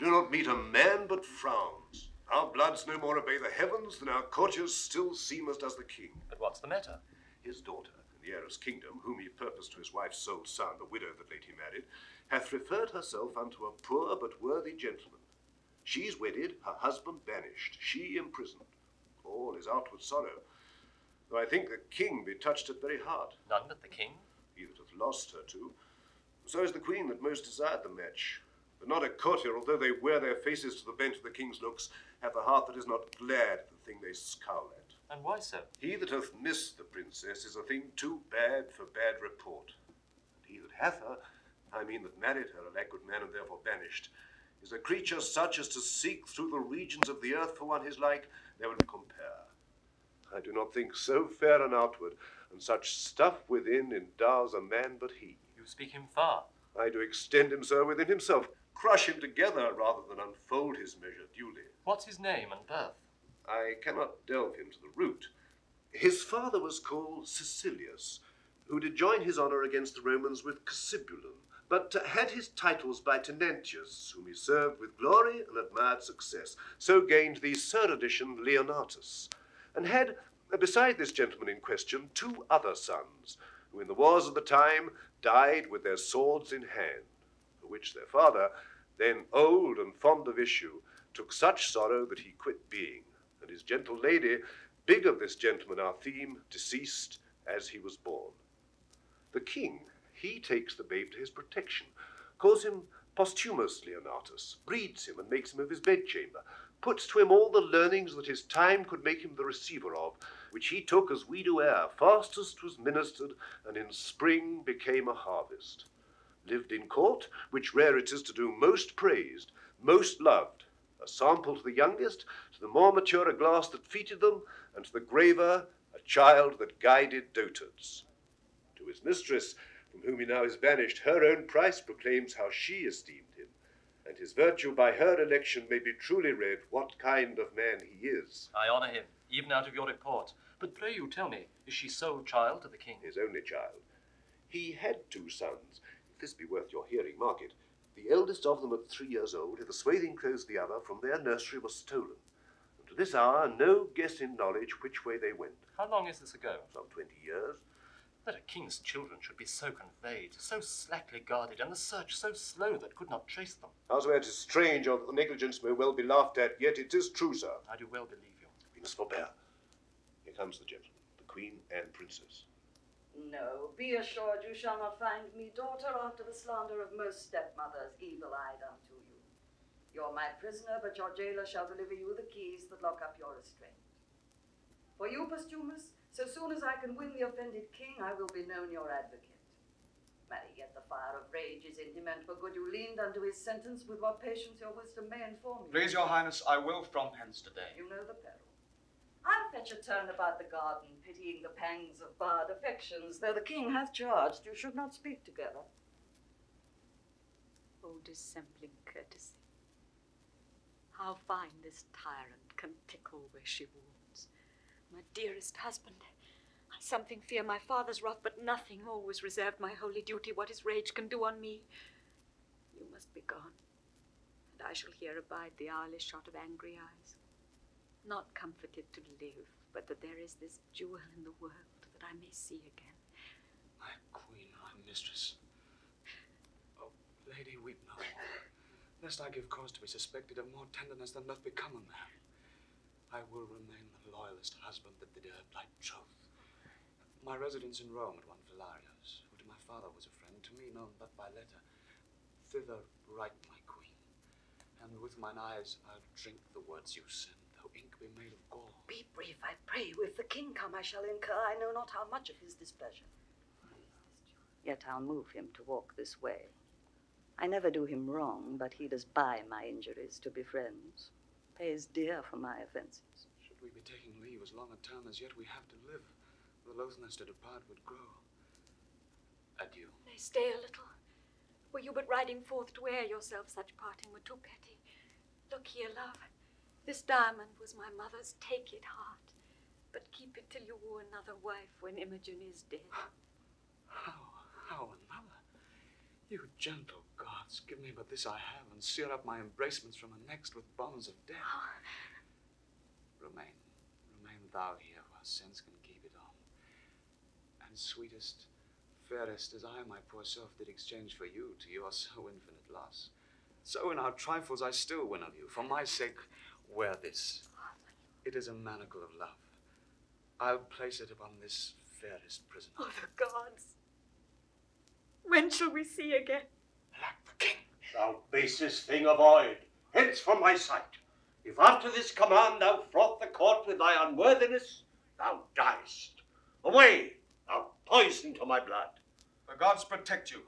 do not meet a man but frowns. Our bloods no more obey the heavens than our courtiers still seem as does the king. But what's the matter? His daughter, in the heiress' kingdom, whom he purposed to his wife's sole son, a widow that late he married, hath referred herself unto a poor but worthy gentleman. She's wedded, her husband banished, she imprisoned. All is outward sorrow, though I think the king be touched at very heart. None but the king? He that hath lost her too. So is the queen that most desired the match. But not a courtier, although they wear their faces to the bent of the king's looks, have a heart that is not glad at the thing they scowl at. And why so? He that hath missed the princess is a thing too bad for bad report. And he that hath her, I mean that married her, a like good man and therefore banished, is a creature such as to seek through the regions of the earth for one his like, they would compare. I do not think so fair an outward, and such stuff within endows a man but he. You speak him far. I do extend him so within himself, crush him together rather than unfold his measure duly. What's his name and birth? I cannot delve him to the root. His father was called Sicillius, who did join his honour against the Romans with Cymbeline, but had his titles by Tenentius, whom he served with glory and admired success, so gained the third edition Leonatus, and had, beside this gentleman in question, 2 other sons, who in the wars of the time died with their swords in hand, for which their father, then old and fond of issue, took such sorrow that he quit being, and his gentle lady, big of this gentleman our theme, deceased as he was born. The king, he takes the babe to his protection, calls him Posthumous Leonatus, breeds him and makes him of his bedchamber, puts to him all the learnings that his time could make him the receiver of, which he took as we do air, fastest was ministered, and in spring became a harvest. Lived in court, which rare it is to do, most praised, most loved, a sample to the youngest, to the more mature a glass that feted them, and to the graver a child that guided dotards. To his mistress, from whom he now is banished, her own price proclaims how she esteemed him, and his virtue by her election may be truly read what kind of man he is. I honour him, even out of your report. But pray you tell me, is she sole child to the king? His only child. He had 2 sons. If this be worth your hearing, mark it. The eldest of them at 3 years old, in the swathing clothes the other, from their nursery was stolen. And to this hour, no guess in knowledge which way they went. How long is this ago? Some 20 years. That a king's children should be so conveyed, so slackly guarded, and the search so slow that could not trace them. Howsoever it is strange, or the negligence may well be laughed at, yet it is true, sir. I do well believe you. We must forbear. Here comes the gentleman, the queen and princess. No, be assured you shall not find me daughter after the slander of most stepmothers, evil-eyed unto you. You're my prisoner, but your jailer shall deliver you the keys that lock up your restraint. For you, Posthumous, so soon as I can win the offended king, I will be known your advocate. Marry, yet the fire of rage is in him, and for good you leaned unto his sentence, with what patience your wisdom may inform you. Please your highness, I will from hence today. You know the peril. I'll fetch a turn about the garden, pitying the pangs of barred affections, though the king hath charged you should not speak together. O dissembling courtesy, how fine this tyrant can tickle where she wounds. My dearest husband, I something fear my father's wrath, but nothing always reserved my holy duty what his rage can do on me. You must be gone, and I shall here abide the hourly shot of angry eyes. Not comforted to live, but that there is this jewel in the world that I may see again. My queen, my mistress. Oh, lady, weep no more, lest I give cause to be suspected of more tenderness than doth become a man. I will remain the loyalest husband that did her plight troth. My residence in Rome at one Philario, who to my father was a friend, to me known but by letter. Thither write, my queen, and with mine eyes I'll drink the words you send, though ink be made of gall. Be brief, I pray you. If the king come, I shall incur I know not how much of his displeasure. Yet I'll move him to walk this way. I never do him wrong, but he does buy my injuries to be friends. Pays dear for my offences. Should we be taking leave as long a term as yet we have to live, the loathness to depart would grow. Adieu. Nay, stay a little. Were you but riding forth to air yourself, such parting were too petty. Look here, love. This diamond was my mother's. Take it, heart, but keep it till you woo another wife when Imogen is dead. How another? You gentle gods, give me but this I have, and seal up my embracements from her next with bonds of death. Remain thou here, while sense can keep it on. And sweetest, fairest as I my poor self did exchange for you to your so infinite loss, so in our trifles I still win of you. For my sake, wear this. It is a manacle of love. I'll place it upon this fairest prisoner. Oh, the gods! When shall we see again? Like the king. Thou basest thing, avoid. Hence from my sight. If after this command thou froth the court with thy unworthiness, thou diest. Away, thou poison to my blood. The gods protect you,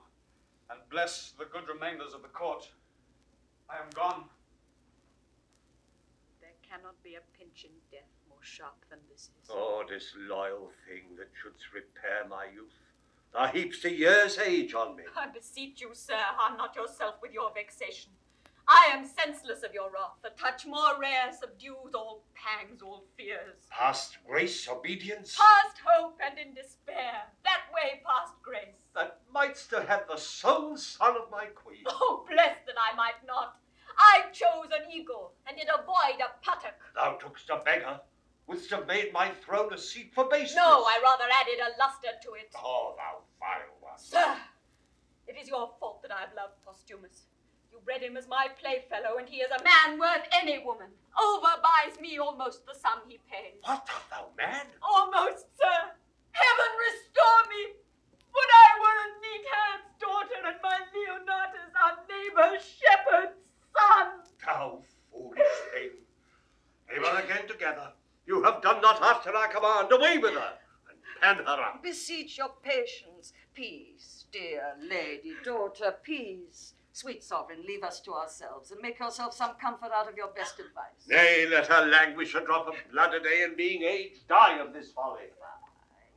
and bless the good remainders of the court. I am gone. There cannot be a pinch in death more sharp than this is. Oh, disloyal thing that shouldst repair my youth. Thou heapst a year's age on me. I beseech you, sir, harm not yourself with your vexation. I am senseless of your wrath. A touch more rare subdues all pangs, all fears. Past grace, obedience, Past hope and in despair, that way past grace. that mightst have had the sole son of my queen. Oh, blessed that I might not. I chose an eagle, and did avoid a puttock. Thou tookst a beggar, wouldst have made my throne a seat for baseness. No, I rather added a luster to it. Oh, thou vile one. Sir, it is your fault that I have loved Posthumous. You bred him as my playfellow, and he is a man worth any woman. Overbuys me almost the sum he pays. What, art thou mad? Almost, sir. Heaven restore me! Would I were a neat hand's daughter, and my Leonatus our neighbour shepherd's son. Thou foolish thing. They were again together. You have done not after our command. Away with her, and pen her up. Beseech your patience. Peace, dear lady, daughter, peace. Sweet sovereign, leave us to ourselves, and make yourself some comfort out of your best advice. Nay, let her languish a drop of blood a day, and being aged, die of this folly.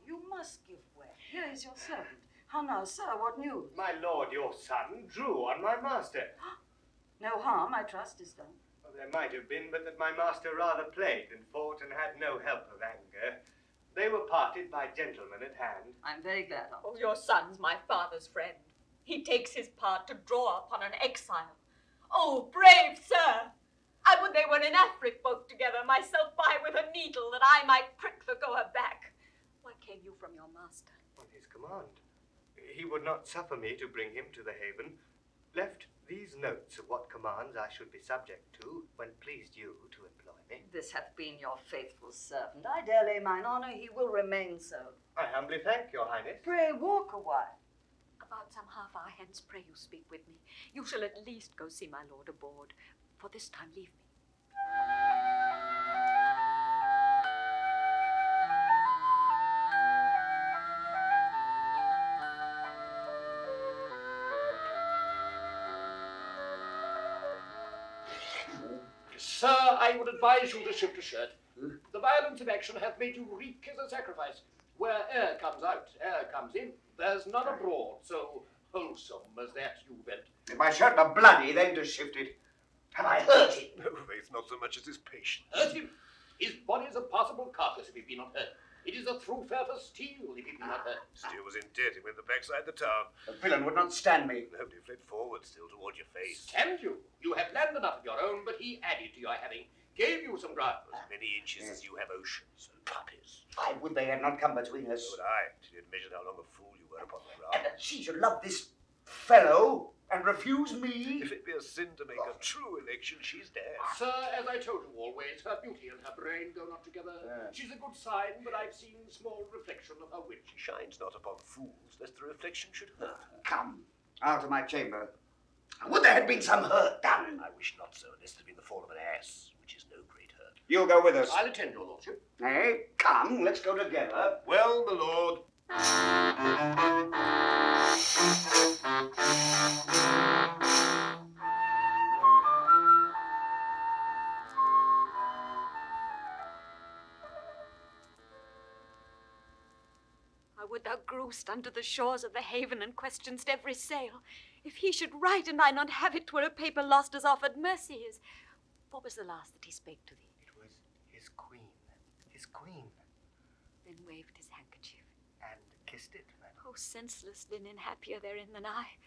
You must give way. Here is your servant. How now, sir, what news? My lord, your son, drew on my master. No harm, I trust, is done. Well, there might have been, but that my master rather played than fought, and had no help of anger. They were parted by gentlemen at hand. I'm very glad of it. Oh, your son's my father's friend. He takes his part to draw upon an exile. Oh, brave sir! I would they were in Afric both together, myself by with a needle, that I might prick the goer back. Why came you from your master? On his command. He would not suffer me to bring him to the haven. Left these notes of what commands I should be subject to, when pleased you to employ me. This hath been your faithful servant. I dare lay mine honour he will remain so. I humbly thank your highness. Pray walk a while. About some half hour hence, pray you speak with me. You shall at least go see my lord aboard. For this time leave me. Sir, I would advise you to shift a shirt. The violence of action hath made you reek as a sacrifice. Where air comes out, air comes in. There's none abroad so wholesome as that you vent. If my shirt were bloody, then to shift it. Have I hurt him? No, faith, not so much as his patience. Hurt him? His body's a passable carcass if he be not hurt. It is a true fair for steel if he be not hurt. Still was in debt, he went the backside the town. The villain would not stand me. Nobody fled forward still toward your face. Stand you? You have land enough of your own, but he added to your having. Gave you some ground. As many inches as you have oceans and puppies. I would they had not come between us. So would I, till you'd measured how long a fool you were upon the And ground. that she should love this fellow and refuse me. If it be a sin to make a true election, she's dead. Sir, as I told you always, her beauty and her brain go not together. She's a good sign, but I've seen small reflection of her wit. She shines not upon fools, lest the reflection should hurt. Come, out of my chamber. Would there had been some hurt done? I wish not so, unless there be the fall of an ass, which is no great hurt. You'll go with us. I'll attend your lordship. Nay, come, let's go together. Well, my lord. Would thou grewst unto the shores of the haven and questioned every sail. If he should write and I not have it, 'twere a paper lost as offered mercy is. What was the last that he spake to thee? It was his queen. His queen. Then waved his handkerchief. And kissed it, madam. Oh, senseless linen, happier therein than I.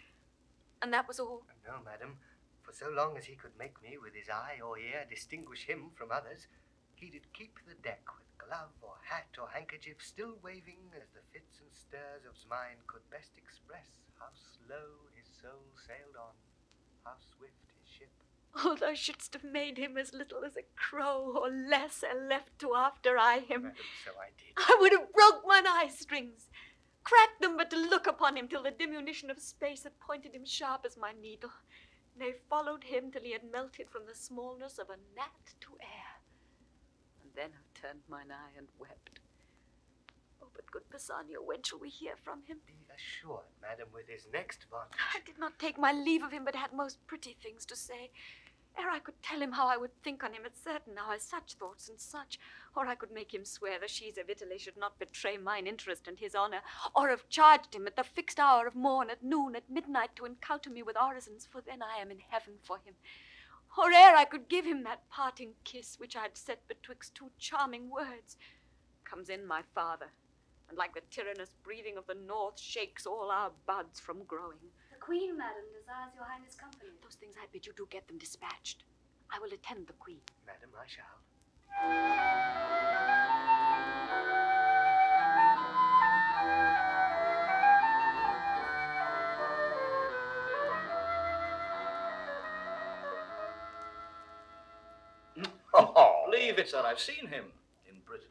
And that was all? No, madam. For so long as he could make me with his eye or ear distinguish him from others, he did keep the deck with glove or hat or handkerchief still waving as the fits and stirs of his mind could best express how slow his soul sailed on, how swift his ship. Oh, thou shouldst have made him as little as a crow, or less, and left to after-eye him. Madam, so I did. I would have broke mine eye-strings, cracked them but to look upon him till the diminution of space had pointed him sharp as my needle. Nay, followed him till he had melted from the smallness of a gnat to air. And then I turned mine eye and wept. Oh, but good Pisanio, when shall we hear from him? Be assured, madam, with his next vantage. I did not take my leave of him, but had most pretty things to say. Ere I could tell him how I would think on him at certain hours, such thoughts and such, or I could make him swear the she's of Italy should not betray mine interest and his honour, or have charged him at the fixed hour of morn, at noon, at midnight, to encounter me with orisons, for then I am in heaven for him. Or ere I could give him that parting kiss which I had set betwixt two charming words, comes in my father, and like the tyrannous breathing of the north, shakes all our buds from growing. The Queen, madam, desires your highness' company. Those things I bid you do, get them dispatched. I will attend the Queen. Madam, I shall. Believe it, sir, I've seen him in Britain.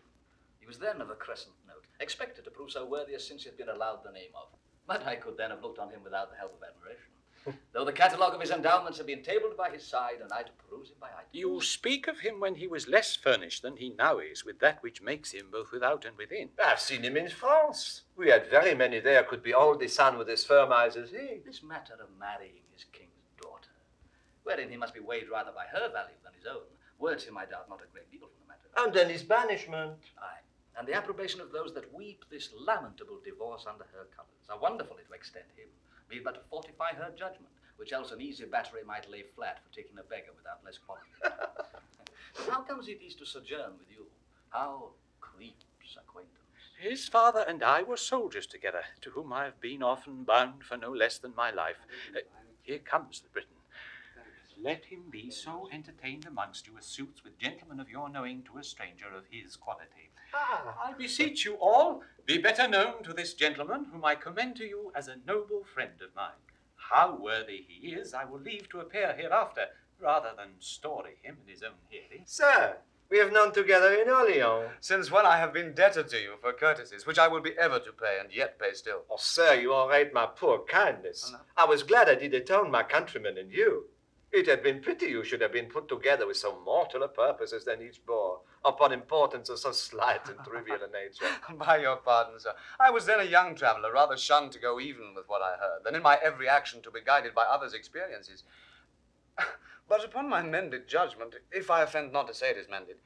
He was then of a crescent note, expected to prove so worthy as since he had been allowed the name of. But I could then have looked on him without the help of admiration. Though the catalogue of his endowments had been tabled by his side, and I to peruse him by item. You speak of him when he was less furnished than he now is, with that which makes him both without and within. I've seen him in France. We had very many there could behold the sun with as firm eyes as he. This matter of marrying his king's daughter, wherein he must be weighed rather by her value than his own, words him, I doubt, not a great deal from the matter. And then his banishment. Aye, and the approbation of those that weep this lamentable divorce under her colours are wonderfully to extend him, be it but to fortify her judgment, which else an easy battery might lay flat for taking a beggar without less quality. But how comes he these to sojourn with you? How creeps acquaintance? His father and I were soldiers together, to whom I have been often bound for no less than my life. Here comes the Briton. Let him be so entertained amongst you as suits with gentlemen of your knowing to a stranger of his quality. I beseech you all, be better known to this gentleman, whom I commend to you as a noble friend of mine. How worthy he is, I will leave to appear hereafter, rather than story him in his own hearing. Sir, we have known together in Orleans. Since when I have been debtor to you for courtesies, which I will be ever to pay, and yet pay still. Oh, sir, you all rate my poor kindness. I was glad I did atone my countrymen and you. It had been pity you should have been put together with so mortal a purpose as then each bore, upon importance of so slight and trivial a nature. By your pardon, sir. I was then a young traveller, rather shunned to go even with what I heard, than in my every action to be guided by others' experiences. But upon my mended judgment, if I offend not to say it is mended,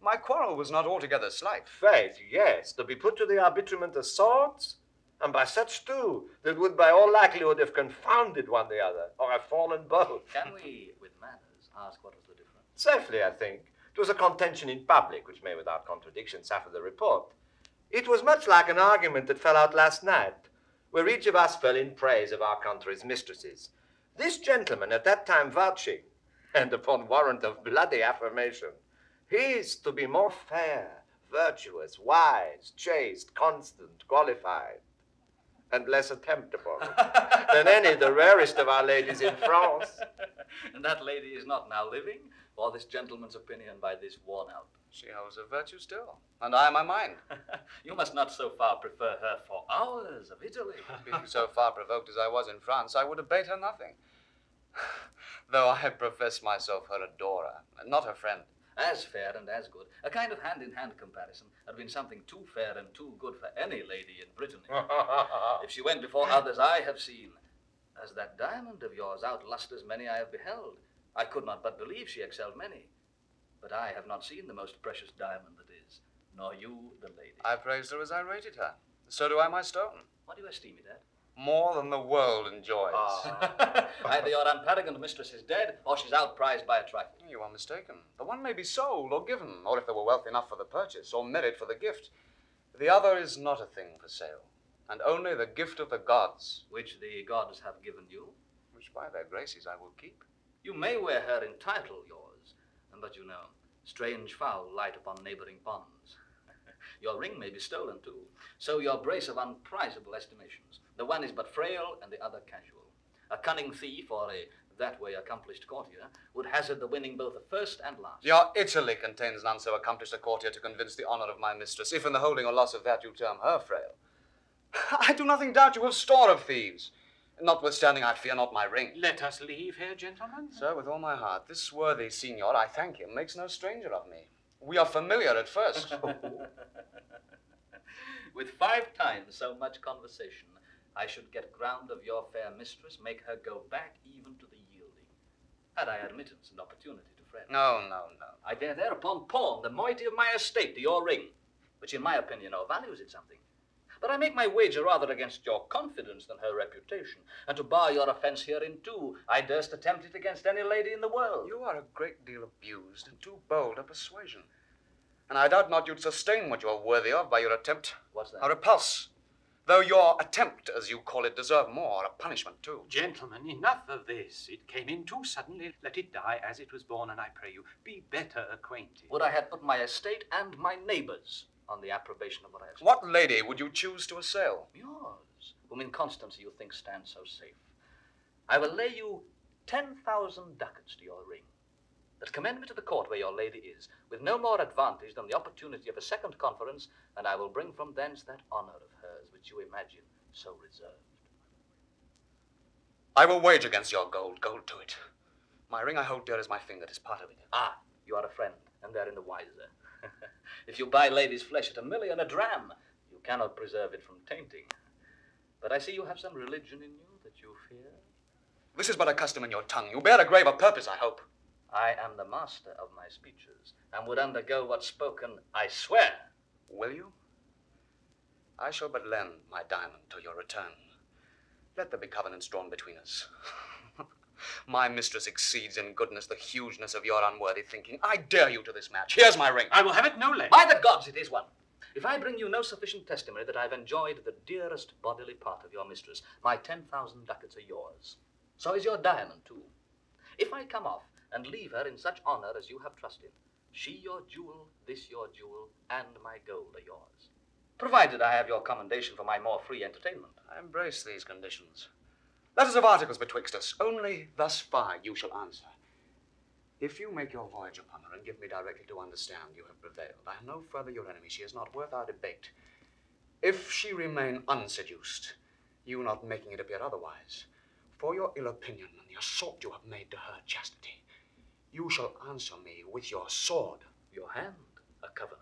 my quarrel was not altogether slight. Faith, yes, to be put to the arbitrament of swords, and by such too, that would by all likelihood have confounded one the other, or have fallen both. Can we, with manners, ask what was the difference? Safely, I think. It was a contention in public, which may without contradiction suffer the report. It was much like an argument that fell out last night, where each of us fell in praise of our country's mistresses. This gentleman at that time vouching, and upon warrant of bloody affirmation, he is to be more fair, virtuous, wise, chaste, constant, qualified, and less attemptable than any the rarest of our ladies in France. And that lady is not now living, or this gentleman's opinion by this worn out. She holds her virtue still, and I my mind. You must not so far prefer her for ours of Italy. Being so far provoked as I was in France, I would abate her nothing. Though I profess myself her adorer, and not her friend. As fair and as good, a kind of hand-in-hand comparison had been something too fair and too good for any lady in Brittany. If she went before others I have seen, as that diamond of yours outlusters many I have beheld, I could not but believe she excelled many. But I have not seen the most precious diamond that is, nor you the lady. I praised her as I rated her. So do I my stone. What do you esteem it at? More than the world enjoys. Either your unparagoned mistress is dead, or she's outprized by a trifle. You are mistaken. The one may be sold or given, or if there were wealth enough for the purchase, or merit for the gift. The other is not a thing for sale, and only the gift of the gods. Which the gods have given you? which by their graces I will keep. You may wear her in title, yours, but you know, strange fowl light upon neighboring ponds. Your ring may be stolen too, so your brace of unprizable estimations. The one is but frail and the other casual. A cunning thief or a that-way accomplished courtier would hazard the winning both the first and last. Your Italy contains none so accomplished a courtier to convince the honor of my mistress, if in the holding or loss of that you term her frail. I do nothing doubt you have store of thieves. Notwithstanding, I fear not my ring. Let us leave here, gentlemen. Sir, with all my heart, this worthy signor, I thank him, makes no stranger of me. We are familiar at first. With 5 times so much conversation, I should get ground of your fair mistress, make her go back even to the yielding. Had I admittance and opportunity to friend. No. I dare thereupon pawn the moiety of my estate to your ring, which in my opinion values it something. But I make my wager rather against your confidence than her reputation, and to bar your offence herein too, I durst attempt it against any lady in the world. You are a great deal abused and too bold a persuasion. And I doubt not you'd sustain what you are worthy of by your attempt. What's that? A repulse. Though your attempt, as you call it, deserve more, a punishment too. Gentlemen, enough of this. It came in too suddenly. Let it die as it was born, and I pray you, be better acquainted. Would I had put my estate and my neighbours on the approbation of what I have said. What lady would you choose to assail? Yours, whom in constancy you think stands so safe. I will lay you 10,000 ducats to your ring, that commend me to the court where your lady is, with no more advantage than the opportunity of a second conference, and I will bring from thence that honour of hers which you imagine so reserved. I will wage against your gold to it. My ring I hold dear as my finger, 'tis part of it. Ah, you are a friend, and therein the wiser. If you buy ladies' flesh at $1,000,000 a dram, you cannot preserve it from tainting. But I see you have some religion in you that you fear. This is but a custom in your tongue. You bear a graver purpose, I hope. I am the master of my speeches, and would undergo what's spoken, I swear. Will you? I shall but lend my diamond till your return. Let there be covenants drawn between us. My mistress exceeds in goodness the hugeness of your unworthy thinking. I dare you to this match. Here's my ring. I will have it no less. By the gods, it is one. If I bring you no sufficient testimony that I've enjoyed the dearest bodily part of your mistress, my 10,000 ducats are yours. So is your diamond, too. If I come off and leave her in such honor as you have trust in, she your jewel, this your jewel, and my gold are yours. Provided I have your commendation for my more free entertainment. I embrace these conditions. Letters of articles betwixt us. Only thus far you shall answer. If you make your voyage upon her and give me directly to understand you have prevailed, I am no further your enemy. She is not worth our debate. If she remain unseduced, you not making it appear otherwise, for your ill opinion and the assault you have made to her chastity, you shall answer me with your sword. Your hand, a covenant.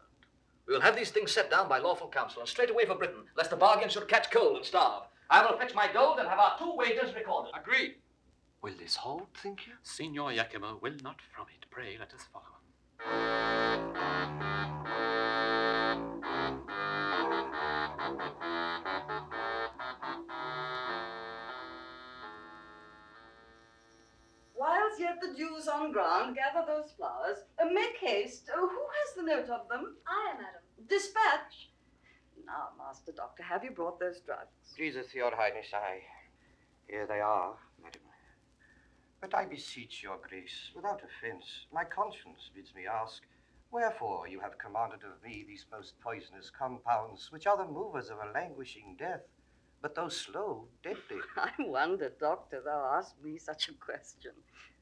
We will have these things set down by lawful counsel, and straight away for Britain, lest the bargain should catch cold and starve. I will fetch my gold and have our 2 wagers recorded. Agreed. Will this hold, think you? Signor Iachimo will not from it. Pray, let us follow. Whilst yet the dew's on ground, gather those flowers. Make haste. Who has the note of them? I, madam. Dispatch. Now, Master Doctor, have you brought those drugs? Pleaseth your highness, here they are, madam. But I beseech your grace, without offence, my conscience bids me ask, wherefore you have commanded of me these most poisonous compounds, which are the movers of a languishing death, but though slow, deadly. I wonder, Doctor, thou asked me such a question.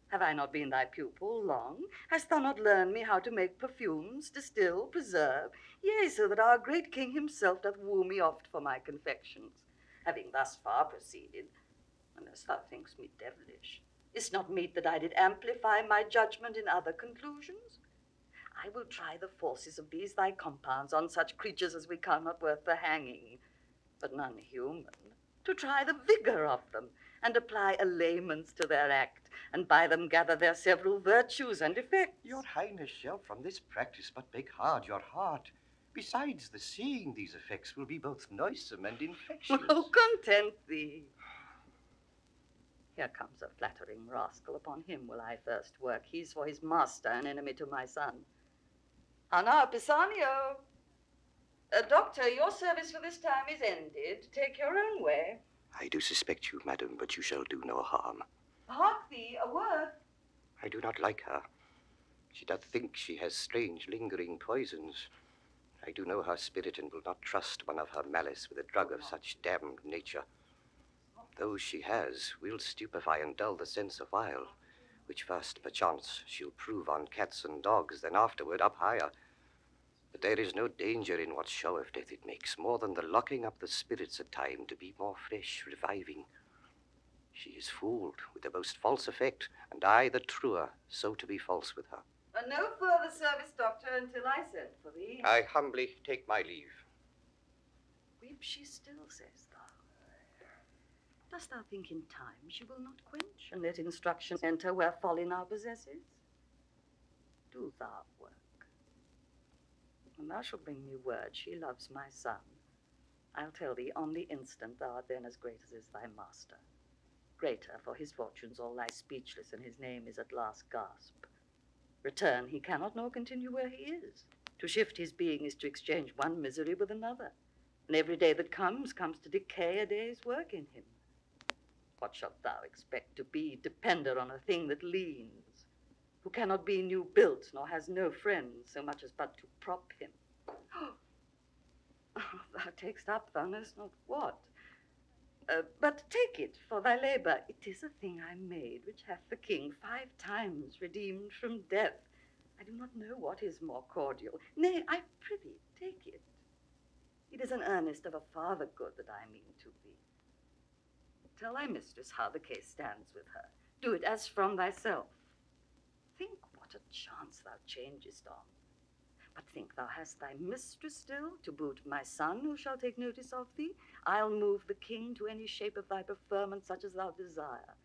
Have I not been thy pupil long? Hast thou not learned me how to make perfumes, distill, preserve? Yea, so that our great king himself doth woo me oft for my confections. Having thus far proceeded, unless thou think'st me devilish, is't not meet that I did amplify my judgment in other conclusions? I will try the forces of these thy compounds on such creatures as we count not worth the hanging, but none human, to try the vigor of them, and apply a layman's to their act, and by them gather their several virtues and effects. Your highness shall from this practice but make hard your heart. Besides, the seeing these effects will be both noisome and infectious. Oh, content thee. Here comes a flattering rascal. Upon him will I first work. He's for his master, an enemy to my son. Ah, now, Pisanio. Doctor, your service for this time is ended. Take your own way. I do suspect you, madam, but you shall do no harm. Hark thee, a word. I do not like her. She doth think she has strange lingering poisons. I do know her spirit and will not trust one of her malice with a drug of such damned nature. Those she has will stupefy and dull the sense awhile, which first perchance she'll prove on cats and dogs, then afterward up higher. But there is no danger in what show of death it makes, more than the locking up the spirits at time to be more fresh, reviving. She is fooled with the most false effect, and I the truer, so to be false with her. No further service, doctor, until I send for thee. I humbly take my leave. Weep she still, sayest thou? Dost thou think in time she will not quench, and let instruction enter where folly now possesses? Do thou work. When thou shalt bring me word she loves my son, I'll tell thee on the instant thou art then as great as is thy master. Greater, for his fortunes all lie speechless, and his name is at last gasp. Return he cannot nor continue where he is. To shift his being is to exchange one misery with another, and every day that comes to decay a day's work in him. What shalt thou expect to be, depender on a thing that leans, who cannot be new built, nor has no friends, so much as but to prop him? Oh, thou takest up thou knowst not what. But take it for thy labour. It is a thing I made, which hath the king 5 times redeemed from death. I do not know what is more cordial. Nay, I prithee, take it. It is an earnest of a farther good that I mean to thee. Tell thy mistress how the case stands with her. Do it as from thyself. Think what a chance thou changest on. But think thou hast thy mistress still, to boot my son, who shall take notice of thee. I'll move the king to any shape of thy preferment, such as thou desire.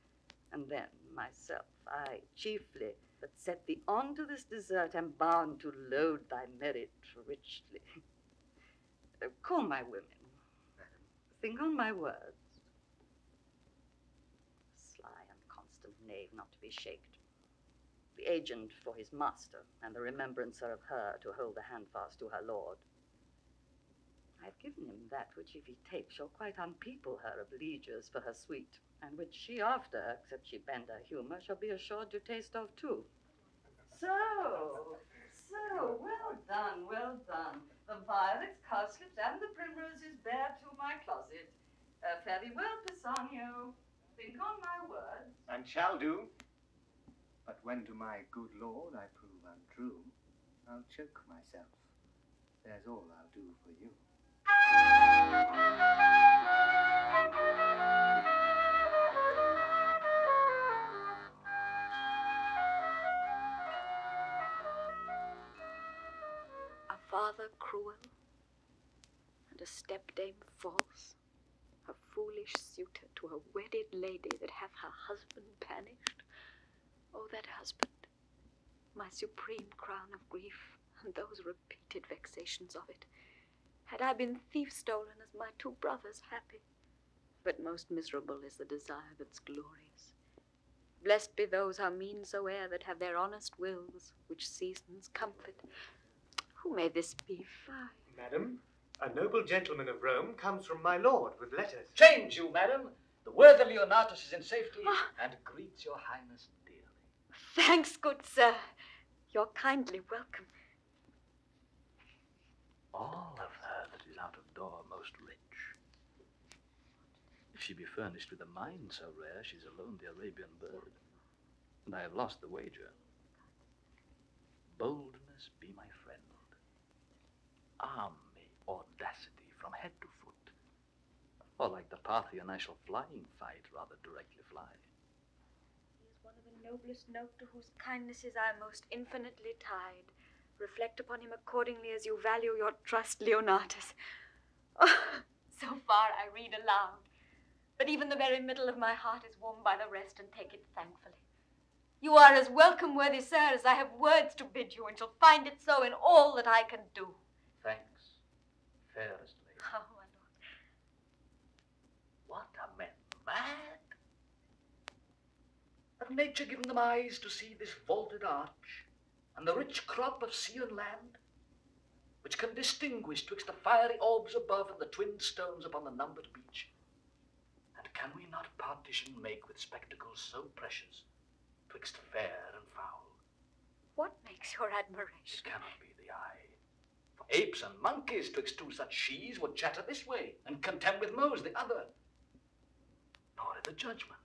And then myself, I chiefly, that set thee on to this desert, am bound to load thy merit richly. Call my women. Think on my words. Sly and constant knave, not to be shaked. The agent for his master, and the remembrancer of her to hold the handfast to her lord. I have given him that which if he take shall quite unpeople her of lieges for her suite, and which she after, except she bend her humour, shall be assured to taste of too. So, well done, well done. The violets, cowslips, and the primroses bear to my closet. Fare thee well, Pisanio. Think on my words. And shall do. But when to my good lord I prove untrue, I'll choke myself. There's all I'll do for you. A father cruel, and a stepdame false, a foolish suitor to a wedded lady that hath her husband banished. Oh, that husband, my supreme crown of grief, and those repeated vexations of it. Had I been thief-stolen as my 2 brothers happy, but most miserable is the desire that's glorious. Blessed be those how mean soe'er that have their honest wills, which seasons comfort. Who may this be? Fie. Madam, a noble gentleman of Rome comes from my lord with letters. Change you, madam. The worthy Leonatus is in safety and greets your highness dearly. Thanks, good sir. You're kindly welcome. All of her that is out of door most rich. If she be furnished with a mind so rare, she's alone the Arabian bird. And I have lost the wager. Boldness be my friend. Arm me audacity from head to foot. Or like the Parthian I shall flying fight, rather directly fly. He is one of the noblest note to whose kindnesses I am most infinitely tied. Reflect upon him accordingly as you value your trust, Leonatus. Oh, so far I read aloud. But even the very middle of my heart is warmed by the rest, and take it thankfully. You are as welcome, worthy sir, as I have words to bid you, and shall find it so in all that I can do. Thanks, fairest lady. Oh, my lord. What are men mad? Hath nature given them eyes to see this vaulted arch, and the rich crop of sea and land, which can distinguish twixt the fiery orbs above and the twin stones upon the numbered beach? And can we not partition make with spectacles so precious, twixt fair and foul? What makes your admiration? It cannot be the eye. For apes and monkeys twixt two such she's would chatter this way, and contemn with mows the other. Nor the judgment.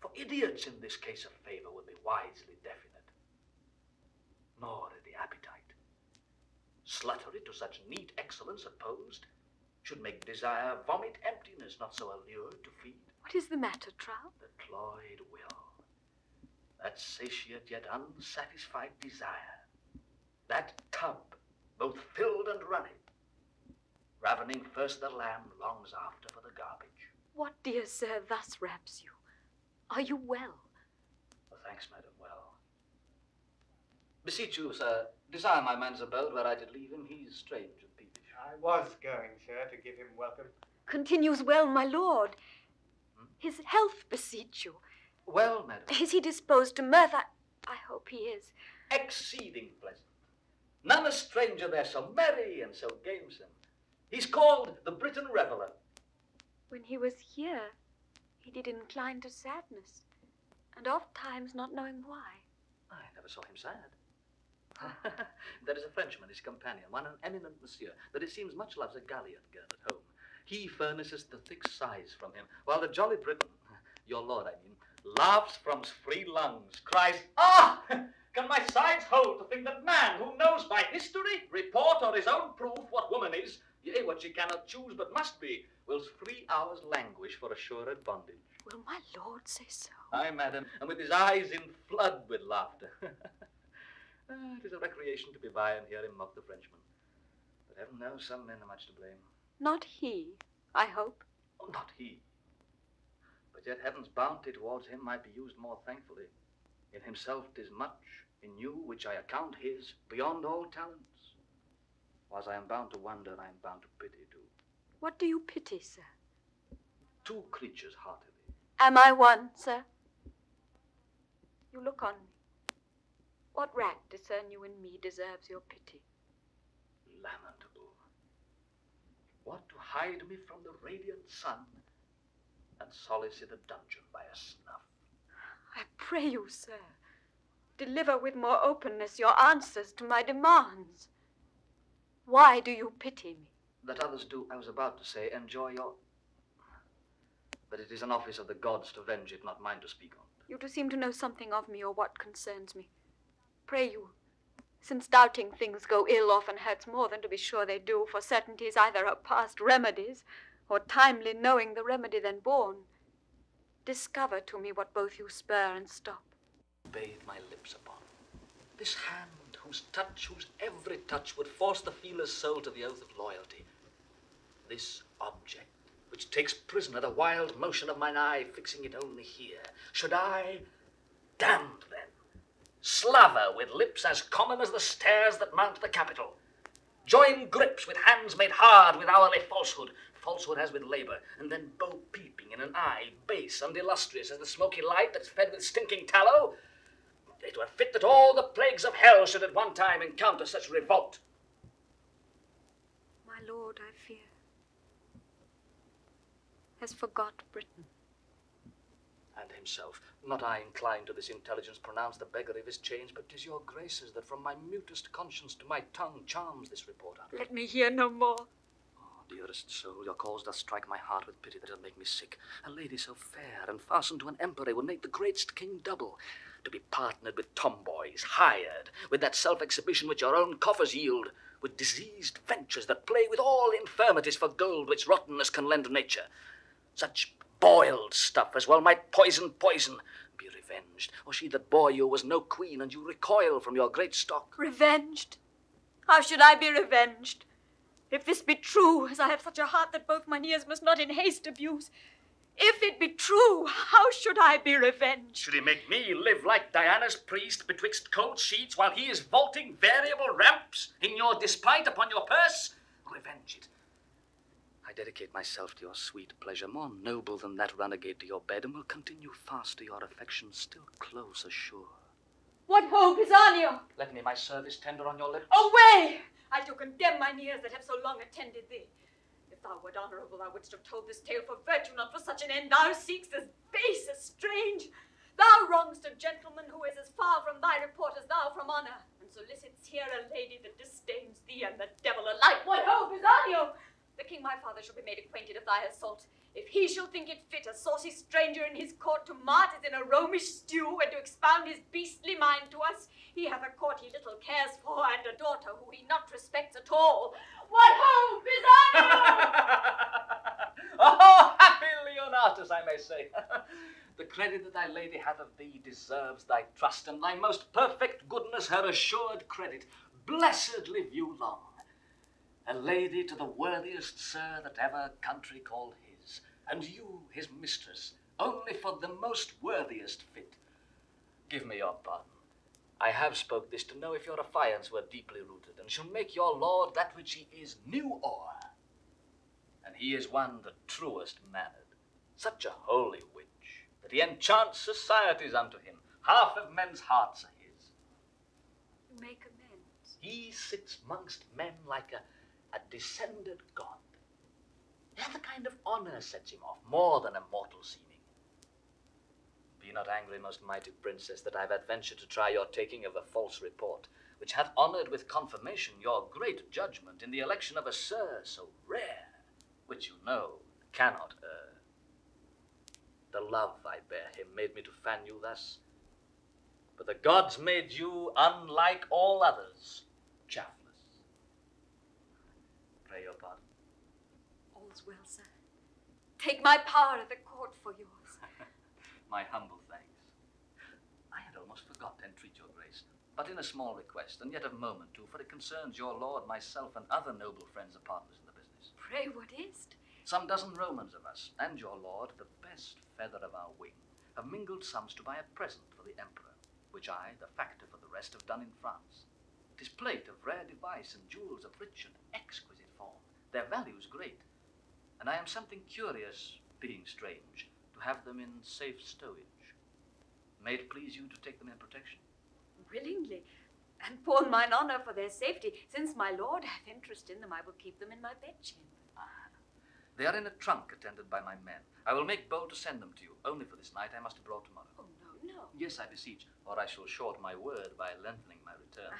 For idiots in this case of favour would be wisely definite. Nor the appetite. Sluttery to such neat excellence opposed should make desire vomit emptiness, not so allured to feed. What is the matter, Trout? The cloyed will. That satiate yet unsatisfied desire. That tub, both filled and running. Ravening first the lamb, longs after for the garbage. What, dear sir, thus wraps you? Are you well? Oh, thanks, madam, well. Beseech you, sir, desire my man's abode where I did leave him. He's strange and peevish. I was going, sir, to give him welcome. Continues well, my lord. His health beseech you. Well, madam. Is he disposed to mirth? I hope he is. Exceeding pleasant. None a stranger there so merry and so gamesome. He's called the Briton Reveller. When he was here, he did incline to sadness, and oft times not knowing why. I never saw him sad. There is a Frenchman, his companion, one an eminent monsieur, that it seems much loves a gallant girl at home. He furnishes the thick sighs from him, while the jolly Briton, your lord I mean, laughs from free lungs, cries, "Ah! Can my sides hold to think that man who knows by history, report, or his own proof what woman is, yea, what she cannot choose but must be, will 3 hours languish for assured bondage?" Will my lord say so? Aye, madam, and with his eyes in flood with laughter. It is a recreation to be by and hear him mock the Frenchman. But heaven knows some men are much to blame. Not he, I hope. Oh, not he. But yet heaven's bounty towards him might be used more thankfully. In himself 'tis much, in you which I account his, beyond all talents. As I am bound to wonder, I am bound to pity too. What do you pity, sir? 2 creatures heartily. Am I one, sir? You look on me. What rat discern you in me deserves your pity? Lamentable. What to hide me from the radiant sun, and solace in the dungeon by a snuff? I pray you, sir, deliver with more openness your answers to my demands. Why do you pity me? That others do, I was about to say, enjoy your... But it is an office of the gods to venge it, not mine to speak on. You do seem to know something of me or what concerns me. Pray you, since doubting things go ill often hurts more than to be sure they do, for certainties either are past remedies, or timely knowing the remedy then born. Discover to me what both you spur and stop. Bathe my lips upon. This hand, whose every touch would force the feeler's soul to the oath of loyalty. This object, which takes prisoner the wild motion of mine eye, fixing it only here. Should I, damned then, slaver with lips as common as the stairs that mount the Capitol, join grips with hands made hard with hourly falsehood, falsehood as with labour, and then bow peeping in an eye, base and illustrious as the smoky light that's fed with stinking tallow, it were fit that all the plagues of hell should at one time encounter such revolt. My lord, I fear, has forgot Britain. And himself. Not I inclined to this intelligence pronounce the beggary of his chains, but 'tis your graces that from my mutest conscience to my tongue charms this report. Let me hear no more. Oh, dearest soul, your cause doth strike my heart with pity that it'll make me sick. A lady so fair and fastened to an emperor would make the greatest king double. To be partnered with tomboys, hired, with that self-exhibition which your own coffers yield, with diseased ventures that play with all infirmities for gold which rottenness can lend nature. Such boiled stuff as well might poison poison. Be revenged, or she that bore you was no queen, and you recoil from your great stock. Revenged? How should I be revenged? If this be true, as I have such a heart that both mine ears must not in haste abuse, if it be true, how should I be revenged? Should he make me live like Diana's priest betwixt cold sheets, while he is vaulting variable ramps in your despite upon your purse? Revenge it. I dedicate myself to your sweet pleasure, more noble than that renegade to your bed, and will continue fast to your affection, still close assure. What ho, Pisanio! Let me my service tender on your lips. Away! I shall condemn mine ears that have so long attended thee. If If thou wert honourable, thou wouldst have told this tale for virtue, not for such an end. Thou seek'st as base as strange. Thou wrong'st a gentleman who is as far from thy report as thou from honour, and solicits here a lady that disdains thee and the devil alike. What ho, Pisanio! The king my father shall be made acquainted of thy assault. If he shall think it fit a saucy stranger in his court to mart as in a Romish stew, and to expound his beastly mind to us, he hath a court he little cares for, and a daughter who he not respects at all. What ho, Pisanio! Oh, happy Leonatus, I may say. The credit that thy lady hath of thee deserves thy trust, and thy most perfect goodness her assured credit. Blessed live you long. A lady to the worthiest sir that ever country called his, and you his mistress, only for the most worthiest fit. Give me your pardon. I have spoke this to know if your affiance were deeply rooted, and shall make your lord that which he is new o'er. And he is one the truest mannered, such a holy witch, that he enchants societies unto him. Half of men's hearts are his. You make amends. He sits mongst men like a descended god. The other kind of honour sets him off, more than a mortal seeming. Be not angry, most mighty princess, that I have adventured to try your taking of a false report, which hath honoured with confirmation your great judgment in the election of a sir so rare, which you know cannot err. The love I bear him made me to fan you thus, but the gods made you unlike all others, chaffless. Pray your pardon. All's well, sir. Take my power at the court for yours. My humble thanks. I had almost forgot to entreat your grace, but in a small request, and yet of moment too, for it concerns your lord, myself, and other noble friends and partners in the business. Pray, what is't? Some dozen Romans of us, and your lord, the best feather of our wing, have mingled sums to buy a present for the emperor, which I, the factor for the rest, have done in France. 'Tis plate of rare device and jewels of rich and exquisite form, their values great, and I am something curious, being strange, to have them in safe stowage. May it please you to take them in protection? Willingly, and pawn mine honour for their safety. Since my lord hath interest in them, I will keep them in my bedchamber. They are in a trunk attended by my men. I will make bold to send them to you. Only for this night I must abroad tomorrow. Oh, no. Yes, I beseech, or I shall short my word by lengthening my return.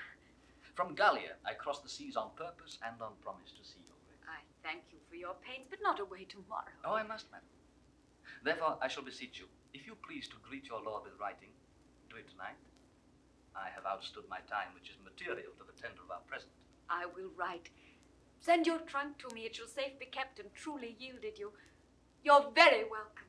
From Gallia I crossed the seas on purpose and on promise to see your grace. I thank you for your pains, but not away tomorrow. Oh, I must, madam. Therefore I shall beseech you, if you please to greet your lord with writing, do it tonight. I have outstood my time, which is material to the tender of our present. I will write. Send your trunk to me, it shall safe be kept and truly yielded you. You're very welcome.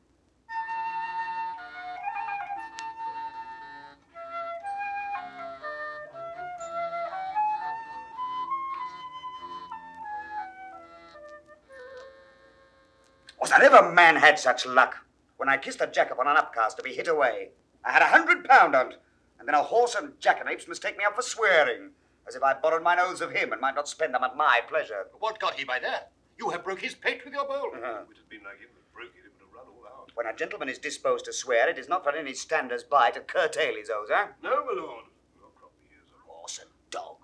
Was there ever man had such luck? When I kissed a jack upon an upcast to be hit away, I had £100 on't, and then a horse and jackanapes mistake me up for swearing, as if I borrowed mine oaths of him and might not spend them at my pleasure. What got he by that? You have broke his pate with your bowl. It would have been like him that broke it, it would have run all out. When a gentleman is disposed to swear, it is not for any standers by to curtail his oaths, eh? No, my lord. Your crop is a horse and dog.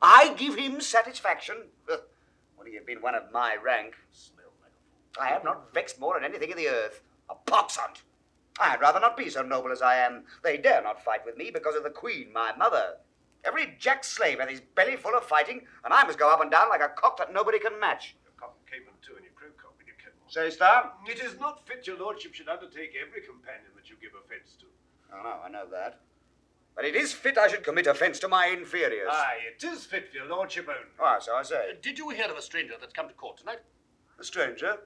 I give him satisfaction. Would he have been one of my rank? Smell like a fool. I have not vexed more than anything in the earth. A pox hunt. I had rather not be so noble as I am. They dare not fight with me because of the queen, my mother. Every jack slave hath his belly full of fighting, and I must go up and down like a cock that nobody can match. Your cock came in too, and your crow cock when you came on. Say'st thou? It is not fit your lordship should undertake every companion that you give offence to. Oh, no, I know that. But it is fit I should commit offence to my inferiors. Aye, it is fit for your lordship only. Ah, so I say. Did you hear of a stranger that's come to court tonight? A stranger?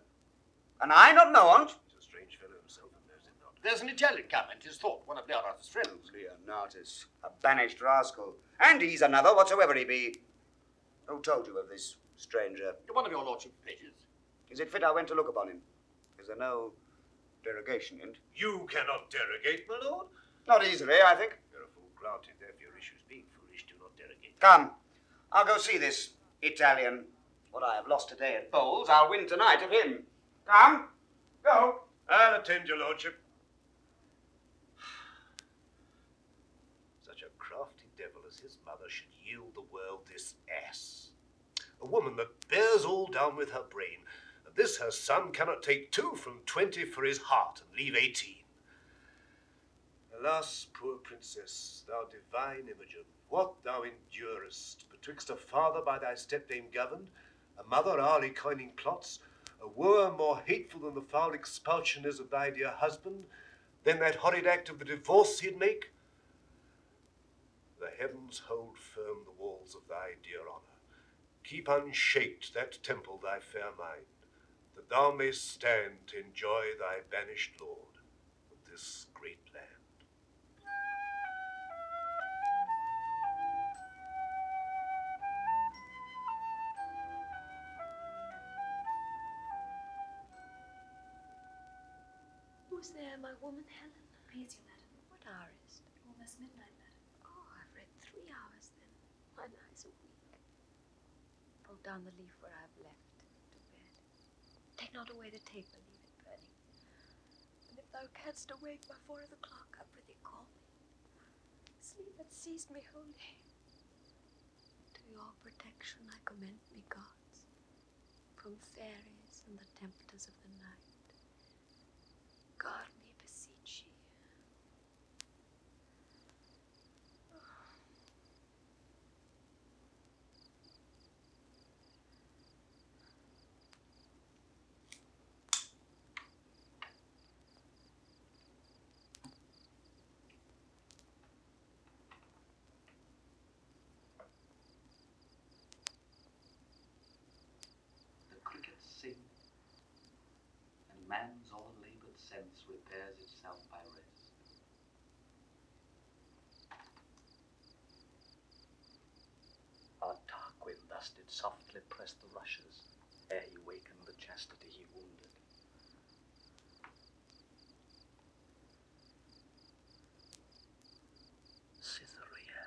And I not know on't? He's a strange fellow himself and knows it not. There's an Italian come, and 'tis thought one of Leonatus' friends. Leonatus, a banished rascal. And he's another, whatsoever he be. Who told you of this stranger? One of your lordship's pages. Is it fit I went to look upon him? Is there no derogation in't? You cannot derogate, my lord. Not easily, I think. You're a fool, granted, therefore your issues being foolish, do not derogate. Come, I'll go see this Italian. What I have lost today at bowls, I'll win tonight of him. Come, go. I'll attend your lordship. Such a crafty devil as his mother should yield the world this ass. A woman that bears all down with her brain, but this her son cannot take 2 from 20 for his heart and leave 18. Alas, poor princess, thou divine Imogen, what thou endurest, betwixt a father by thy stepdame governed, a mother hourly coining plots, a wooer more hateful than the foul expulsion is of thy dear husband, then that horrid act of the divorce he'd make. The heavens hold firm the walls of thy dear honour. Keep unshaked that temple, thy fair mind, that thou mayst stand to enjoy thy banished lord of this great land. Who's there, my woman, Helen? Please you, madam. What hour is it? Almost midnight, madam. Oh, I've read 3 hours then. Mine eyes are weak. Pull down the leaf where I've left to bed. Take not away the taper, leave it burning. And if thou canst awake by 4 of the clock, I prithee call me. Sleep hath seized me wholly. To your protection I commend me, gods, from fairies and the tempters of the night. God me beseech ye. The crickets sing, and man's all-laboured sense repairs itself by rest. Our Tarquin thus did softly press the rushes, ere he wakened the chastity he wounded. Cytherea,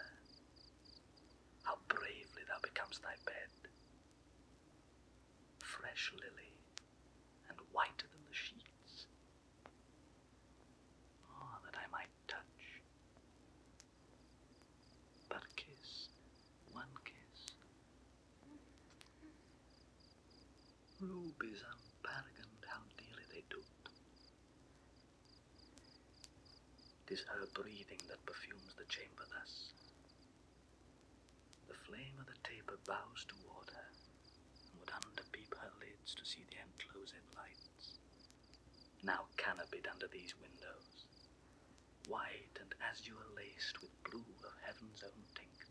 how bravely thou becomest thy bed. Fresh lily, and whiter than the sheets. Oh, that I might touch. But kiss, one kiss. Rubies unparagoned, how dearly they do't. 'Tis her breathing that perfumes the chamber thus. The flame of the taper bows toward her, and would underpeep her lids to see the enclosed lights. Now canopied under these windows, white and azure laced with blue of heaven's own tinct.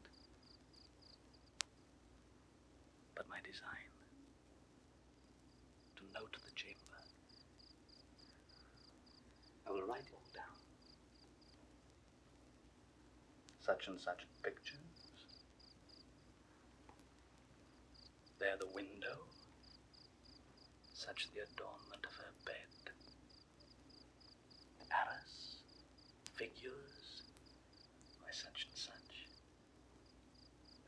But my design, to note the chamber, I will write it all down. Such and such pictures. There the window, such the adornment of her bed. Arras, figures, by such and such,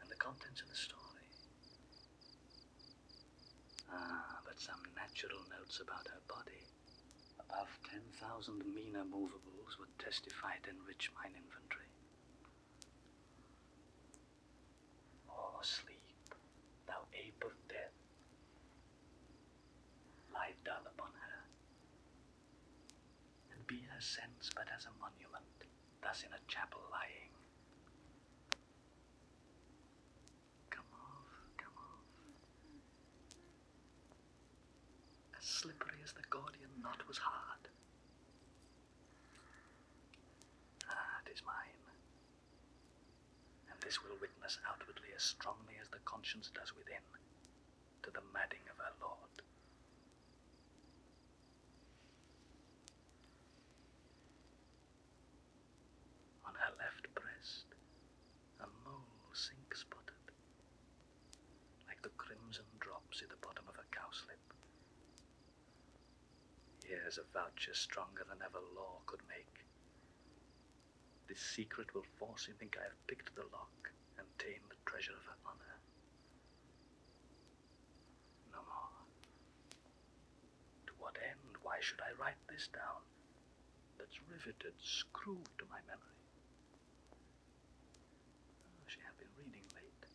and the contents of the story. Ah, but some natural notes about her body. Above 10,000 meaner movables would testify to enrich mine inventory. Oh, sleep, thou ape of death, lie dull upon her, and be her sense but as a monument, thus in a chapel lying. Come off, come off. As slippery as the Gordian knot was hard. Ah, 'tis mine. And this will witness outwardly as strongly as the conscience does within, to the madding of her lord. On her left breast, a mole sink-spotted, like the crimson drops at the bottom of a cowslip. Here's a voucher stronger than ever law could make. This secret will force him think I have picked the lock and tamed the treasure of her honor. No more. To what end? Why should I write this down? That's riveted, screwed to my memory. Oh, she had been reading late.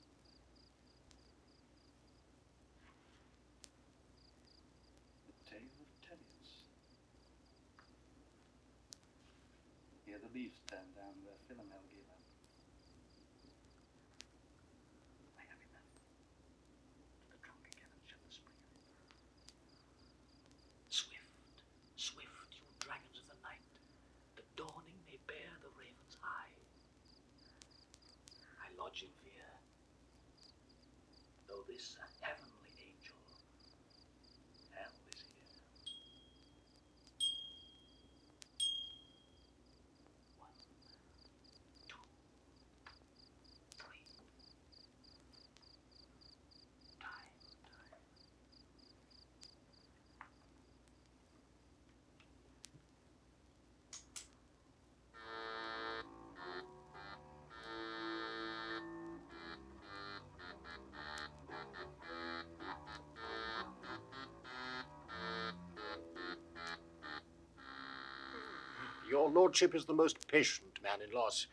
the leaves turned down where Philario gave up. I have enough. To the trunk again and shut the spring. Swift, swift, you dragons of the night. The dawning may bear the raven's eye. I lodge in fear. Though this a heavenly angel, hell is here. One, two, three. Time. Your lordship is the most patient man in loss,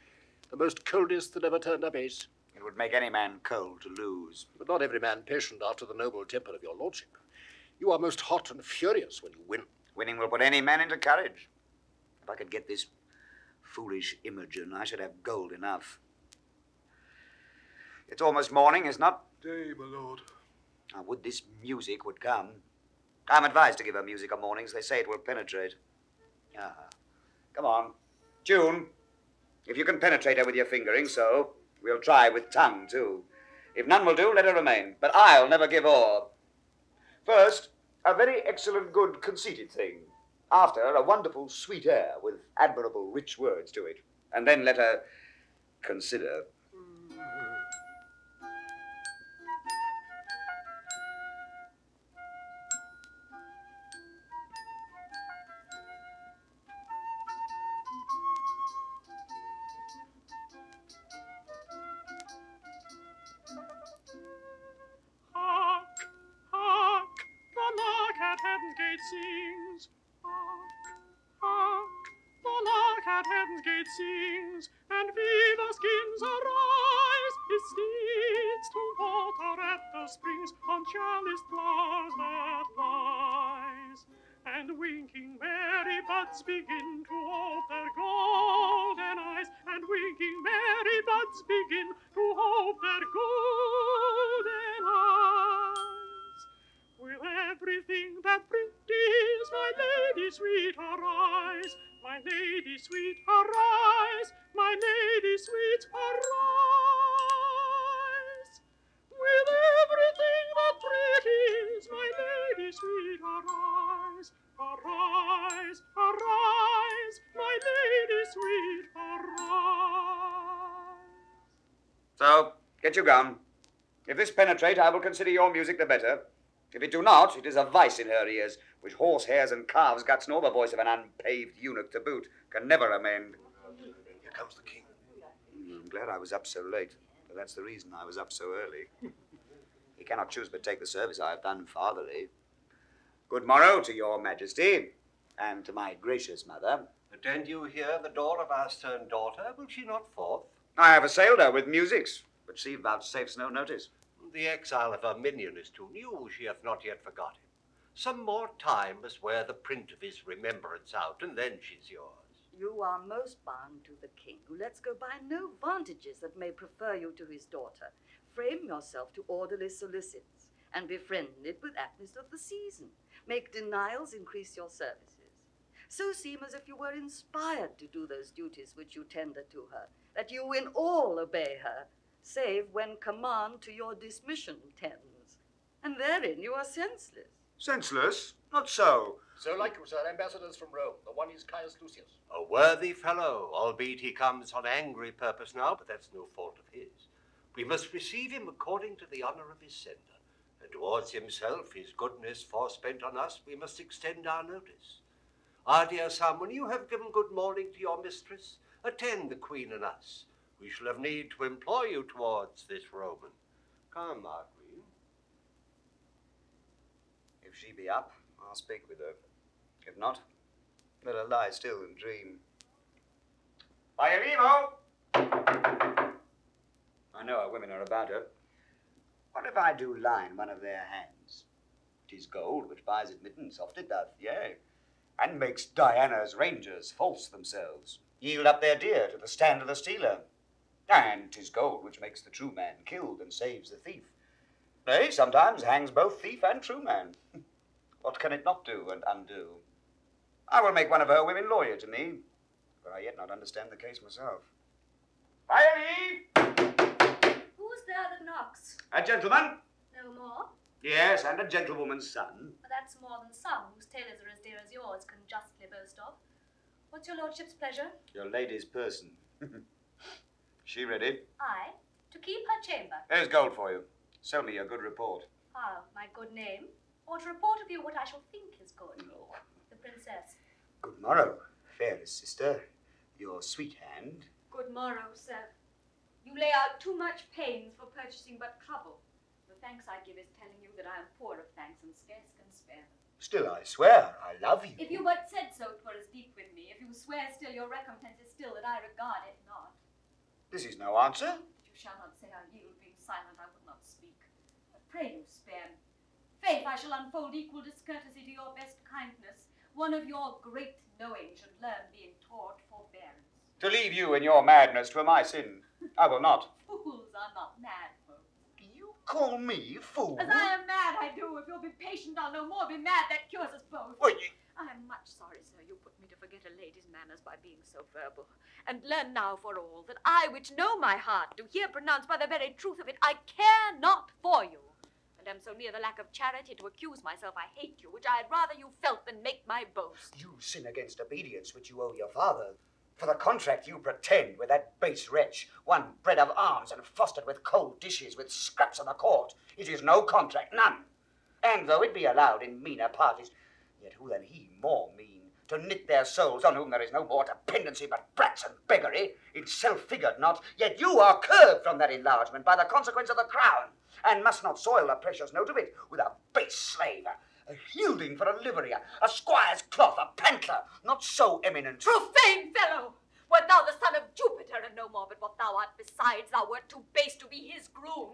the most coldest that ever turned up ace. It would make any man cold to lose. But not every man patient after the noble temper of your lordship. You are most hot and furious when you win. Winning will put any man into courage. If I could get this foolish Imogen, I should have gold enough. It's almost morning, is not? Day, my lord. I would this music would come. I'm advised to give her music on mornings. They say it will penetrate. Ah. Come on. Tune. If you can penetrate her with your fingering, so. We'll try with tongue, too. If none will do, let her remain. But I'll never give o'er. First, a very excellent, good, conceited thing. After, a wonderful, sweet air with admirable, rich words to it. And then let her consider. Sings, hark, hark, the lark at heaven's gate sings, and fever skins arise, his steeds to water at the springs on chaliced flowers that lies. And winking merry buds begin to ope their golden eyes, and winking merry buds begin to ope their golden eyes. With everything that pretties, my lady sweet arise, my lady sweet arise, my lady sweet arise. With everything that pretties, my lady sweet arise, arise, arise, my lady sweet arise. So, get you gone. If this penetrate, I will consider your music the better. If it do not, it is a vice in her ears, which horse hairs and calves' guts, nor the voice of an unpaved eunuch to boot, can never amend. Here comes the king. I'm glad I was up so late, but that's the reason I was up so early. He cannot choose but take the service I have done fatherly. Good morrow to your majesty, and to my gracious mother. Attend you here, the door of our stern daughter? Will she not forth? I have assailed her with musics, but she vouchsafes no notice. The exile of her minion is too new. She hath not yet forgot him. Some more time must wear the print of his remembrance out, and then she's yours. You are most bound to the king, who lets go by no vantages that may prefer you to his daughter. Frame yourself to orderly solicits, and befriend it with aptness of the season. Make denials increase your services. So seem as if you were inspired to do those duties which you tender to her, that you in all obey her, save when command to your dismission tends. And therein you are senseless. Senseless? Not so. So like you, sir, ambassadors from Rome. The one is Caius Lucius. A worthy fellow, albeit he comes on angry purpose now, but that's no fault of his. We must receive him according to the honor of his sender, and towards himself, his goodness forespent on us, we must extend our notice. Our dear son, when you have given good morning to your mistress, attend the queen and us. We shall have need to employ you towards this Roman. Come, our queen. If she be up, I'll speak with her. If not, let her lie still and dream. Iachimo! I know our women are about her. What if I do line one of their hands? 'Tis gold which buys admittance, oft it doth, yea, and makes Diana's rangers false themselves. yield up their deer to the stand of the stealer. And 'tis gold which makes the true man killed and saves the thief. Nay, sometimes hangs both thief and true man. What can it not do and undo? I will make one of her women lawyer to me, for I yet not understand the case myself. Fire! Who's there that knocks? A gentleman? No more? Yes, and a gentlewoman's son. But that's more than some whose tailors are as dear as yours can justly boast of. What's your lordship's pleasure? Your lady's person. She ready? I, to keep her chamber. There's gold for you. Sell me a good report. Ah, my good name? Or to report of you what I shall think is good? No. The princess. Good morrow, fairest sister. Your sweet hand. Good morrow, sir. You lay out too much pains for purchasing but trouble. The thanks I give is telling you that I am poor of thanks and scarce can spare them. Still I swear I love you. If you but said so, 'twere as deep with me. If you swear still, your recompense is still that I regard it not. This is no answer. But you shall not say I yield, being silent I would not speak. But pray you spare me. Faith, I shall unfold equal discourtesy to your best kindness. One of your great knowing should learn being taught forbearance. To leave you in your madness twere my sin. I will not. Fools are not mad folk. You call me fool? As I am mad, I do. If you'll be patient, I'll no more be mad. That cures us both. Well, I am much sorry, sir, you put me to forget a lady's manners by being so verbal. And learn now for all that I, which know my heart, do here pronounce by the very truth of it, I care not for you. And am so near the lack of charity to accuse myself I hate you, which I had rather you felt than make my boast. You sin against obedience which you owe your father. For the contract you pretend with that base wretch, one bred of arms and fostered with cold dishes, with scraps of the court, it is no contract, none. And though it be allowed in meaner parties, yet who than he more mean, to knit their souls on whom there is no more dependency but brats and beggary, in self-figured not, yet you are curved from that enlargement by the consequence of the crown, and must not soil the precious note of it with a base slave, a hilding for a livery, a squire's cloth, a pantler, not so eminent. Profane fellow! Wert thou the son of Jupiter, and no more but what thou art besides, thou wert too base to be his groom.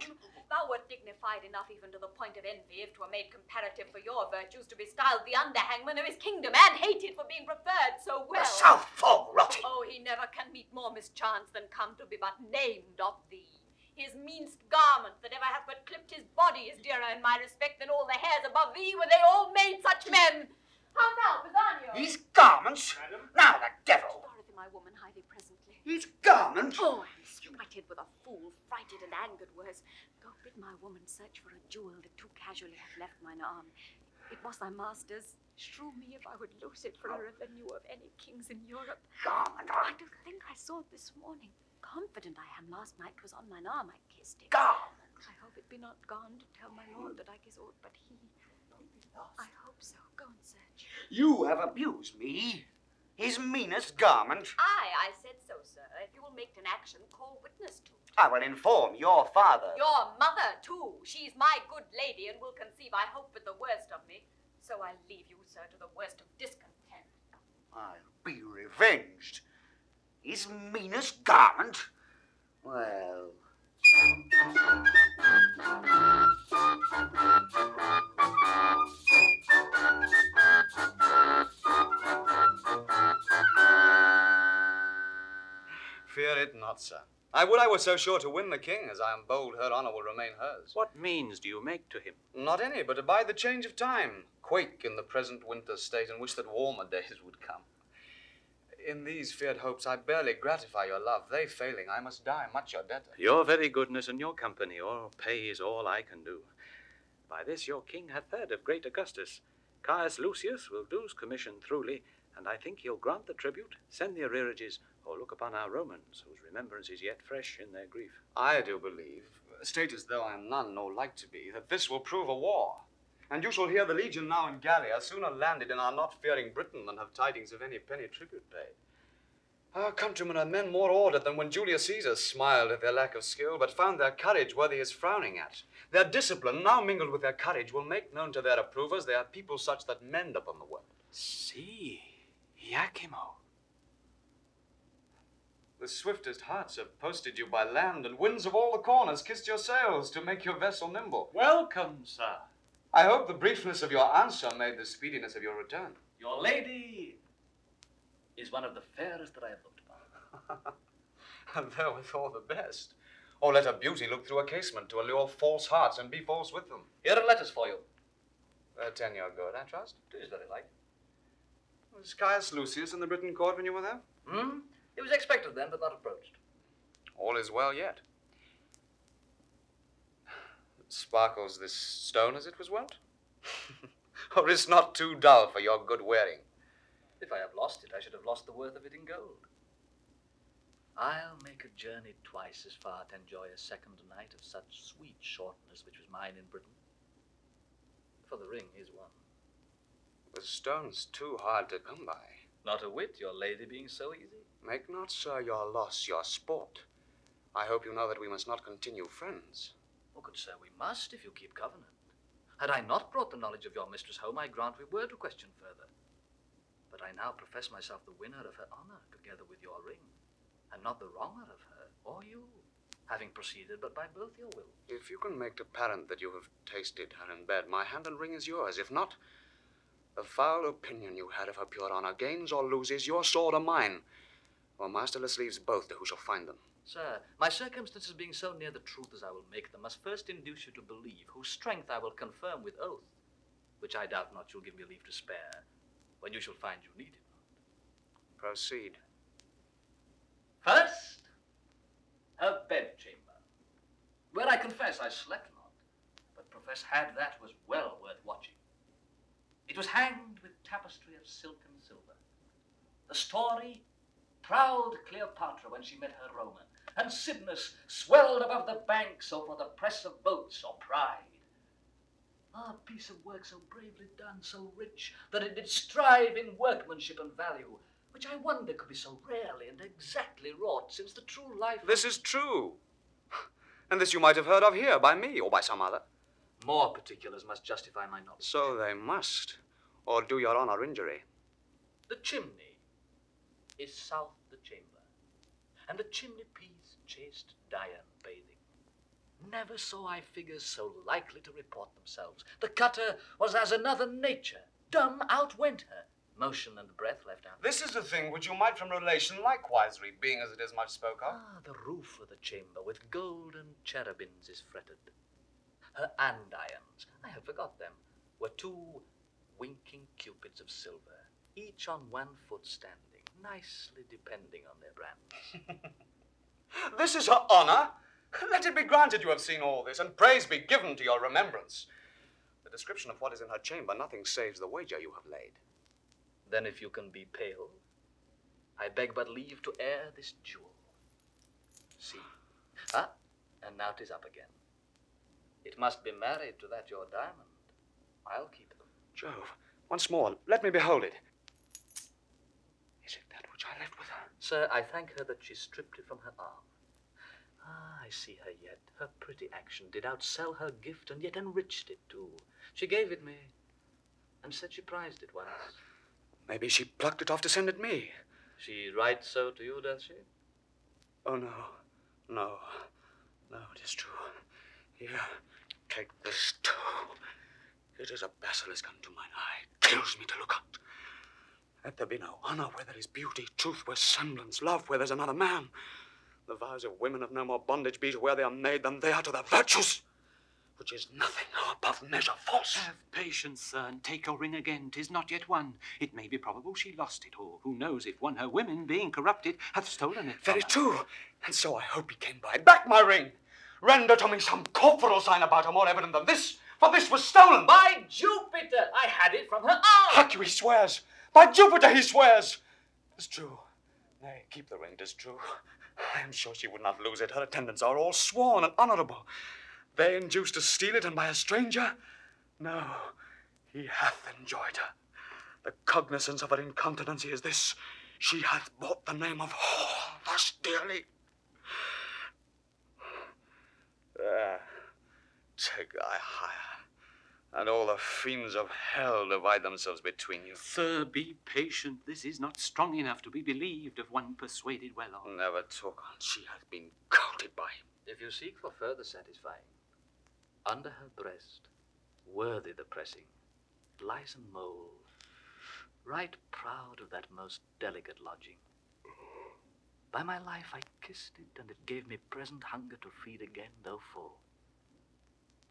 Thou wert dignified enough even to the point of envy, if 'twere made comparative for your virtues, to be styled the underhangman of his kingdom, and hated for being preferred so well. A southfall rotting! Oh, he never can meet more mischance than come to be but named of thee. His meanest garment that ever hath but clipped his body is dearer in my respect than all the hairs above thee, were they all made such men. How now, Pisanio? His garments? Madam? Now the devil! Dorothy, my woman, hie thee presently. His garment? Oh, I'm sweated with a fool, frighted and angered worse. Go bid my woman search for a jewel that too casually hath left mine arm. It was thy master's. Shrew me if I would lose it for a revenue of any kings in Europe. Garment? I do think I saw it this morning. Confident I am last night 'twas on mine arm I kissed it. Garment? I hope it be not gone to tell my lord that I kiss aught but he. I hope so. Go and search. You have abused me. His meanest garment. Aye, I said so, sir. If you will make an action, call witness to it. I will inform your father. Your mother, too. She's my good lady and will conceive, I hope, but the worst of me. So I leave you, sir, to the worst of discontent. I'll be revenged. His meanest garment? Well... Fear it not, sir. I would I were so sure to win the king, as I am bold her honour will remain hers. What means do you make to him? Not any, but abide the change of time. Quake in the present winter state, and wish that warmer days would come. In these feared hopes I barely gratify your love. They failing, I must die much your debtor. Your very goodness and your company or pay is all I can do. By this your king hath heard of great Augustus. Caius Lucius will do's commission truly, and I think he'll grant the tribute, send the arrearages, or look upon our Romans, whose remembrance is yet fresh in their grief. I do believe, state as though I am none nor like to be, that this will prove a war. And you shall hear the legion now in Gallia sooner landed in our not fearing Britain than have tidings of any penny tribute paid. Our countrymen are men more ordered than when Julius Caesar smiled at their lack of skill, but found their courage worthy his frowning at. Their discipline, now mingled with their courage, will make known to their approvers they are people such that mend upon the world. See, Iachimo. The swiftest hearts have posted you by land, and winds of all the corners kissed your sails to make your vessel nimble. Welcome, sir. I hope the briefness of your answer made the speediness of your return. Your lady is one of the fairest that I have looked upon. And therewithal the best. Or let a beauty look through a casement to allure false hearts and be false with them. Here are letters for you. Tenure good, I trust. It is very like. Was Caius Lucius in the Britain court when you were there? It was expected then, but not approached. All is well yet. Sparkles this stone as it was wont? Or is not too dull for your good wearing? If I have lost it, I should have lost the worth of it in gold. I'll make a journey twice as far to enjoy a second night of such sweet shortness which was mine in Britain. For the ring is one. The stone's too hard to come by. Not a whit, your lady being so easy. Make not, sir, your loss your sport. I hope you know that we must not continue friends. Oh, good sir, we must if you keep covenant. Had I not brought the knowledge of your mistress home, I grant we were to question further. But I now profess myself the winner of her honor, together with your ring, and not the wronger of her, or you, having proceeded but by both your will. If you can make apparent that you have tasted her in bed, my hand and ring is yours. If not, the foul opinion you had of her pure honor gains or loses your sword or mine, or masterless leaves both to who shall find them. Sir, my circumstances being so near the truth as I will make them, must first induce you to believe, whose strength I will confirm with oath, which I doubt not you'll give me leave to spare, when you shall find you need it not. Proceed. First, her bedchamber, where I confess I slept not, but profess had that was well worth watching. It was hanged with tapestry of silk and silver. The story, proud Cleopatra when she met her Roman, and Cydnus swelled above the banks, or for the press of boats, or pride. A piece of work so bravely done, so rich, that it did strive in workmanship and value, which I wonder could be so rarely and exactly wrought, since the true life... This is true. And this you might have heard of here, by me, or by some other. More particulars must justify my knowledge. So they must, or do your honor injury. The chimney is south the chamber, and the chimney piece chaste Dian bathing. Never saw I figures so likely to report themselves. The cutter was as another nature, dumb outwent her, motion and breath left out. This is a thing which you might from relation likewise read, being as it is much spoke of. The roof of the chamber with golden cherubins is fretted. Her andirons, I have forgot them, were two winking cupids of silver, each on 1 foot standing, nicely depending on their brands. This is her honor. Let it be granted you have seen all this, and praise be given to your remembrance. The description of what is in her chamber, nothing saves the wager you have laid. Then if you can be pale, I beg but leave to air this jewel. See. And now 'tis up again. It must be married to that your diamond. I'll keep them. Jove, once more, let me behold it. Is it that which I left with her? Sir, I thank her that she stripped it from her arm. I see her yet. Her pretty action did outsell her gift, and yet enriched it too. She gave it me, and said she prized it once. Maybe she plucked it off to send it me. She writes so to you, does she? Oh, no, it is true. Here, take this too. It is a basilisk unto mine eye. Kills me to look at. Let there be no honor where there is beauty, truth where semblance, love where there's another man. The vows of women of no more bondage be to where they are made than they are to their virtues, which is nothing above measure false. Have patience, sir, and take your ring again. 'Tis not yet won. It may be probable she lost it, or who knows if one her women, being corrupted, hath stolen it. Very true, and so I hope he came by it. Back my ring! Render to me some corporal sign about her more evident than this, for this was stolen. By Jupiter, I had it from her arm. Hark you, he swears. By Jupiter, he swears. 'Tis true. Nay, keep the ring, 'tis true. I am sure she would not lose it. Her attendants are all sworn and honourable. They induced to steal it, and by a stranger? No, he hath enjoyed her. The cognizance of her incontinency is this: she hath bought the name of whore thus dearly. There, take thy hire, and all the fiends of hell divide themselves between you. Sir, be patient. This is not strong enough to be believed of one persuaded well of. Never talk on. She hath been courted by him. If you seek for further satisfying, under her breast, worthy the pressing, lies a mole, right proud of that most delicate lodging. By my life, I kissed it, and it gave me present hunger to feed again, though full.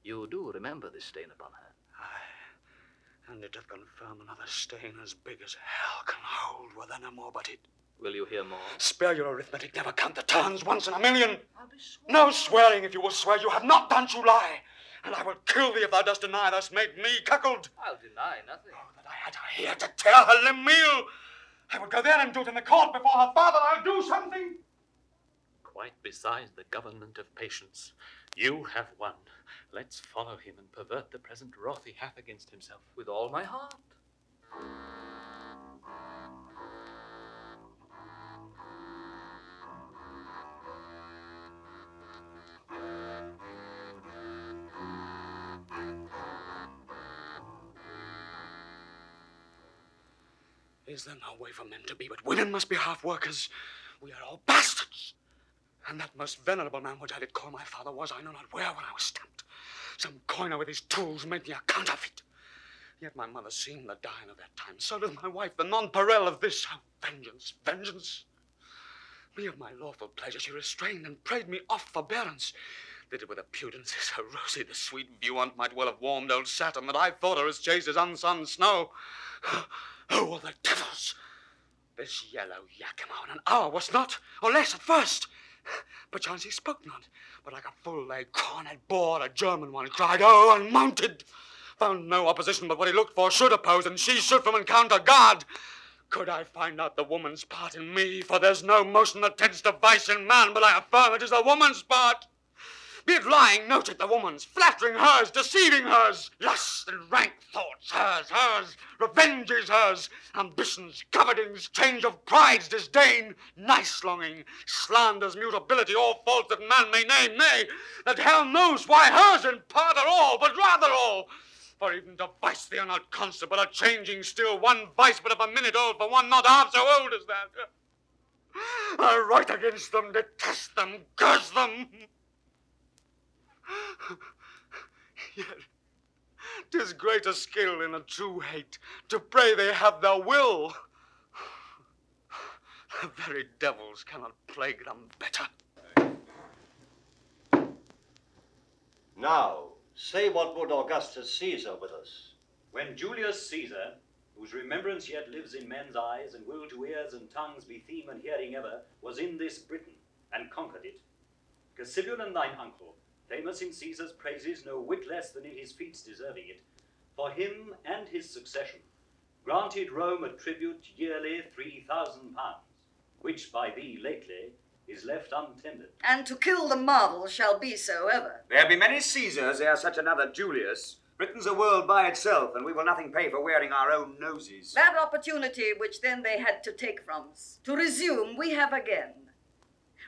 You do remember this stain upon her? Aye, and it doth confirm another stain as big as hell can hold within him, but it... Will you hear more? Spare your arithmetic, never count the turns, once in a million. No swearing, if you will swear you have not done, you lie. And I will kill thee if thou dost deny thus made me cuckold. I'll deny nothing. Oh, that I had her here to tear her limb meal. I will go there and do it in the court before her father. I'll do something. Quite besides the government of patience. You have won. Let's follow him and pervert the present wrath he hath against himself. With all my heart. Is there no way for men to be, but women must be half-workers? We are all bastards. And that most venerable man which I did call my father was I know not where when I was stamped. Some coiner with his tools made me a counterfeit. Yet my mother seemed the dying of that time. So doth my wife, the nonpareil of this. Oh, vengeance, vengeance. Me of my lawful pleasure she restrained and prayed me off forbearance. Did it with a pudence so rosy the sweet view on't might well have warmed old Saturn, that I thought her as chaste as unsunned snow. Oh, all the devils! This yellow Iachimo in an hour was not, or less at first. Perchance he spoke not, but like a full-laid cornet boar, a German one cried, oh, and mounted. Found no opposition but what he looked for should oppose, and she should from encounter guard. Could I find out the woman's part in me, for there's no motion that tends to vice in man, but I affirm it is the woman's part. Be it lying, note it, the woman's, flattering hers, deceiving hers, lust and rank thoughts hers, revenge is hers, ambitions, covetings, change of prides, disdain, nice longing, slanders, mutability, all faults that man may name, nay, that hell knows why hers in part are all, but rather all. For even to vice they are not constant, but are changing still, one vice but of a minute old, for one not half so old as that. I write against them, detest them, curse them. Yet 'tis greater skill in a true hate to pray they have their will. The very devils cannot plague them better. Now, say what would Augustus Caesar with us? When Julius Caesar, whose remembrance yet lives in men's eyes, and will to ears and tongues be theme and hearing ever, was in this Britain, and conquered it, Cymbeline thine uncle, famous in Caesar's praises, no whit less than in his feats deserving it, for him and his succession, granted Rome a tribute yearly 3,000 pounds, which by thee lately is left untended. And to kill the marvel shall be so ever. There be many Caesars ere such another Julius. Britain's a world by itself, and we will nothing pay for wearing our own noses. That opportunity which then they had to take from us, to resume we have again.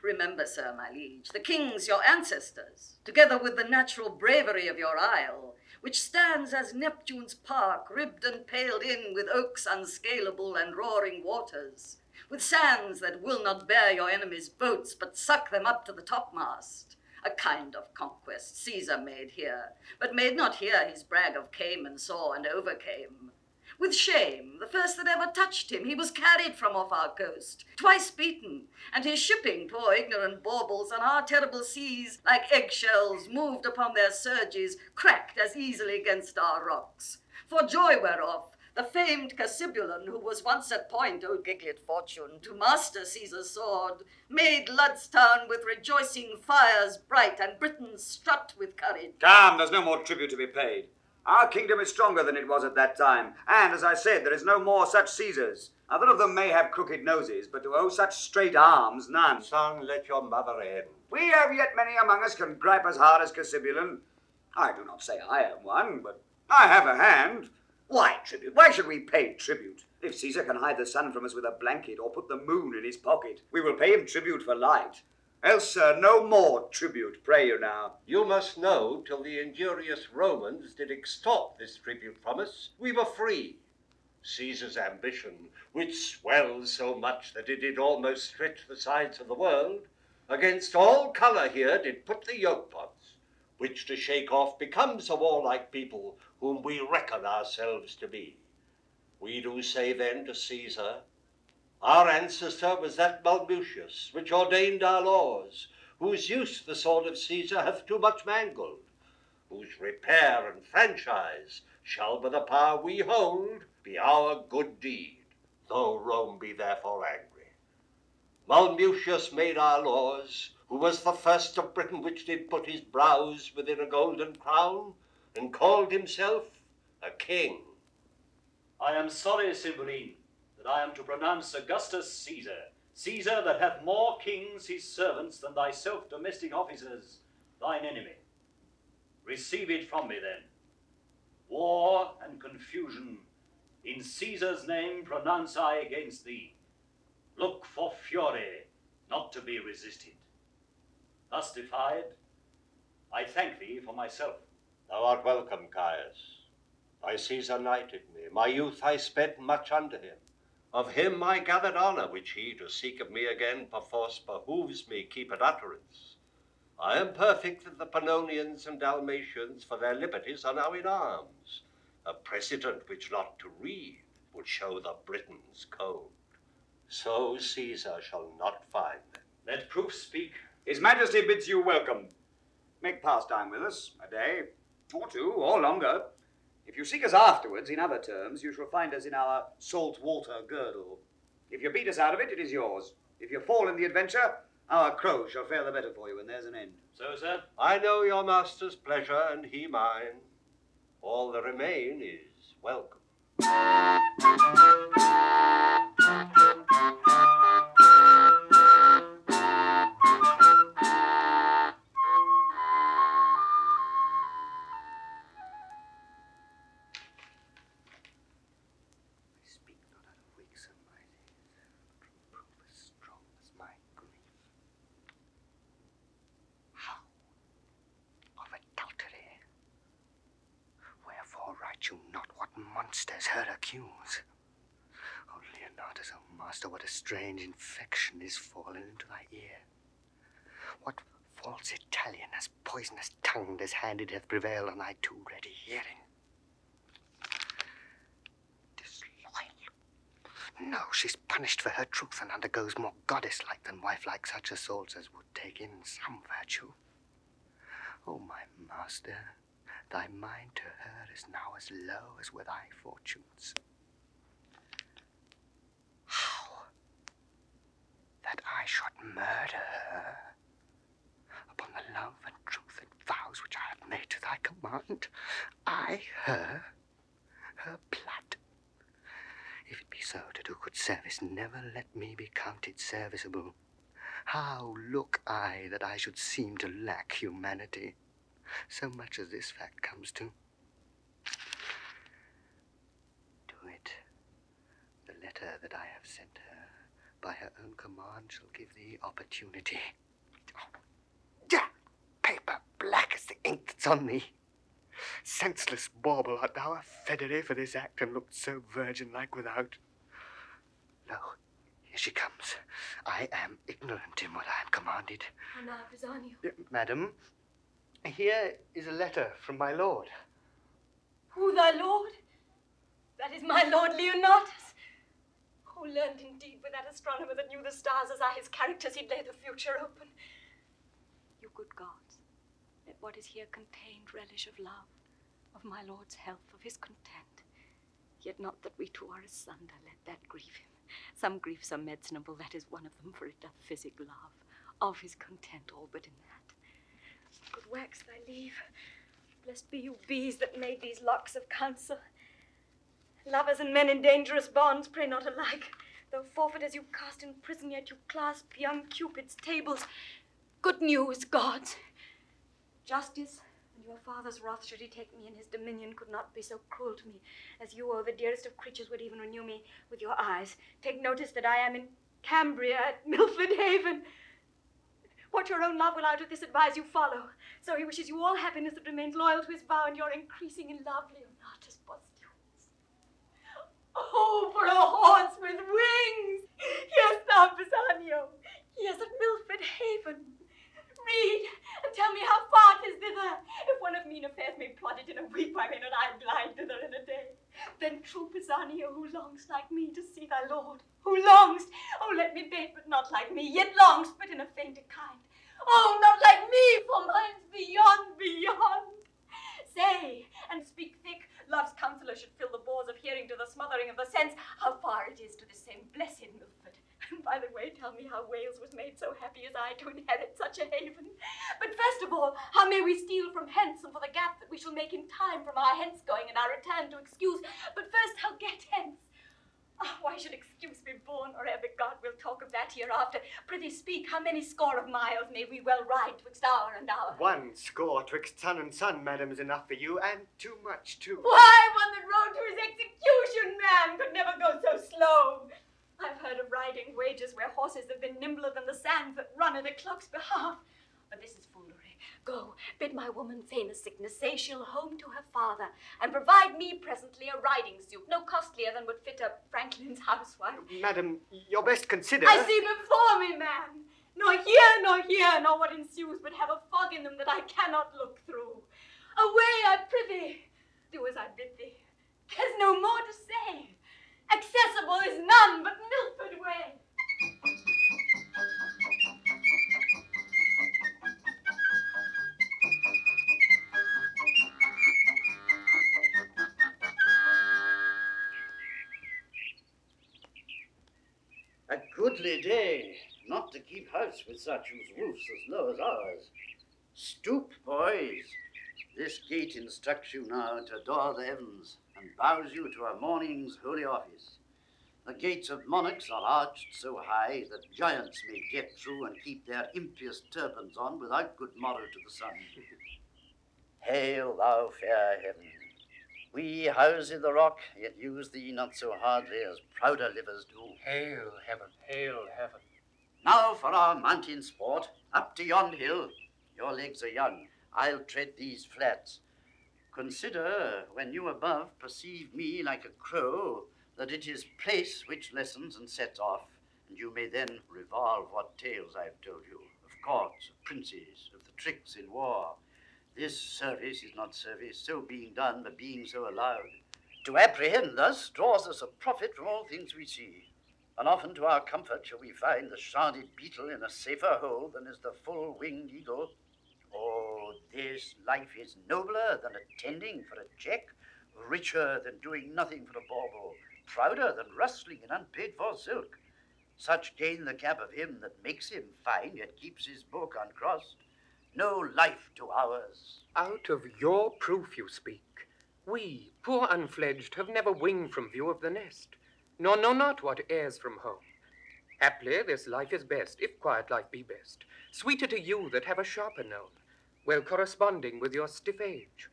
Remember, sir, my liege, the kings your ancestors, together with the natural bravery of your isle, which stands as Neptune's park, ribbed and paled in with oaks unscalable and roaring waters, with sands that will not bear your enemies' boats, but suck them up to the topmast. A kind of conquest Caesar made here, but made not here his brag of came and saw and overcame. With shame, the first that ever touched him, he was carried from off our coast, twice beaten, and his shipping, poor ignorant baubles, on our terrible seas, like eggshells moved upon their surges, cracked as easily against our rocks. For joy whereof, the famed Cymbeline, who was once at point, O giglet fortune, to master Caesar's sword, made Ludstown with rejoicing fires bright, and Britain strut with courage. Come, there's no more tribute to be paid. Our kingdom is stronger than it was at that time, and, as I said, there is no more such Caesars. Other of them may have crooked noses, but to owe such straight arms, none. Son, let your mother in. We have yet many among us can gripe as hard as Cymbeline. I do not say I am one, but I have a hand. Why tribute? Why should we pay tribute? If Caesar can hide the sun from us with a blanket or put the moon in his pocket, we will pay him tribute for light. Else, sir, no more tribute, pray you now. You must know, till the injurious Romans did extort this tribute from us, we were free. Caesar's ambition, which swelled so much that it did almost stretch the sides of the world, against all colour here did put the yoke pots, which to shake off becomes a warlike people whom we reckon ourselves to be. We do say then to Caesar, Our ancestor was that Lucius, which ordained our laws, whose use the sword of Caesar hath too much mangled, whose repair and franchise shall by the power we hold be our good deed, though Rome be therefore angry. Mucius made our laws, who was the first of Britain which did put his brows within a golden crown, and called himself a king. I am sorry, Cymbeline, that I am to pronounce Augustus Caesar, Caesar that hath more kings his servants than thyself domestic officers, thine enemy. Receive it from me then. War and confusion, in Caesar's name pronounce I against thee. Look for fury, not to be resisted. Thus defied, I thank thee for myself. Thou art welcome, Caius. Thy Caesar knighted me. My youth I spent much under him. Of him I gathered honour, which he, to seek of me again, perforce behooves me keep at utterance. I am perfect that the Pannonians and Dalmatians for their liberties are now in arms, a precedent which not to read would show the Britons cold. So Caesar shall not find them. Let proof speak. His Majesty bids you welcome. Make pastime with us, a day, or two, or longer. If you seek us afterwards, in other terms, you shall find us in our salt water girdle. If you beat us out of it, it is yours. If you fall in the adventure, our crow shall fare the better for you, and there's an end. So, sir? I know your master's pleasure, and he mine. All that remain is welcome. You not what monsters her accuse. Oh, Leonatus, oh master, what a strange infection is fallen into thy ear. What false Italian as poisonous tongued as handed hath prevailed on thy too ready hearing? Disloyal. No, she's punished for her truth and undergoes more goddess-like than wife-like such assaults as would take in some virtue. Oh, my master, thy mind to her is now as low as were thy fortunes. How? That I should murder her upon the love and truth and vows which I have made to thy command? I, her blood. If it be so, to do good service, never let me be counted serviceable. How look I that I should seem to lack humanity? So much as this fact comes to. Do it. The letter that I have sent her, by her own command, shall give thee opportunity. Oh, yeah, paper black as the ink that's on thee. Senseless bauble, art thou a federe for this act, and looked so virgin-like without? Lo, here she comes. I am ignorant in what I am commanded. And now, Pisanio. Madam, here is a letter from my lord. Who, thy lord? That is my lord Leonatus. Who learned indeed with that astronomer that knew the stars as are his characters, he'd lay the future open. You good gods, let what is here contained relish of love, of my lord's health, of his content. Yet not that we two are asunder, let that grieve him. Some griefs are medicinable, that is one of them, for it doth physic love. Of his content all but in that. Good wax thy leave. Blessed be you bees that made these locks of counsel. Lovers and men in dangerous bonds pray not alike. Though forfeiters you cast in prison, yet you clasp young Cupid's tables. Good news, gods. Justice and your father's wrath, should he take me in his dominion, could not be so cruel to me as you, O the dearest of creatures, would even renew me with your eyes. Take notice that I am in Cambria at Milford Haven. What your own love will out of this advise you follow. So he wishes you all happiness that remains loyal to his vow, and you're increasing in love, Leonatus Posthumous. Oh, for a horse with wings! Yes, thou, Pisanio. Yes, at Milford Haven. Read, and tell me how far 'tis thither. If one of mean affairs may plot it in a week, why may not I glide thither in a day? Then true Pisanio, who longs like me to see thy lord, who longs, oh let me beg, but not like me, yet longs, but in a fainter kind. Oh, not like me, for mine's beyond, beyond. Say, and speak thick, love's counsellor should fill the bores of hearing to the smothering of the sense, how far it is to the same blessed Milford. And by the way, tell me how Wales was made so happy as I to inherit such a haven. But first of all, how may we steal from hence, and for the gap that we shall make in time from our hence going and our return to excuse, but first how get hence? Ah, why should excuse be born, or ever God will talk of that hereafter? Prithee speak, how many score of miles may we well ride twixt hour and hour? 1 score twixt sun and sun, madam, is enough for you, and too much too. Why, one that rode to his execution, man, could never go so slow. I've heard of riding wages where horses have been nimbler than the sands that run at a clock's behalf. But this is foolery. Go, bid my woman feign a sickness, say she'll home to her father, and provide me presently a riding suit, no costlier than would fit a Franklin's housewife. Madam, your best consider... I see before me, man, nor hear, nor what ensues, but have a fog in them that I cannot look through. Away, I prithee, do as I bid thee. There's no more to say. Accessible is none but Milford way. A goodly day, not to keep house with such whose roofs as low as ours. Stoop, boys. This gate instructs you now to adore the heavens, and bows you to a morning's holy office. The gates of monarchs are arched so high that giants may get through and keep their impious turbans on without good morrow to the sun. Hail, thou fair heaven! We house i' the rock, yet use thee not so hardly as prouder livers do. Hail, heaven! Hail, heaven! Now for our mountain sport, up to yon hill. Your legs are young, I'll tread these flats. Consider, when you above perceive me like a crow, that it is place which lessens and sets off, and you may then revolve what tales I've told you, of courts, of princes, of the tricks in war. This service is not service, so being done, but being so allowed. To apprehend thus draws us a profit from all things we see, and often to our comfort shall we find the sharded beetle in a safer hole than is the full-winged eagle. Oh, this life is nobler than attending for a check, richer than doing nothing for a bauble, prouder than rustling in unpaid-for silk. Such gain the cap of him that makes him fine, yet keeps his book uncrossed. No life to ours. Out of your proof you speak. We, poor unfledged, have never winged from view of the nest, nor know not what heirs from home. Haply this life is best, if quiet life be best, sweeter to you that have a sharper known, well corresponding with your stiff age.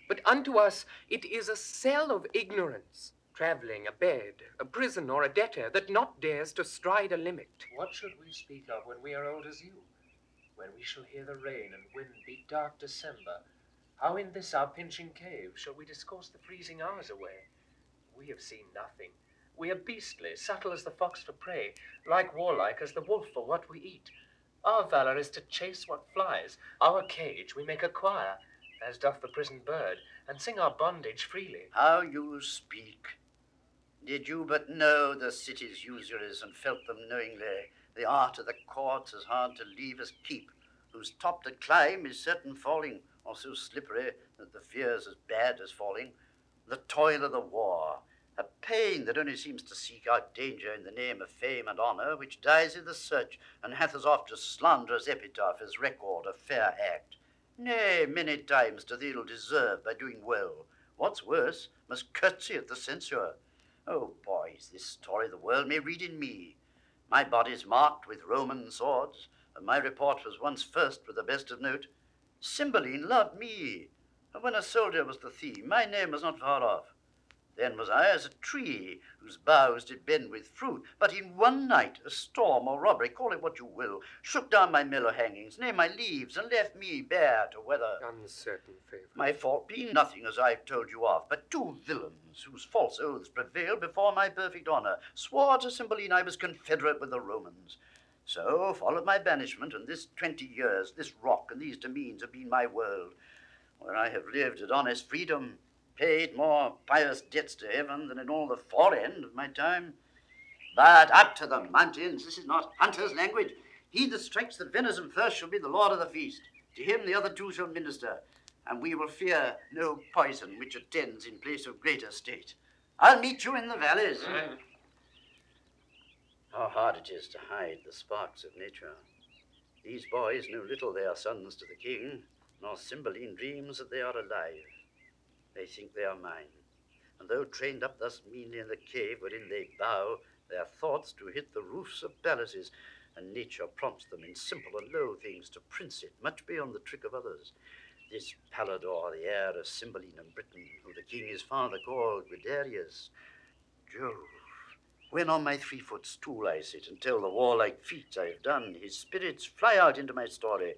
But unto us it is a cell of ignorance, travelling, a bed, a prison, or a debtor that not dares to stride a limit. What should we speak of when we are old as you? When we shall hear the rain and wind beat dark December, how in this our pinching cave shall we discourse the freezing hours away? We have seen nothing. We are beastly, subtle as the fox for prey, like warlike as the wolf for what we eat. Our valour is to chase what flies, our cage we make a choir, as doth the prisoned bird, and sing our bondage freely. How you speak! Did you but know the city's usuries, and felt them knowingly, the art of the courts is hard to leave as keep, whose top to climb is certain falling, or so slippery that the fear's as bad as falling. The toil of the war, a pain that only seems to seek out danger in the name of fame and honour, which dies in the search, and hath as oft as slanderous epitaph as record of fair act. Nay, many times doth ill deserve by doing well. What's worse, must curtsy at the censure. Oh, boys, this story the world may read in me. My body's marked with Roman swords, and my report was once first with the best of note. Cymbeline loved me, and when a soldier was the theme, my name was not far off. Then was I as a tree, whose boughs did bend with fruit, but in one night a storm or robbery, call it what you will, shook down my mellow hangings, nay, my leaves, and left me bare to weather. Uncertain favour. My fault being nothing, as I've told you of, but 2 villains, whose false oaths prevailed before my perfect honour, swore to Cymbeline I was confederate with the Romans. So followed my banishment, and this 20 years, this rock and these demesnes have been my world, where I have lived at honest freedom. paid more pious debts to heaven than in all the forend of my time. But up to the mountains, this is not hunter's language. He that strikes the venison first shall be the lord of the feast. To him the other two shall minister, and we will fear no poison which attends in place of greater state. I'll meet you in the valleys. How hard it is to hide the sparks of nature. These boys know little they are sons to the king, nor Cymbeline dreams that they are alive. They think they are mine, and though trained up thus meanly in the cave wherein they bow their thoughts to hit the roofs of palaces, and nature prompts them in simple and low things to prince it much beyond the trick of others. This Palador, the heir of Cymbeline and Britain, who the king his father called Guiderius. Jove, when on my 3-foot stool I sit and tell the warlike feats I have done, his spirits fly out into my story.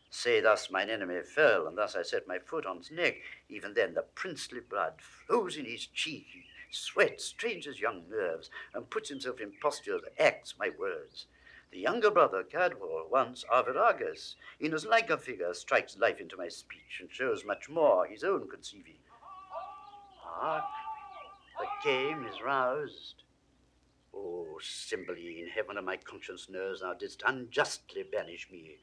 Say thus mine enemy fell, and thus I set my foot on his neck. Even then the princely blood flows in his cheek. He sweats, strains his young nerves, and puts himself in posture that acts my words. The younger brother, Cadwal, once Arviragus, in as like a figure strikes life into my speech, and shows much more his own conceiving. Hark, the game is roused. O Cymbeline, heaven of my conscience knows thou didst unjustly banish me,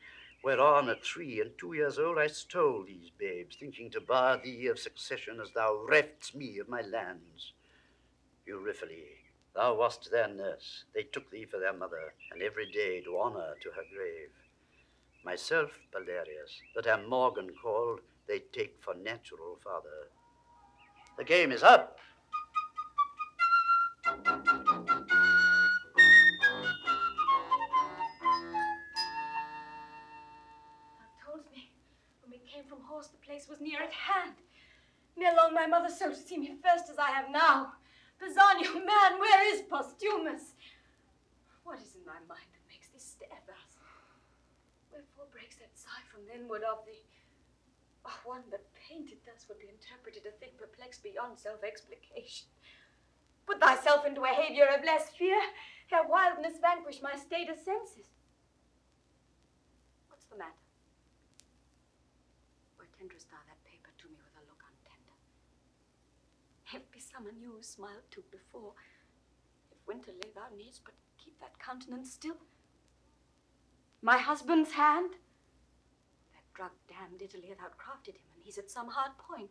whereon at 3 and 2 years old I stole these babes, thinking to bar thee of succession as thou reft'st me of my lands. Euryphile, thou wast their nurse, they took thee for their mother, and every day do honour to her grave. Myself, Belarius, that am Morgan called, they take for natural father. The game is up. Came from horse, the place was near at hand. Near long my mother so to see me first as I have now. Pisanio, man, where is Posthumous? What is in thy mind that makes thee stare thus? Wherefore breaks that sigh from the inward of thee? Oh, one that painted thus would be interpreted a thing perplexed beyond self-explication. Put thyself into a behaviour of less fear, ere wildness vanquish my state of senses. What's the matter? Tenderest thou that paper to me with a look untender? It be some unused smile too before. If winter lay thou needst but keep that countenance still. My husband's hand? That drug damned Italy hath outcrafted him, and he's at some hard point.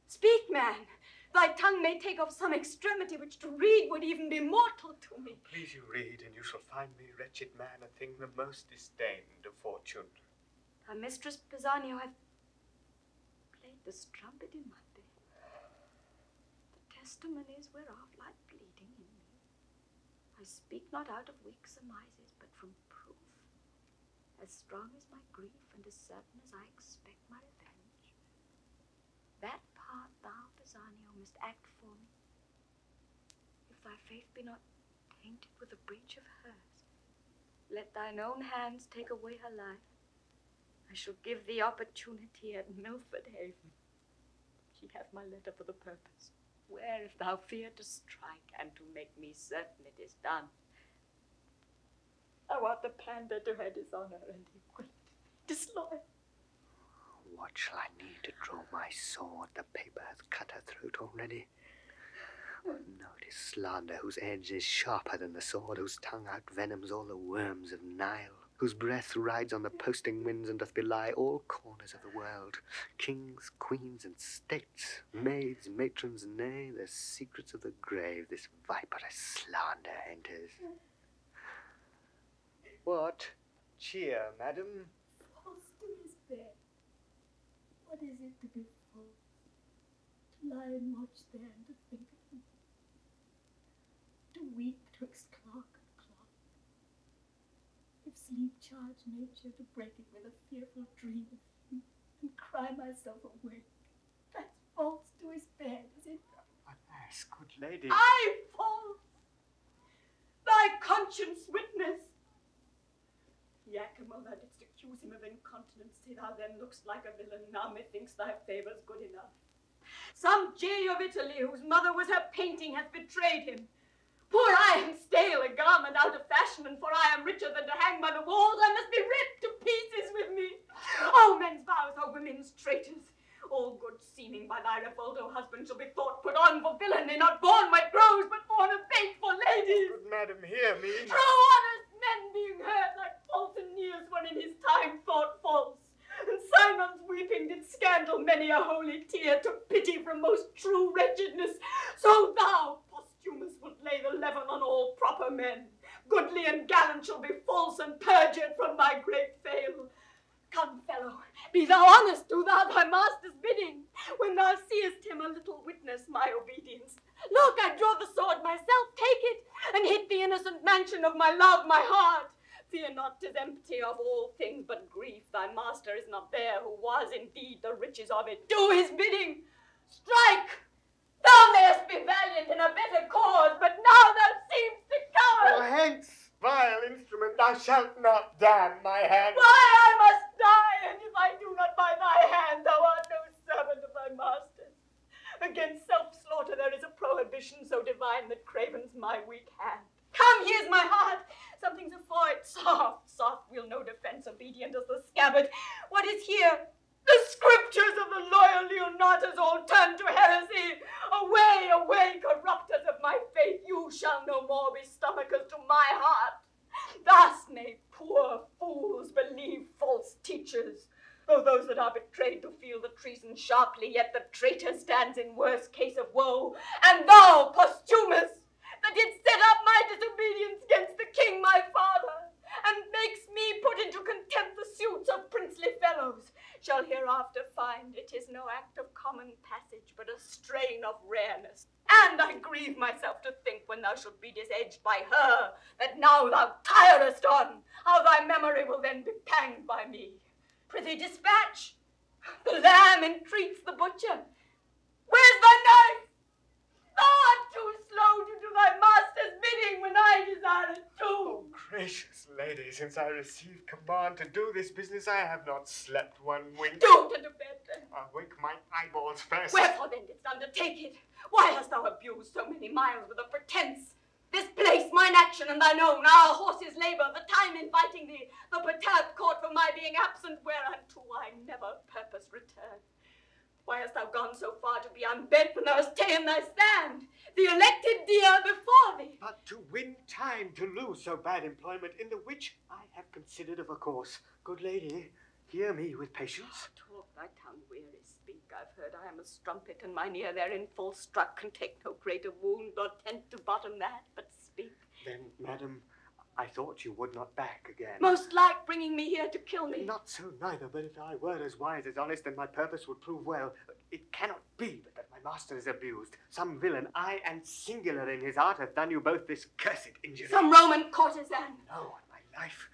Speak, man! Thy tongue may take off some extremity which to read would even be mortal to me. Please you read, and you shall find me, wretched man, a thing the most disdained of fortune. Thy mistress Pisanio hath this trumpet in my bed. The testimonies whereof lie bleeding in me. I speak not out of weak surmises, but from proof, as strong as my grief and as certain as I expect my revenge. That part thou, Pisanio, must act for me. If thy faith be not tainted with a breach of hers, let thine own hands take away her life. I shall give thee opportunity at Milford Haven. She hath my letter for the purpose. Where, if thou fear to strike, and to make me certain it is done, I want to pander to her dishonour and iniquity, disloyal. What shall I need to draw my sword? The paper hath cut her throat already. No, it is slander whose edge is sharper than the sword, whose tongue outvenoms all the worms of Nile, whose breath rides on the posting winds and doth belie all corners of the world. Kings, queens, and states, maids, matrons, nay, the secrets of the grave, this viperous slander enters. What? Cheer, madam. False to his bed. What is it to be false? To lie and watch there and to think of him. To weep twixt clock and clock. If sleep charge nature, to break it with a fearful dream of him, and cry myself awake. That's false to his bed, is it not? Alas, good lady. I false! Thy conscience witness! Iachimo, thou didst accuse him of incontinency. Thou then look'st like a villain. Now methinks thy favour's good enough. Some jay of Italy, whose mother was her painting, hath betrayed him. Poor I am stale, a garment out of fashion, and for I am richer than to hang by the walls, I must be ripped to pieces with me. Oh, men's vows are women's traitors. All good seeming being by thy revolt, O husband, shall be thought put on for villainy, not born where it grows, but born of faithful ladies. Good madam, hear me. True honest men being heard like false Aeneas when in his time thought false. And Simon's weeping did scandal many a holy tear, took pity from most true wretchedness. So thou, Posthumous, wilt lay the leaven on all proper men. Goodly and gallant shall be false and perjured from my great fail. Come, fellow, be thou honest, do thou thy master's bidding. When thou seest him, a little witness my obedience. Look, I draw the sword myself, take it, and hit the innocent mansion of my love, my heart. Fear not, 'tis empty of all things but grief. Thy master is not there, who was indeed the riches of it. Do his bidding. Strike! Thou mayest be valiant in a better cause, but now thou seemst a coward. Oh, hence, vile instrument, thou shalt not damn my hand. Why, I must die, and if I do not by thy hand, thou art no servant of thy master's. Against self-slaughter there is a prohibition so divine that cravens my weak hand. Come, here's my heart. Something's afoot. Soft, soft, we'll no defense, obedient as the scabbard. What is here? The scriptures of the loyal Leonatus all turned to heresy. Away, away, corrupters of my faith, you shall no more be stomachers to my heart. Thus may poor fools believe false teachers. Though those that are betrayed do feel the treason sharply, yet the traitor stands in worse case of woe. And thou, Posthumous, that did set up my disobedience against the king my father, and makes me put into contempt the suits of princely fellows, shall hereafter find it is no act of common passage, but a strain of rareness. And I grieve myself to think, when thou shalt be disedged by her, that now thou tirest on, how thy memory will then be panged by me. Prithee, dispatch. The lamb entreats the butcher. Where's thy knife? Thou art too slow to do thy master's bidding when I desire it too. Oh, gracious lady, since I received command to do this business, I have not slept one wink. Do to bed then. I'll wake my eyeballs first. Wherefore then didst undertake it? Why hast thou abused so many miles with a pretence? This place, mine action and thine own, our horses' labour, the time inviting thee, the perturbed court for my being absent, whereunto I never purpose return. Why hast thou gone so far to be unbent when thou hast ta'en thy stand, the elected deer before thee? But to win time to lose so bad employment, in the which I have considered of a course. Good lady, hear me with patience. Talk thy tongue weary, speak. I've heard I am a strumpet, and mine ear therein full struck can take no greater wound, nor tent to bottom that, but speak. Then, madam, I thought you would not back again. Most like bringing me here to kill me. Not so neither, but if I were as wise as honest, then my purpose would prove well. It cannot be but that my master is abused. Some villain, aye, and singular in his art, hath done you both this cursed injury. Some Roman courtesan. No, on my life.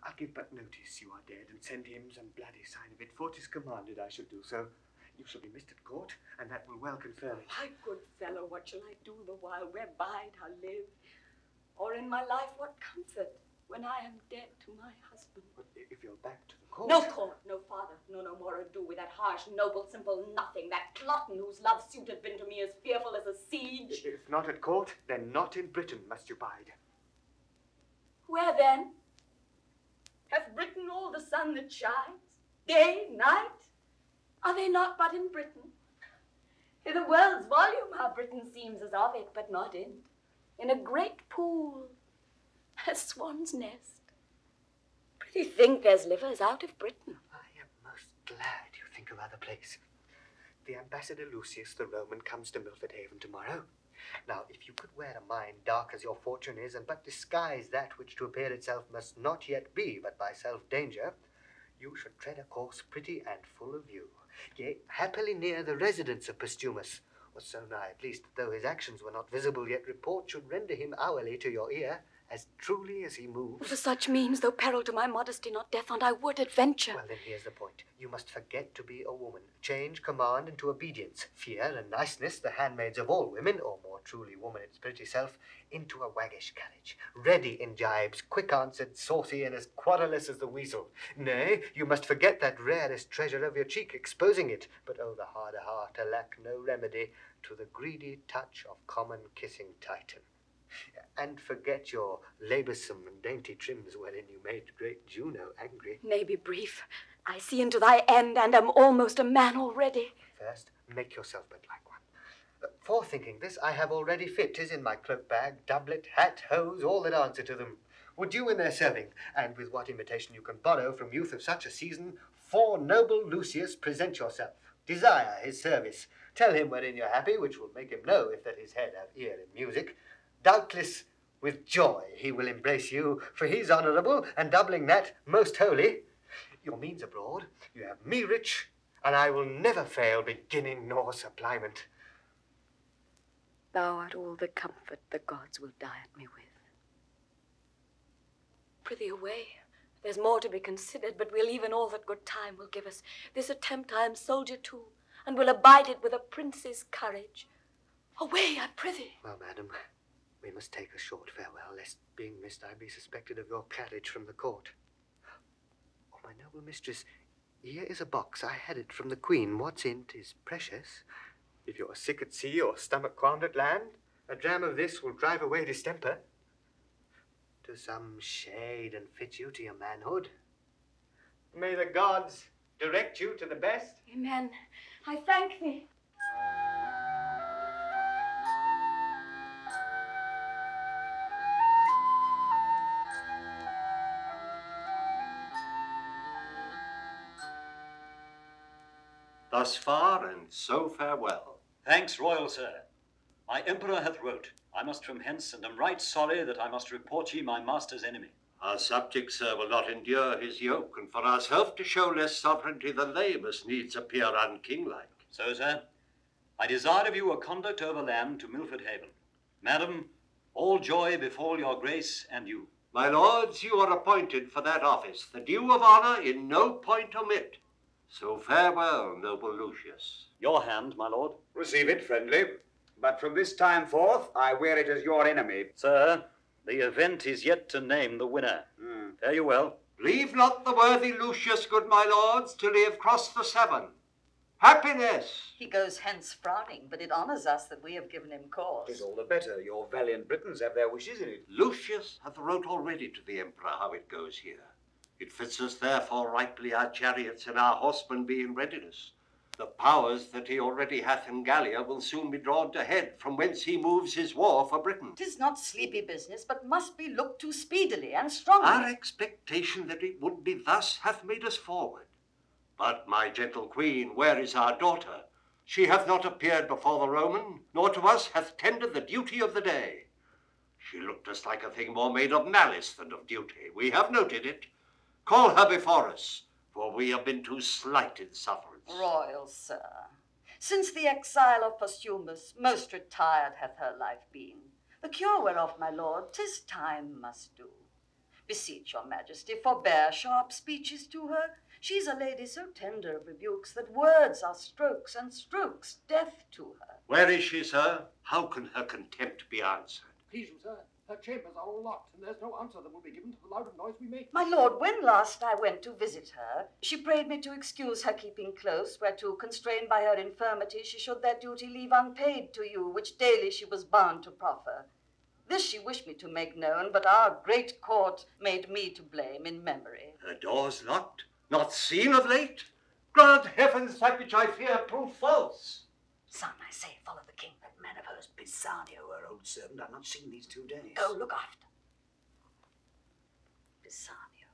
I'll give but notice you are dead, and send him some bloody sign of it, for 'tis commanded I should do so. You shall be missed at court, and that will well confirm it. My good fellow, what shall I do the while? Where bide I live? Or in my life what comfort, when I am dead to my husband? But if you're back to the court... No court, no father, no more ado with that harsh, noble, simple nothing, that Cloten whose love suit had been to me as fearful as a siege. If not at court, then not in Britain must you bide. Where then? Hath Britain all the sun that shines, day, night? Are they not but in Britain? In the world's volume how Britain seems as of it, but not in a great pool, a swan's nest. Prithee think there's livers out of Britain. I am most glad you think of other place. The ambassador Lucius, the Roman, comes to Milford Haven tomorrow. Now, if you could wear a mind dark as your fortune is, and but disguise that which to appear itself must not yet be, but by self-danger, you should tread a course pretty and full of view, yea, happily near the residence of Posthumous, or so nigh at least, though his actions were not visible, yet report should render him hourly to your ear, as truly as he moves. For such means, though peril to my modesty, not death, and I would adventure. Well, then here's the point. You must forget to be a woman. Change command into obedience. Fear and niceness, the handmaids of all women, or more truly woman its pretty self, into a waggish carriage. Ready in jibes, quick-answered, saucy, and as querulous as the weasel. Nay, you must forget that rarest treasure of your cheek, exposing it. But oh, the harder heart, alack no remedy to the greedy touch of common kissing Titan. And forget your laboursome and dainty trims wherein you made great Juno angry. Nay, be brief. I see into thy end, and am almost a man already. Fair first, make yourself but like one. Forethinking this, I have already fit. 'Tis in my cloak bag, doublet, hat, hose, all that answer to them. Would you in their serving, and with what imitation you can borrow from youth of such a season, for noble Lucius present yourself, desire his service, tell him wherein you're happy, which will make him know if that his head have ear in music. Doubtless with joy he will embrace you, for he's honourable, and doubling that, most holy. Your means abroad, you have me rich, and I will never fail beginning nor supplement. Thou art all the comfort the gods will diet me with. Prithee away. There's more to be considered, but we'll leave in all that good time will give us. This attempt I am soldier to, and will abide it with a prince's courage. Away, I prithee. Well, madam, we must take a short farewell, lest being missed I be suspected of your carriage from the court. Oh, my noble mistress, here is a box I had it from the queen. What's in't is precious. If you're sick at sea or stomach qualmed at land, a dram of this will drive away distemper. To some shade and fit you to your manhood. May the gods direct you to the best. Amen. I thank thee. Thus far, and so farewell. Thanks, royal sir. My emperor hath wrote, I must from hence, and am right sorry that I must report ye my master's enemy. Our subjects, sir, will not endure his yoke, and for ourselves to show less sovereignty than they must needs appear unkinglike. So, sir, I desire of you a conduct overland to Milford Haven. Madam, all joy befall your grace and you. My lords, you are appointed for that office, the due of honour in no point omit. So farewell, noble Lucius. Your hand, my lord. Receive it, friendly. But from this time forth, I wear it as your enemy. Sir, the event is yet to name the winner. Fare you well. Leave not the worthy Lucius, good my lords, till he have crossed the Severn. Happiness! He goes hence frowning, but it honours us that we have given him cause. 'Tis all the better. Your valiant Britons have their wishes in it. Lucius hath wrote already to the emperor how it goes here. It fits us therefore rightly our chariots and our horsemen be in readiness. The powers that he already hath in Gallia will soon be drawn to head, from whence he moves his war for Britain. 'Tis not sleepy business, but must be looked to speedily and strongly. Our expectation that it would be thus hath made us forward. But, my gentle queen, where is our daughter? She hath not appeared before the Roman, nor to us hath tendered the duty of the day. She looked us like a thing more made of malice than of duty. We have noted it. Call her before us, for we have been too slighted sufferers. Royal sir, since the exile of Posthumous, most retired hath her life been. The cure whereof, my lord, 'tis time must do. Beseech your majesty, forbear sharp speeches to her. She's a lady so tender of rebukes that words are strokes, and strokes death to her. Where is she, sir? How can her contempt be answered? Please you, sir, her chambers are all locked, and there's no answer that will be given to the loud noise we make. My lord, when last I went to visit her, she prayed me to excuse her keeping close, whereto, constrained by her infirmity, she should that duty leave unpaid to you, which daily she was bound to proffer. This she wished me to make known, but our great court made me to blame in memory. Her doors locked? Not seen of late? Grant heavens that which I fear prove false. Son, I say, follow the king. That man of hers, Pisanio, her old servant, I've not seen these 2 days. Go, look after. Pisanio,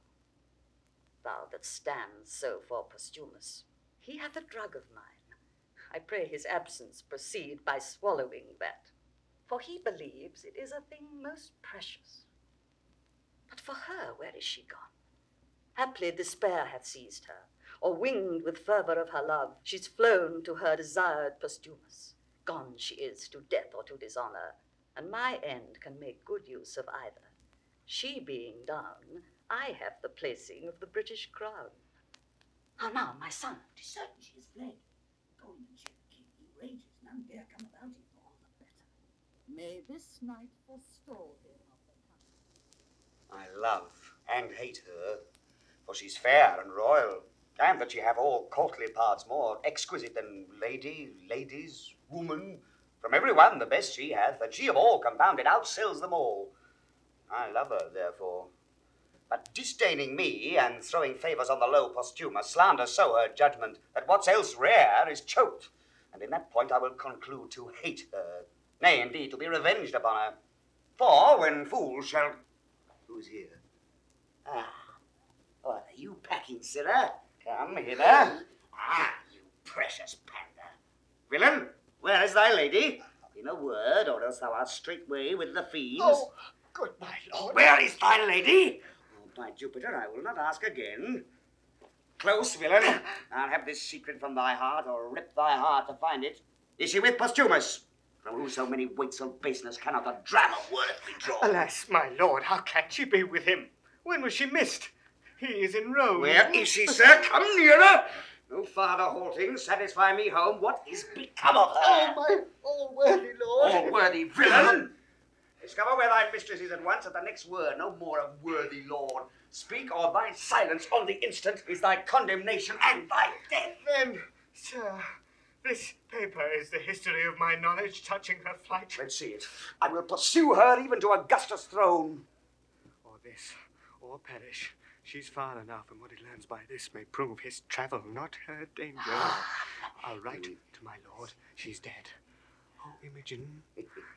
thou that stands so for Posthumous, he hath a drug of mine. I pray his absence proceed by swallowing that, for he believes it is a thing most precious. But for her, where is she gone? Haply despair hath seized her, or winged with fervour of her love, she's flown to her desired Posthumous. Gone she is to death or to dishonour, and my end can make good use of either. She being down, I have the placing of the British crown. How now, my son? 'Tis certain she is fled. Golden ship king, he rages, none dare come about him, for all the better. May this night forestall him of the coming. I love and hate her, for she's fair and royal, and that she have all courtly parts more exquisite than ladies, woman. From every one the best she hath, and she of all compounded outsells them all. I love her, therefore. But disdaining me, and throwing favours on the low Posthumous, slanders so her judgment, that what's else rare is choked. and in that point I will conclude to hate her. Nay, indeed, to be revenged upon her. For when fools shall... Who's here? Ah, what are you packing, sirrah? Come hither. Ah, you precious panda. Villain, where is thy lady? In a word, or else thou art straightway with the fiends. Oh, good my lord. Where is thy lady? Oh, by Jupiter, I will not ask again. Close, villain. I'll have this secret from thy heart, or rip thy heart to find it. Is she with Posthumous? From whom so many weights of baseness cannot a drama worth be drawn. Alas, my lord, how can she be with him? When was she missed? He is in Rome. Where is she, sir? Come nearer. No farther halting. Satisfy me home. What is become of her? Oh, my all-worthy lord. All-worthy villain. Discover where thy mistress is at once. At the next word, no more of worthy lord. Speak, or thy silence on the instant is thy condemnation and thy death. Then, sir, this paper is the history of my knowledge touching her flight. Let's see it. I will pursue her even to Augustus' throne. Or this, or perish. She's far enough, and what he learns by this may prove his travel, not her danger. I'll write to my lord, she's dead. Oh, Imogen,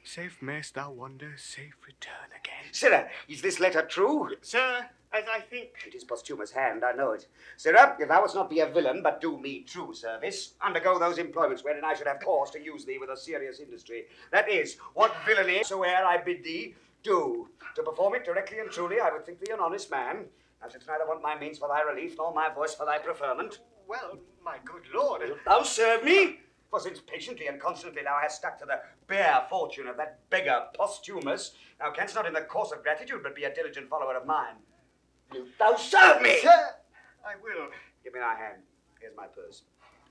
safe mayst thou wander, safe return again. Sirrah, is this letter true? Sir, as I think. It is Posthumous' hand, I know it. Sirrah, if thou wouldst not be a villain, but do me true service, undergo those employments wherein I should have cause to use thee with a serious industry. That is, what villainy soe'er I bid thee, do. To perform it directly and truly, I would think thee an honest man. Thou shouldst neither want my means for thy relief, nor my voice for thy preferment. Well, my good lord. Wilt thou serve me? For since patiently and constantly thou hast stuck to the bare fortune of that beggar Posthumous, thou canst not in the course of gratitude but be a diligent follower of mine. Wilt thou serve me? Sir, I will. Give me thy hand. Here's my purse.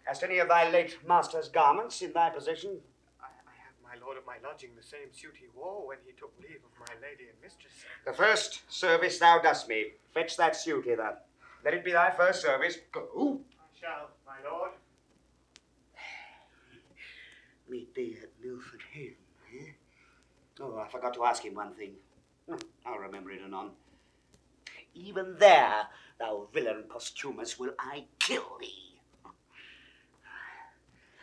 Hast any of thy late master's garments in thy possession? I have, my lord, of my lodging the same suit he wore when he took leave of my lady and mistress. The first service thou dost me. Fetch that suit hither. Let it be thy first service. Go. I shall, my lord. Meet thee at Milford Haven, eh? Oh, I forgot to ask him one thing. I'll remember it anon. Even there, thou villain Posthumous, will I kill thee.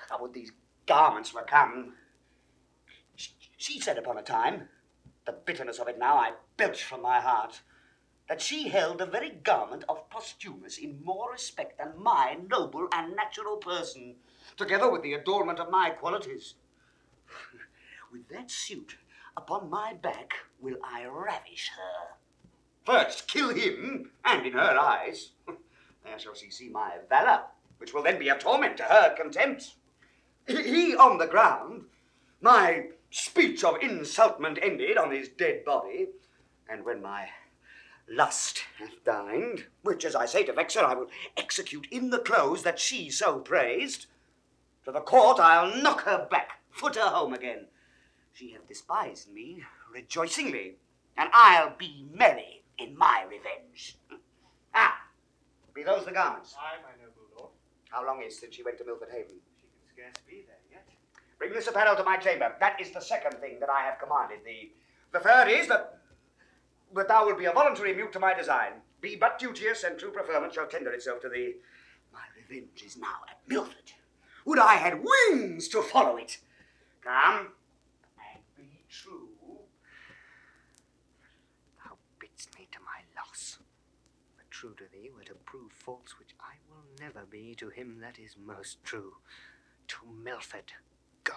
How would these garments were come? She said upon a time, the bitterness of it now I belch from my heart, that she held the very garment of Posthumous in more respect than my noble and natural person, together with the adornment of my qualities. With that suit upon my back will I ravish her. First kill him, and in her eyes, there shall she see my valour, which will then be a torment to her contempt. He on the ground, my speech of insultment ended on his dead body, and when my lust hath dined, which, as I say to vex her, I will execute in the clothes that she so praised, to the court I'll knock her back, foot her home again. She hath despised me rejoicingly, and I'll be merry in my revenge. Ah, be those the garments? Aye, my noble lord. How long is since she went to Milford Haven? She can scarce be there yet. Bring this apparel to my chamber. That is the second thing that I have commanded thee. The third is that thou wilt be a voluntary mute to my design. Be but duteous, and true preferment shall tender itself to thee. My revenge is now at Milford. Would I had wings to follow it. Come, and be true. Thou bidst me to my loss. But true to thee were to prove false, which I will never be to him that is most true. To Milford go,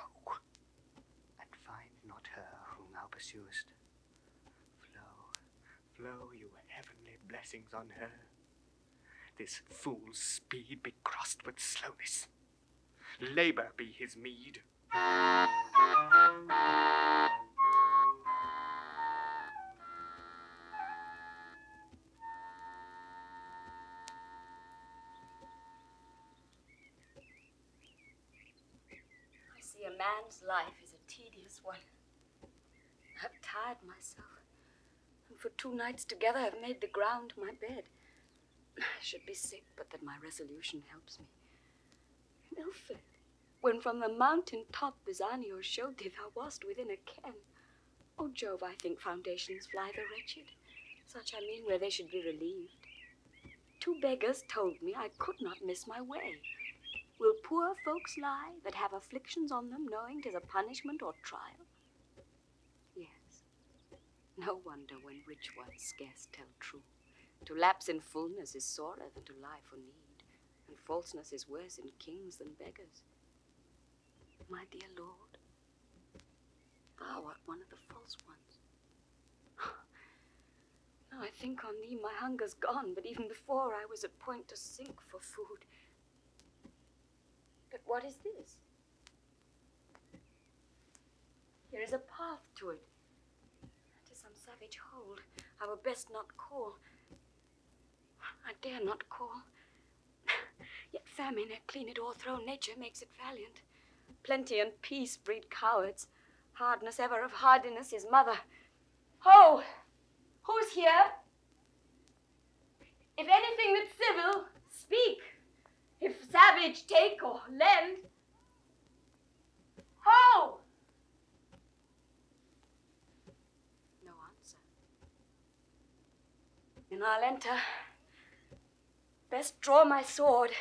and find not her whom thou pursuest. Flow you heavenly blessings on her. This fool's speed be crossed with slowness. Labour be his meed. I see a man's life is a tedious one. I've tired myself, and for 2 nights together I've made the ground my bed. I should be sick, but that my resolution helps me. Milford, when from the mountain top Pisanio showed thee thou wast within a ken. Oh, Jove, I think foundations fly the wretched. Such I mean where they should be relieved. 2 beggars told me I could not miss my way. Will poor folks lie that have afflictions on them, knowing 'tis a punishment or trial? Yes. No wonder when rich ones scarce tell true. To lapse in fullness is sorer than to lie for need, and falseness is worse in kings than beggars. My dear Lord, thou art one of the false ones. Now I think on thee, my hunger's gone, but even before I was at point to sink for food. But what is this? Here is a path to it. 'Tis some savage hold. I were best not call. I dare not call. Yet famine, ere clean it o'erthrow, nature makes it valiant. Plenty and peace breed cowards. Hardness ever of hardiness is mother. Ho! Who's here? If anything that's civil, speak. If savage, take or lend. Ho! No answer. Then I'll enter. Best draw my sword,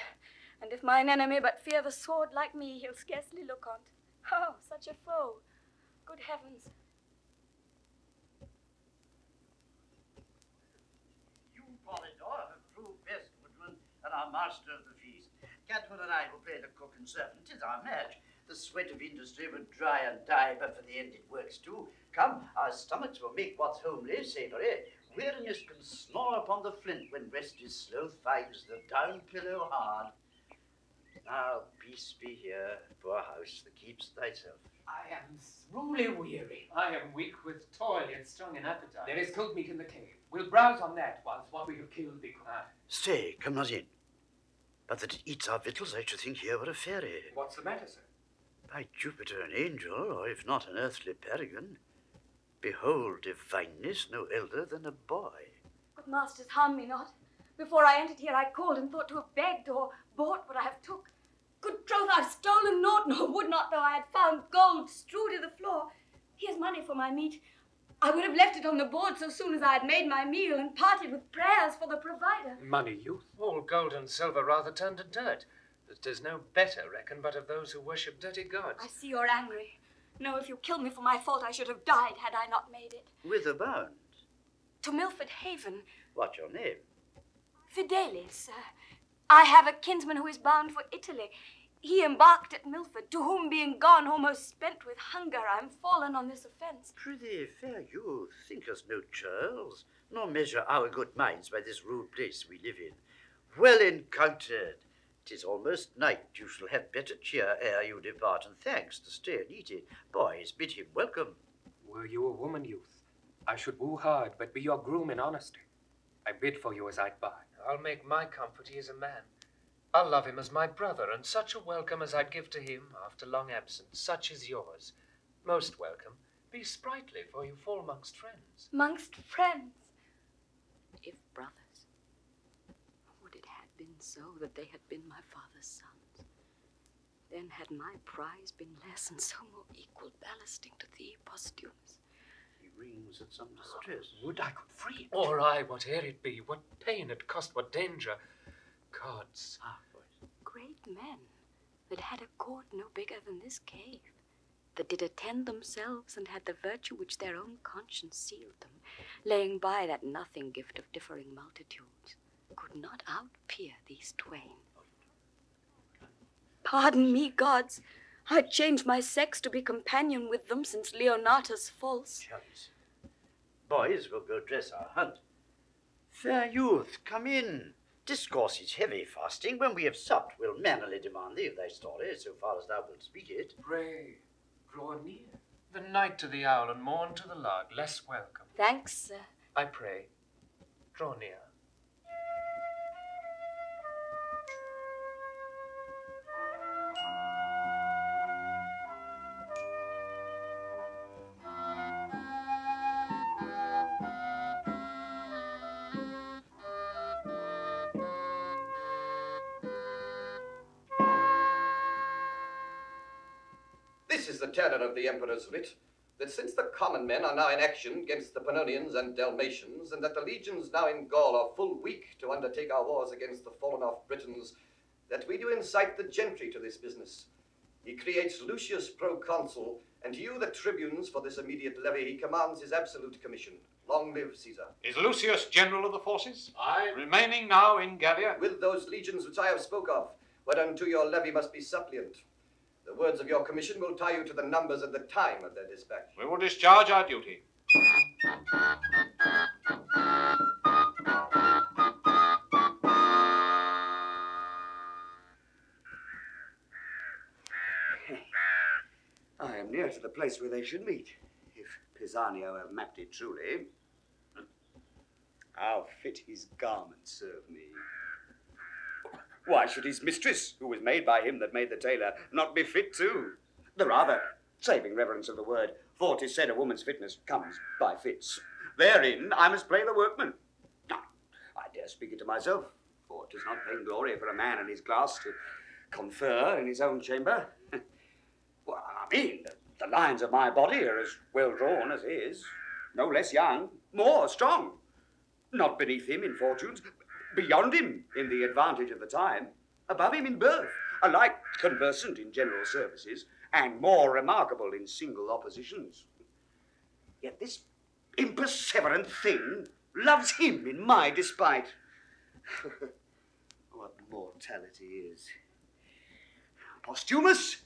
and if mine enemy but fear the sword like me, he'll scarcely look on't. Oh, such a foe! Good heavens! You, Polydor, have proved best woodman and our master of the feast. Cadwell and I will play the cook and servant. 'Tis our match. The sweat of industry would dry and die, but for the end it works too. Come, our stomachs will make what's homely savoury. Weariness can snore upon the flint when rest is sloth finds the down pillow hard. Now, peace be here, poor house that keeps thyself. I am thoroughly weary. I am weak with toil, yet strong in appetite. There is cold meat in the cave. We'll browse on that whilst what we have killed be cooked. Stay, come not in. But that it eats our victuals, I should think here were a fairy. What's the matter, sir? By Jupiter, an angel, or if not an earthly paragon. Behold, divineness no elder than a boy. Good masters, harm me not. Before I entered here, I called and thought to have begged or bought what I have took. Good troth, I've stolen naught, nor would not, though I had found gold strewed to the floor. Here's money for my meat. I would have left it on the board so soon as I had made my meal and parted with prayers for the provider. Money, youth. All gold and silver rather turned to dirt. There's no better, reckon, but of those who worship dirty gods. I see you're angry. No, if you killed me for my fault, I should have died had I not made it. Whither bound? To Milford Haven. What's your name? Fidelis. I have a kinsman who is bound for Italy. He embarked at Milford, to whom being gone, almost spent with hunger, I'm fallen on this offence. Prithee, fair youth, think us no churls, nor measure our good minds by this rude place we live in. Well encountered. 'Tis almost night. You shall have better cheer ere you depart, and thanks to stay and eat it. Boys, bid him welcome. Were you a woman, youth, I should woo hard, but be your groom in honesty. I bid for you as I'd buy. I'll make my comfort he is a man. I'll love him as my brother, and such a welcome as I'd give to him after long absence, such is yours. Most welcome. Be sprightly, for you fall amongst friends. Amongst friends? If brothers. Would it had been so that they had been my father's sons. Then had my prize been less, and so more equal ballasting to thee, Posthumous. He rings at some distress. Would I could free it. Or I, whate'er it be, what pain it cost, what danger. Gods. Great men that had a court no bigger than this cave, that did attend themselves and had the virtue which their own conscience sealed them, laying by that nothing gift of differing multitudes could not outpeer these twain. Pardon me, gods, I'd change my sex to be companion with them since Leonatus false. Chance. Boys, we'll go dress our hunt. Fair youth, come in. Discourse is heavy fasting. When we have supped, we'll mannerly demand thee of thy story, so far as thou wilt speak it. Pray, draw near. The night to the owl and morn to the lark, less welcome. Thanks, sir. I pray, draw near. This is the terror of the Emperor's writ, that since the common men are now in action against the Pannonians and Dalmatians, and that the legions now in Gaul are full weak to undertake our wars against the fallen-off Britons, that we do incite the gentry to this business. He creates Lucius proconsul, and you the tribunes for this immediate levy. He commands his absolute commission. Long live Caesar. Is Lucius general of the forces? Aye. Remaining now in Gallia? With those legions which I have spoke of, whereunto your levy must be suppliant. The words of your commission will tie you to the numbers and the time of their dispatch. We will discharge our duty. I am near to the place where they should meet, if Pisanio have mapped it truly. How fit his garments serve me. Why should his mistress, who was made by him that made the tailor, not be fit too? The rather, saving reverence of the word, for 'tis said a woman's fitness comes by fits. Therein I must play the workman. Now, I dare speak it to myself, for 'tis not vainglory for a man in his class to confer in his own chamber. Well, I mean, the lines of my body are as well drawn as his, no less young, more strong, not beneath him in fortunes, beyond him in the advantage of the time, above him in birth, alike conversant in general services, and more remarkable in single oppositions. Yet this imperseverant thing loves him in my despite. What mortality is. Posthumous,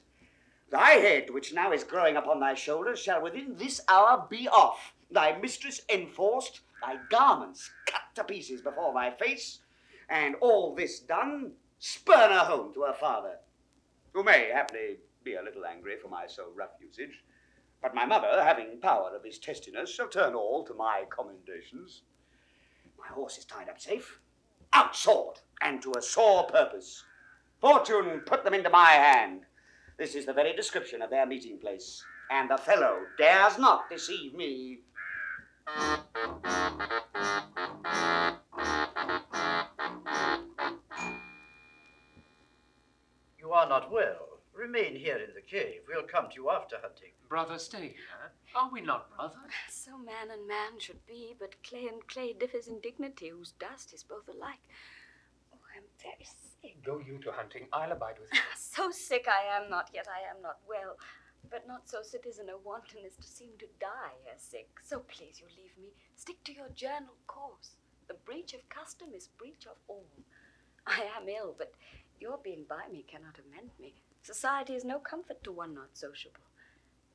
thy head, which now is growing upon thy shoulders, shall within this hour be off, thy mistress enforced, thy garments cut to pieces before thy face, and all this done, spurn her home to her father, who may haply be a little angry for my so rough usage, but my mother, having power of his testiness, shall turn all to my commendations. My horse is tied up safe, out sword, and to a sore purpose. Fortune put them into my hand. This is the very description of their meeting place, and the fellow dares not deceive me. You are not well. Remain here in the cave. We'll come to you after hunting. Brother, stay here. Are we not brothers? So man and man should be, but clay and clay differs in dignity, whose dust is both alike. Oh, I'm very sick. Go you to hunting. I'll abide with you. So sick I am not, yet I am not well. But not so citizen of wanton as to seem to die ere sick. So please you leave me. Stick to your journal course. The breach of custom is breach of all. I am ill, but your being by me cannot amend me. Society is no comfort to one not sociable.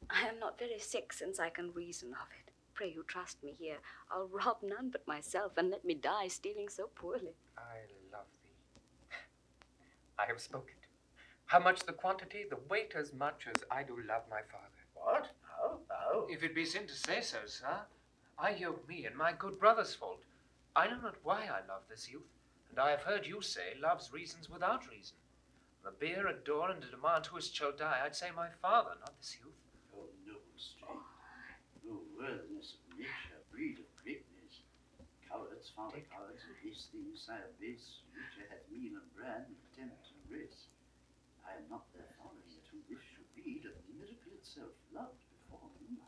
I am not very sick, since I can reason of it. Pray you trust me here. I'll rob none but myself, and let me die stealing so poorly. I love thee. I have spoken. How much the quantity, the weight as much as I do love my father. What? How? If it be sin to say so, sir, I yoke me and my good brother's fault. I know not why I love this youth, and I have heard you say love's reasons without reason. The beer, adore, and to demand who shall die, I'd say my father, not this youth. Oh, noble strength, no worthiness of nature, breed of greatness. Cowards, father cowards, and base things, sire base. Nature hath meal and bran, contempt and race. I am not their father, yet who this should be, doth the miracle itself loved before him.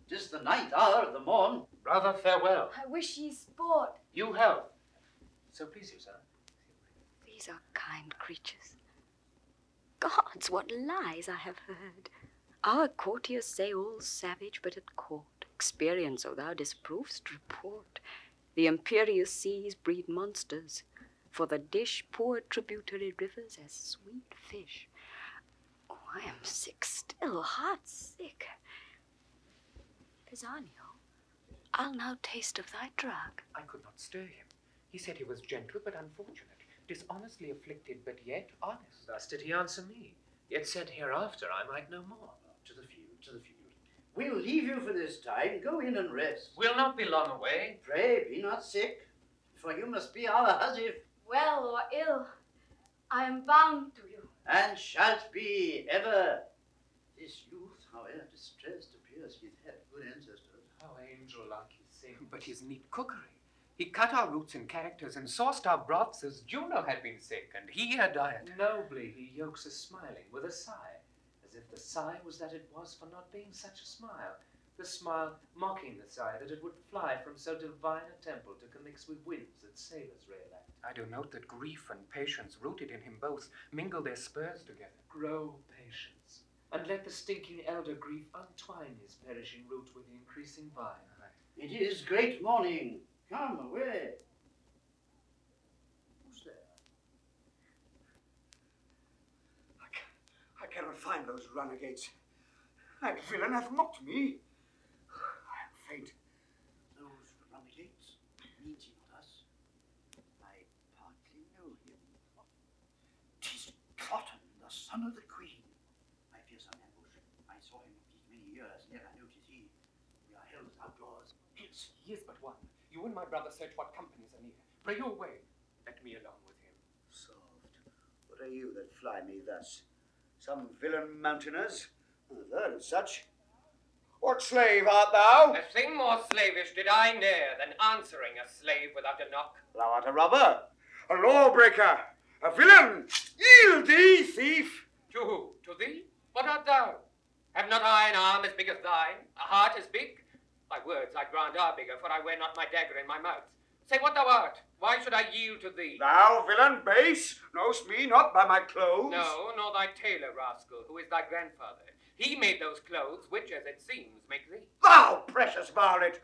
'Tis the ninth hour of the morn. Brother, farewell. I wish ye sport. You health. So please you, sir. These are kind creatures. Gods, what lies I have heard. Our courtiers say all savage, but at court. Experience, O thou disprovest, report. The imperious seas breed monsters. For the dish, pour tributary rivers as sweet fish. Oh, I am sick still, heart sick. Pisanio, I'll now taste of thy drug. I could not stir him. He said he was gentle but unfortunate, dishonestly afflicted but yet honest. Thus did he answer me, yet said hereafter I might know more. To the field, to the field. We'll leave you for this time. Go in and rest. We'll not be long away. Pray, be not sick, for you must be our husband. Well or ill, I am bound to you. And shalt be ever. This youth, however distressed, appears he'th had good ancestors. How angel-like he sing, but his neat cookery. He cut our roots and characters and sauced our broths as Juno had been sick, and he her diet. Nobly he yokes us smiling with a sigh, as if the sigh was that it was for not being such a smile. the smile mocking the sigh that it would fly from so divine a temple to commix with winds that sailors rail at. I do note that grief and patience, rooted in him both, mingle their spurs together. Grow patience, and let the stinking elder grief untwine his perishing root with the increasing vine. It is great morning. Come away. Who's there? I cannot find those renegades. That villain hath mocked me. I am faint. Those renegades? Means he not us? I partly know him. 'Tis Cloten, the son of the queen. I fear some ambush. I saw him these many years, never noticed he. We are held as outlaws. Yes, he is but one. You and my brother search what companies are near. Pray your way. Let me alone with him. Solved. What are you that fly me thus? Some villain mountaineers? I've heard of such. What slave art thou? A thing more slavish did I ne'er than answering a slave without a knock. Thou art a robber, a lawbreaker, a villain. Yield thee, thief. To who? To thee? What art thou? Have not I an arm as big as thine, a heart as big? Thy words, I grant, are bigger, for I wear not my dagger in my mouth. Say what thou art. Why should I yield to thee? Thou villain base, knowest me not by my clothes? No, nor thy tailor, rascal, who is thy grandfather. He made those clothes, which, as it seems, make thee. Thou precious varlet!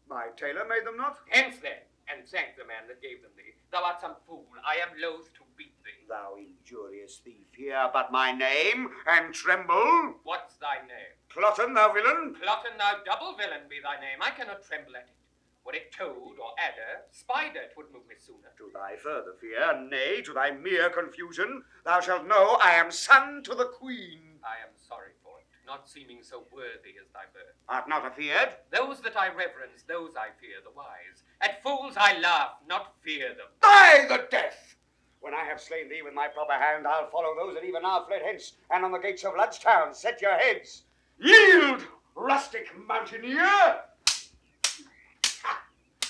My tailor made them not? Hence, then, and thank the man that gave them thee. Thou art some fool. I am loath to beat thee. Thou injurious thief, hear but my name, and tremble. What's thy name? Cloten, thou villain. Cloten, thou double villain, be thy name. I cannot tremble at it. Were it toad or adder, spider, 'twould move me sooner. To thy further fear, nay, to thy mere confusion, thou shalt know I am son to the queen. I am sorry for it, not seeming so worthy as thy birth. Art not afeard? Those that I reverence, those I fear, the wise. At fools I laugh, not fear them. Die the death! When I have slain thee with my proper hand, I'll follow those that even now fled hence, and on the gates of Lud's town set your heads. Yield, rustic mountaineer!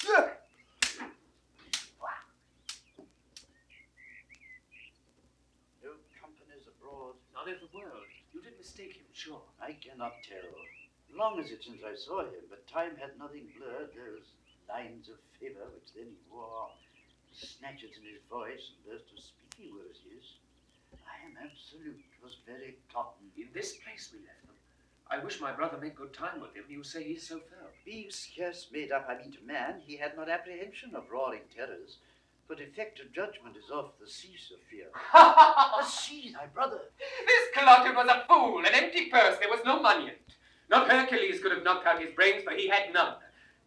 No companies abroad. Not in the world. You did mistake him, sure. I cannot tell. Long is it since I saw him, but time had nothing blurred those lines of favour which then he wore, snatches in his voice and bursts of speaking were as his. I am absolute. 'Twas very Cloten. In this place we left them. I wish my brother made good time with him. You say he's so fell. Being scarce made up, I mean, to man, he had not apprehension of roaring terrors. But effective judgment is off the cease of fear. The sea, thy brother. This Cloten was a fool, an empty purse. There was no money in it. Not Hercules could have knocked out his brains, for he had none.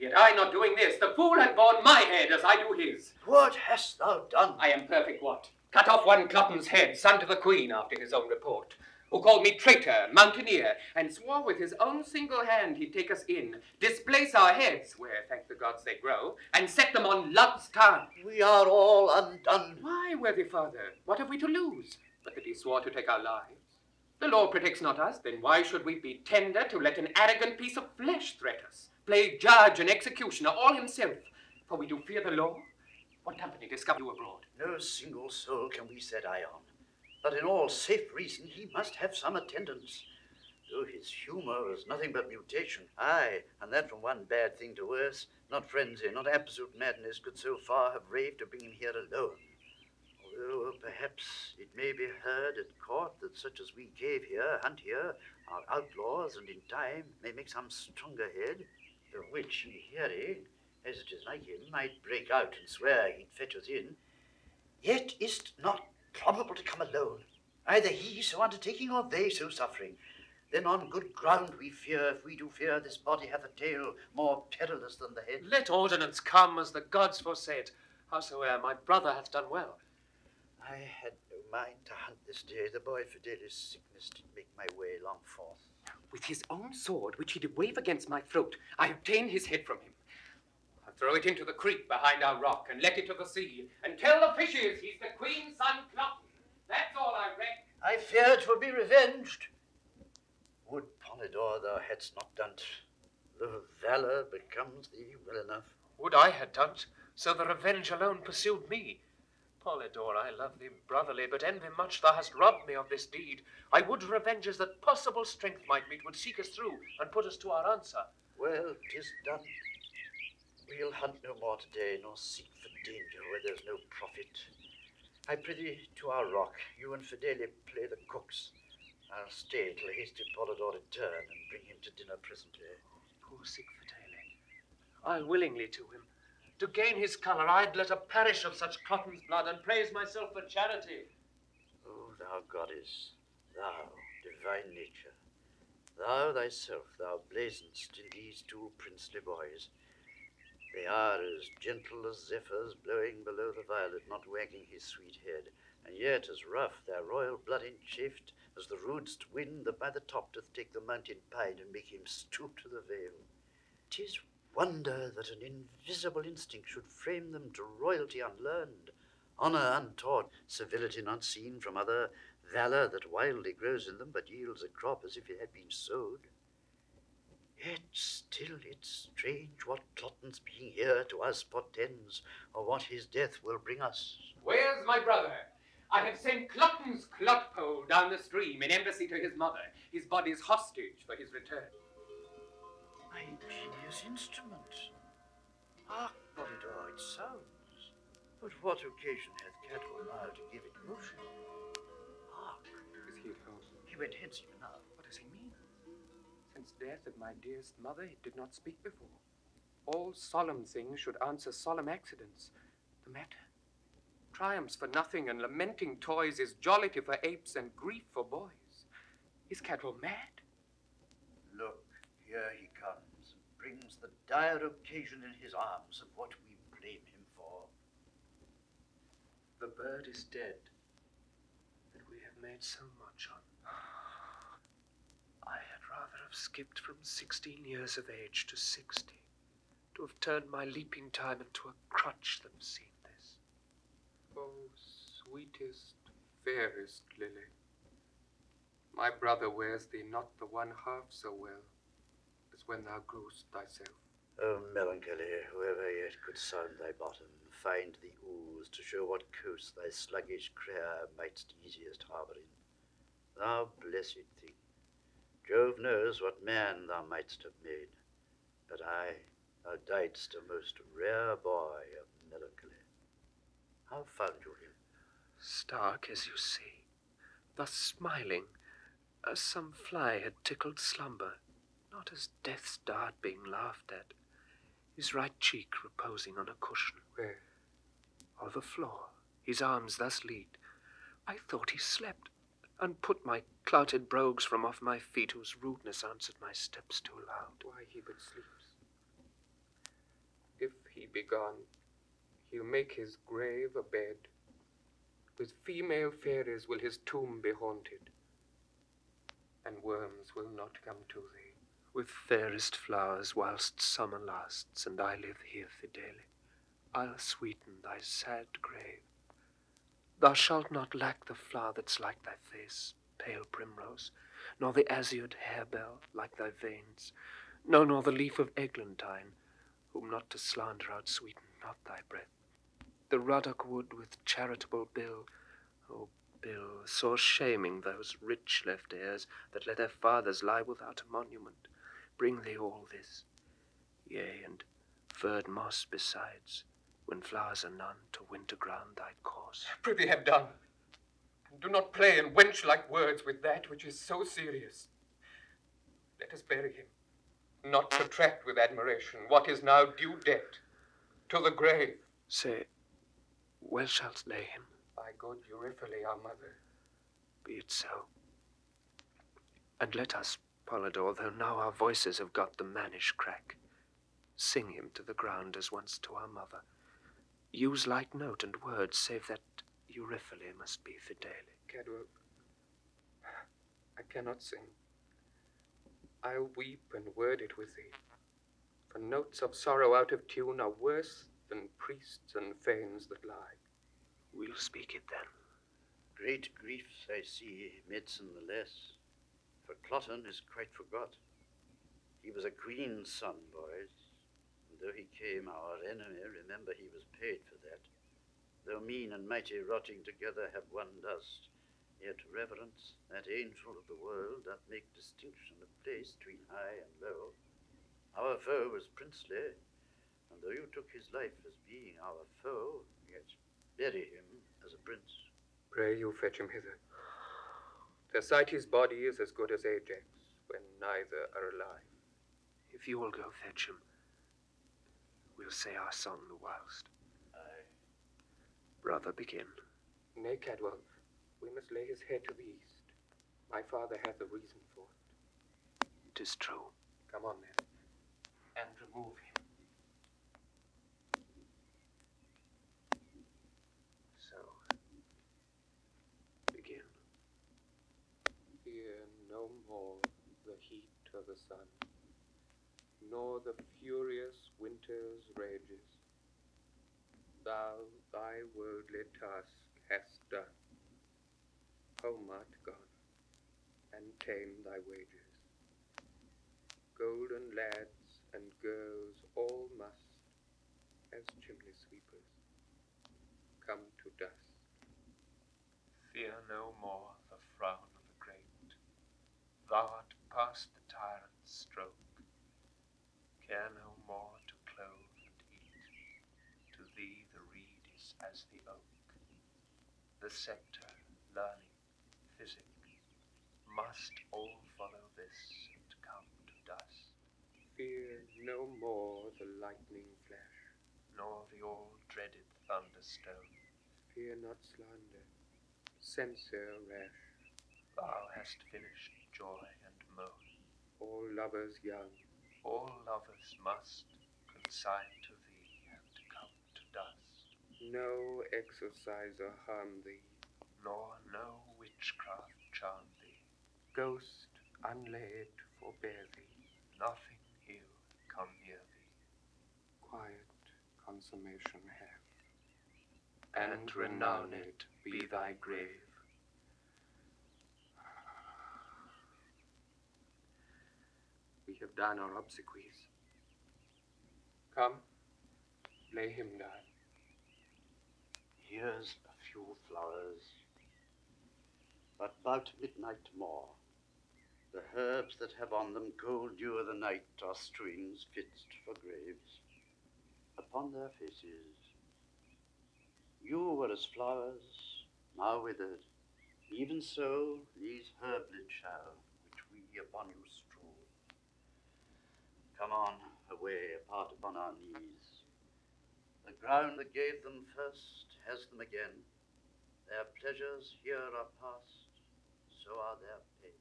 Yet I not doing this, the fool had borne my head as I do his. What hast thou done? I am perfect what? Cut off one Cloten's head, son to the queen, after his own report, who called me traitor, mountaineer, and swore with his own single hand he'd take us in, displace our heads, where, thank the gods, they grow, and set them on Lud's town. We are all undone. Why, worthy father, what have we to lose, but that he swore to take our lives? The law protects not us, then why should we be tender to let an arrogant piece of flesh threat us, play judge and executioner all himself? For we do fear the law. What company discovered you abroad? No single soul can we set eye on. But in all safe reason he must have some attendance. Though his humour was nothing but mutation, aye, and that from one bad thing to worse, not frenzy, not absolute madness could so far have raved to bring him here alone. Although perhaps it may be heard at court that such as we gave here, hunt here, are outlaws, and in time may make some stronger head, the which he hearing, as it is like him, might break out and swear he'd fetch us in. Yet is't not probable to come alone, either he so undertaking or they so suffering. Then on good ground we fear, if we do fear, this body hath a tail more perilous than the head. Let ordinance come as the gods foresaid. Howsoe'er, my brother hath done well. I had no mind to hunt this day. The boy Fidelius' sickness did make my way long forth. With his own sword, which he did wave against my throat, I obtained his head from him. I'll throw it into the creek behind our rock, and let it to the sea, and tell the fishes he's the queen's son Cloten. That's all I reck. I fear 'twill be revenged. Would, Polydore, thou hadst not done't. The valour becomes thee well enough. Would I had done't, so the revenge alone pursued me. Polydore, I love thee brotherly, but envy much thou hast robbed me of this deed. I would revenges that possible strength might meet, would seek us through, and put us to our answer. Well, 'tis done. We'll hunt no more today, nor seek for danger where there's no profit. I prithee to our rock, you and Fidelia play the cooks. I'll stay till hasty Polydore return, and bring him to dinner presently. Poor sick Fidelia, I'll willingly to him. To gain his colour, I'd let a parish of such Cloten's blood, and praise myself for charity. O thou goddess, thou, divine nature, thou thyself, thou blazon'st in these two princely boys. They are as gentle as zephyrs blowing below the violet, not wagging his sweet head, and yet as rough, their royal blood enchafed, as the rudest wind that by the top doth take the mountain pine and make him stoop to the vale. 'Tis wonder that an invisible instinct should frame them to royalty unlearned, honour untaught, civility not seen from other, valour that wildly grows in them but yields a crop as if it had been sowed. Yet still it's strange what Cloten's being here to us portends, or what his death will bring us. Where's my brother? I have sent Cloten's clotpole down the stream in embassy to his mother, his body's hostage for his return. My ingenious instrument. Hark, Polydore, it sounds. But what occasion hath Cadwal now to give it motion? Hark. Is he at home? He went hence even now. What does he mean? Since death of my dearest mother, he did not speak before. All solemn things should answer solemn accidents. The matter? Triumphs for nothing and lamenting toys is jollity for apes and grief for boys. Is Cadwal mad? Look, here he comes, and brings the dire occasion in his arms of what we blame him for. The bird is dead that we have made so much on. I had rather have skipped from 16 years of age to 60, to have turned my leaping time into a crutch than seen this. Oh, sweetest, fairest lily, my brother wears thee not the one half so well as when thou growest thyself. O melancholy, whoever yet could sound thy bottom, find the ooze to show what coast thy sluggish career mightst easiest harbour in. Thou blessed thing, Jove knows what man thou mightst have made, but thou diedst a most rare boy of melancholy. How found you him? Stark as you see, thus smiling, as some fly had tickled slumber, not as death's dart being laughed at, his right cheek reposing on a cushion. Where? On the floor, his arms thus lead. I thought he slept, and put my clouted brogues from off my feet, whose rudeness answered my steps too loud. Why he but sleeps. If he be gone, he'll make his grave a bed. With female fairies will his tomb be haunted, and worms will not come to thee. With fairest flowers whilst summer lasts, and I live here fidelly, I'll sweeten thy sad grave. Thou shalt not lack the flower that's like thy face, pale primrose, nor the azured harebell like thy veins, no, nor the leaf of eglantine, whom not to slander outsweeten not thy breath. The ruddock wood with charitable bill, O bill, sore shaming those rich left heirs that let their fathers lie without a monument, bring thee all this, yea, and furred moss besides, when flowers are none to winter ground thy course. Prithee have done, and do not play and wench like words with that which is so serious. Let us bury him, not protract with admiration what is now due debt, to the grave. Say, where shalt lay him? By good Euryphile, our mother. Be it so. And let us, Polydore, though now our voices have got the mannish crack, sing him to the ground as once to our mother. Use light note and words, save that Euryphile must be fidele. Cadwal, I cannot sing. I'll weep and word it with thee, for notes of sorrow out of tune are worse than priests and fanes that lie. We'll speak it then. Great griefs I see, medicine the less, for Cloten is quite forgot. He was a queen's son, boys, and though he came our enemy, remember he was paid for that. though mean and mighty rotting together have one dust, yet reverence, that angel of the world, doth make distinction of place between high and low. Our foe was princely, and though you took his life as being our foe, yet bury him as a prince. Pray you fetch him hither. Thersites' body is as good as Ajax, when neither are alive. If you will go fetch him, we'll say our song the whilst. Aye. Brother, begin. Nay, Cadwal, we must lay his head to the east. My father hath a reason for it. 'Tis true. Come on, then, and remove him. So, begin. Fear no more the heat of the sun, nor the furious winter's rages. Thou thy worldly task hast done. Home art gone, and tame thy wages. Golden lads and girls all must, as chimney sweepers, come to dust. Fear no more the frown of the great. Thou art past the tyrant's stroke. Care no more to clothe and eat. To thee the reed is as the oak. The sceptre, learning, physic, must all follow this and come to dust. Fear no more the lightning flash, nor the all-dreaded thunderstone. Fear not slander, censure rash. Thou hast finished joy and moan. All lovers young, all lovers must consign to thee and come to dust. No exorciser harm thee, nor no witchcraft charm thee. Ghost unlaid forbear thee, nothing ill come near thee. Quiet consummation have, and renowned be thy grave. We have done our obsequies. Come, lay him down. Here's a few flowers, but about midnight more. The herbs that have on them cold dew of the night are streams fixed for graves. Upon their faces, you were as flowers, now withered. Even so, these herblet shall, which we upon you strew. Come on, away, apart upon our knees. The ground that gave them first has them again. Their pleasures here are past, so are their pain.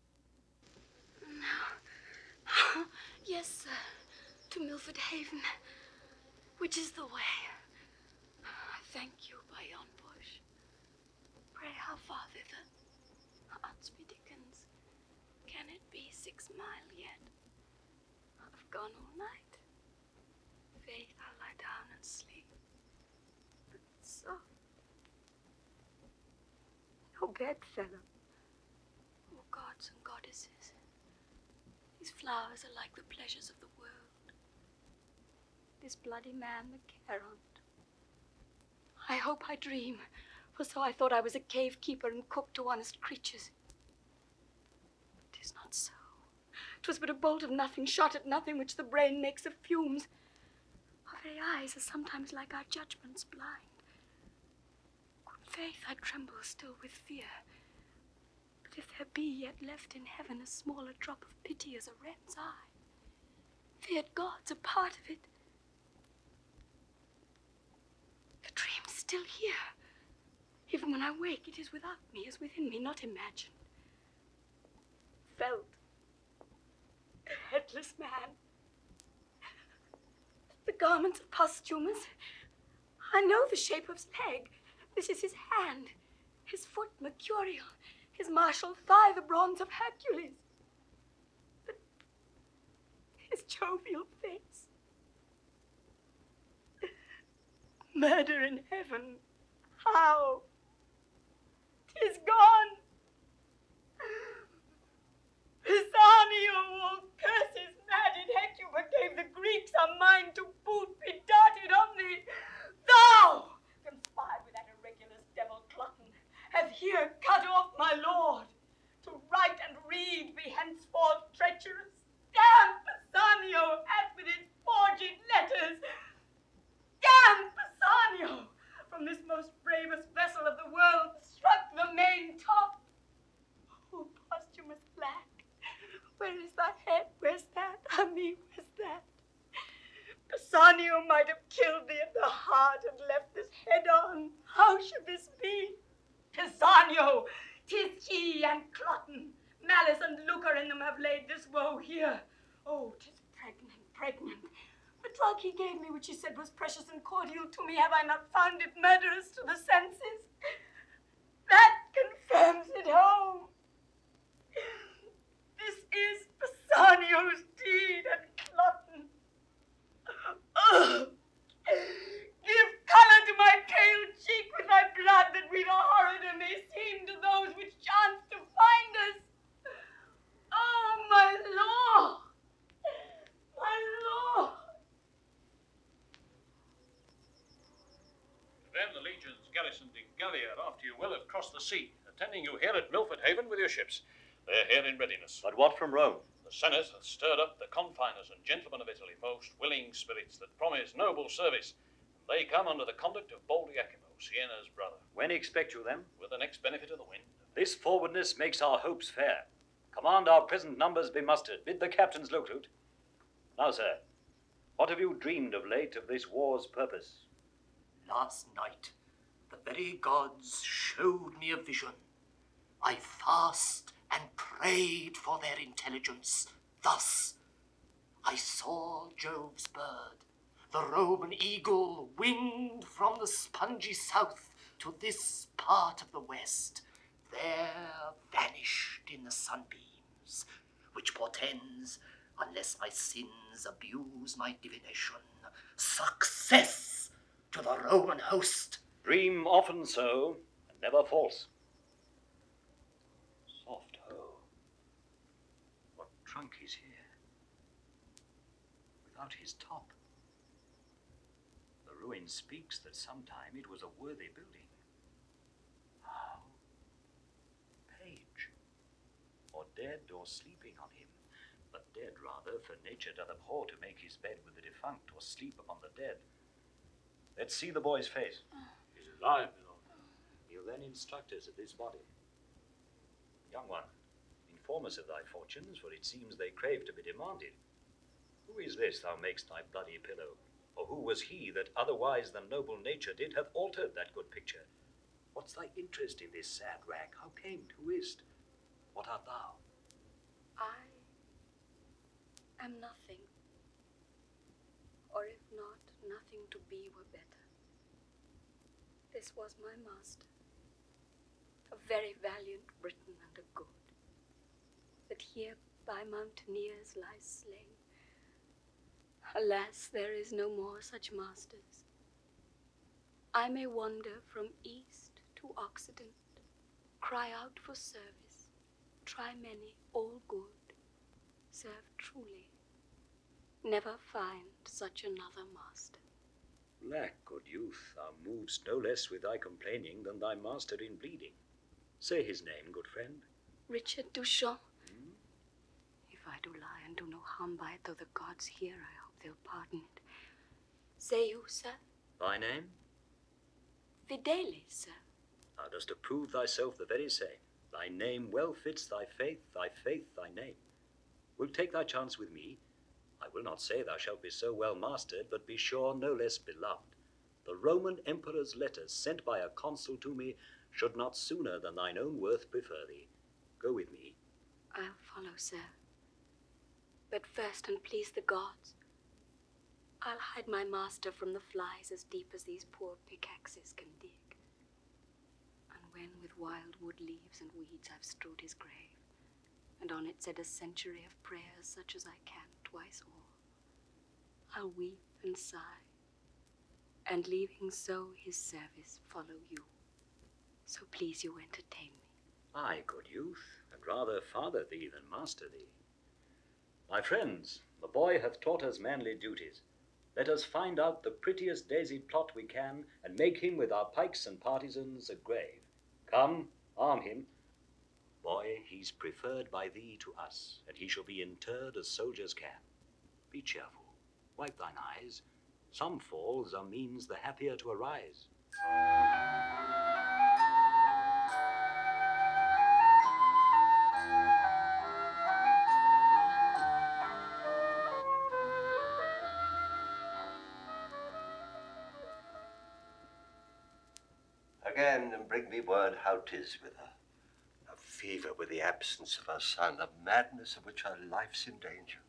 Yes, sir. To Milford Haven. Which is the way? Thank you, by yon bush. Pray, how far thither? Ansby Dickens. Can it be 6 mile yet? I've gone all night. Faith, I'll lie down and sleep. But so. No bedfellow. Oh, gods and goddesses. These flowers are like the pleasures of the world. This bloody man, the Cairncross. I hope I dream, for so I thought I was a cave keeper and cook to honest creatures. But 'tis not so. 'Twas but a bolt of nothing, shot at nothing, which the brain makes of fumes. Our very eyes are sometimes like our judgments blind. Good faith, I tremble still with fear. But if there be yet left in heaven a smaller drop of pity as a wren's eye, feared God's a part of it. The dream's still here. Even when I wake, it is without me, as within me, not imagined. Felt. A headless man. The garments of Posthumous. I know the shape of his leg. This is his hand. His foot, mercurial. His martial thigh, the bronze of Hercules. But his jovial face. Murder in heaven. How? 'Tis gone. Pisanio, all curses mad in Hecuba gave the Greeks a mind to boot, be darted on thee. Thou, conspired with that Where is thy head? Where's that? Ami, where's that? Pisanio might have killed thee at the heart and left this head on. How should this be? Pisanio, 'tis he and Cloten. Malice and lucre in them have laid this woe here. Oh, 'tis pregnant. The drug he gave me, which he said was precious and cordial to me, have I not found it murderous to the senses? That confirms it home. This is Pisanio's deed and Cloten. Oh, give colour to my pale cheek with thy blood, that we the horrider may seem to those which chance to find us. Oh, my lord! My lord! Then the legions garrisoned in Gallia after you will have crossed the sea, attending you here at Milford Haven with your ships. They're here in readiness. But what from Rome? The Senate hath stirred up the confiners and gentlemen of Italy, most willing spirits that promise noble service. And they come under the conduct of bold Iachimo, Siena's brother. When expect you them? With the next benefit of the wind. This forwardness makes our hopes fair. Command our present numbers be mustered. Bid the captains look to it. Now, sir, what have you dreamed of late of this war's purpose? Last night, the very gods showed me a vision. I fast and prayed for their intelligence. Thus, I saw Jove's bird, the Roman eagle, winged from the spongy south to this part of the west, there vanished in the sunbeams, which portends, unless my sins abuse my divination, success to the Roman host. Dream often so, and never false. Soft ho. What trunk is here? Without his top. The ruin speaks that sometime it was a worthy building. How? Page. Or dead or sleeping on him. But dead rather, for nature doth abhor to make his bed with the defunct or sleep upon the dead. Let's see the boy's face. He's alive, my lord. He'll then instruct us of this body. Young one, inform us of thy fortunes, for it seems they crave to be demanded. Who is this thou makest thy bloody pillow? Or who was he that otherwise than noble nature did have altered that good picture? What's thy interest in this sad rag? How cam'd? Who is't? What art thou? I am nothing. Or if not, nothing to be were better. This was my master, a very valiant Briton and a good, that here by mountaineers lies slain. Alas, there is no more such masters. I may wander from east to occident, cry out for service, try many, all good, serve truly, never find such another master. Lack, good youth, thou movest no less with thy complaining than thy master in bleeding. Say his name, good friend. Richard Duchamp. If I do lie and do no harm by it, though the gods hear, I hope they'll pardon it. Say you, sir? Thy name? Fidelis, sir. Thou dost approve thyself the very same. Thy name well fits thy faith thy name. Wilt take thy chance with me? I will not say thou shalt be so well mastered, but be sure no less beloved. The Roman emperor's letters sent by a consul to me should not sooner than thine own worth prefer thee. Go with me. I'll follow, sir. But first, and please the gods, I'll hide my master from the flies as deep as these poor pickaxes can dig. And when with wild wood leaves and weeds I've strewed his grave, and on it said a century of prayers such as I can, twice all, I'll weep and sigh, and leaving so his service, follow you. So please you entertain me. Aye, good youth, and rather father thee than master thee. My friends, the boy hath taught us manly duties. Let us find out the prettiest daisied plot we can, and make him with our pikes and partisans a grave. Come, arm him. Boy, he's preferred by thee to us, and he shall be interred as soldiers can. Be cheerful, wipe thine eyes. Some falls are means the happier to arise. again and bring me word how 'tis with her. A fever with the absence of her son, a madness of which her life's in danger.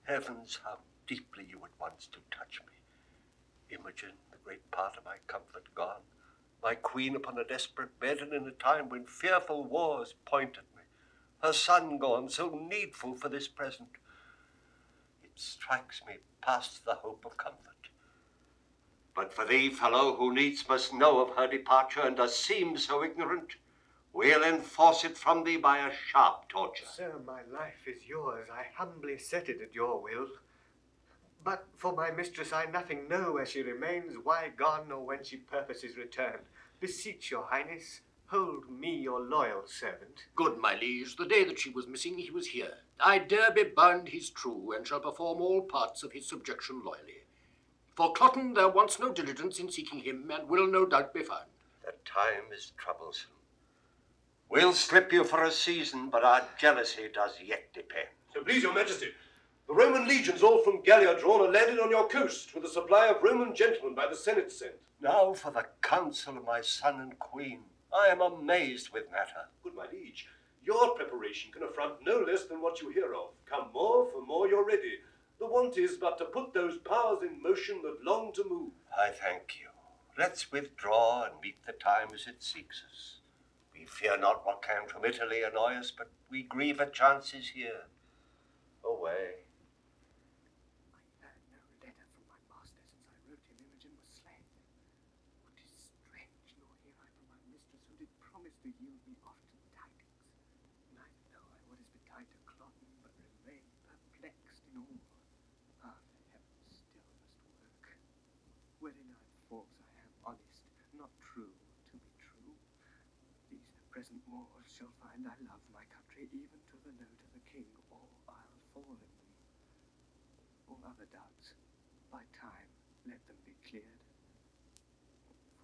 Heavens, how deeply you at once do touch me. Imogen, the great part of my comfort gone, my queen upon a desperate bed, and in a time when fearful wars point at me, her son gone, so needful for this present. It strikes me past the hope of comfort. But for thee, fellow, who needs must know of her departure, and does seem so ignorant, we'll enforce it from thee by a sharp torture. Sir, my life is yours. I humbly set it at your will. But for my mistress I nothing know where she remains, why gone, or when she purposes return. Beseech your highness, hold me your loyal servant. Good, my liege, the day that she was missing he was here. I dare be bound he's true, and shall perform all parts of his subjection loyally. For Cloten there wants no diligence in seeking him, and will no doubt be found. The time is troublesome. We'll slip you for a season, but our jealousy does yet depend. So please your majesty, the Roman legions all from Gallia drawn are landed on your coast with a supply of Roman gentlemen by the Senate sent. Now for the counsel of my son and queen. I am amazed with matter. Good my liege, your preparation can affront no less than what you hear of. Come more, for more you're ready. The want is but to put those powers in motion that long to move. I thank you. Let's withdraw and meet the time as it seeks us. We fear not what can from Italy annoy us, but we grieve at chances here. Away. I had no letter from my master since I wrote him Imogen was slain. What is strange, nor hear I from my mistress, who did promise to yield me often tidings. Neither know I what is betide to Cloten, but remain perplexed in all. Ah, the heavens still must work. Wherein I'm false, I am honest, not true to be true. These the present wars shall find I love my country, even to the note of the king, or I'll fall in them. All other doubts, by time, let them be cleared.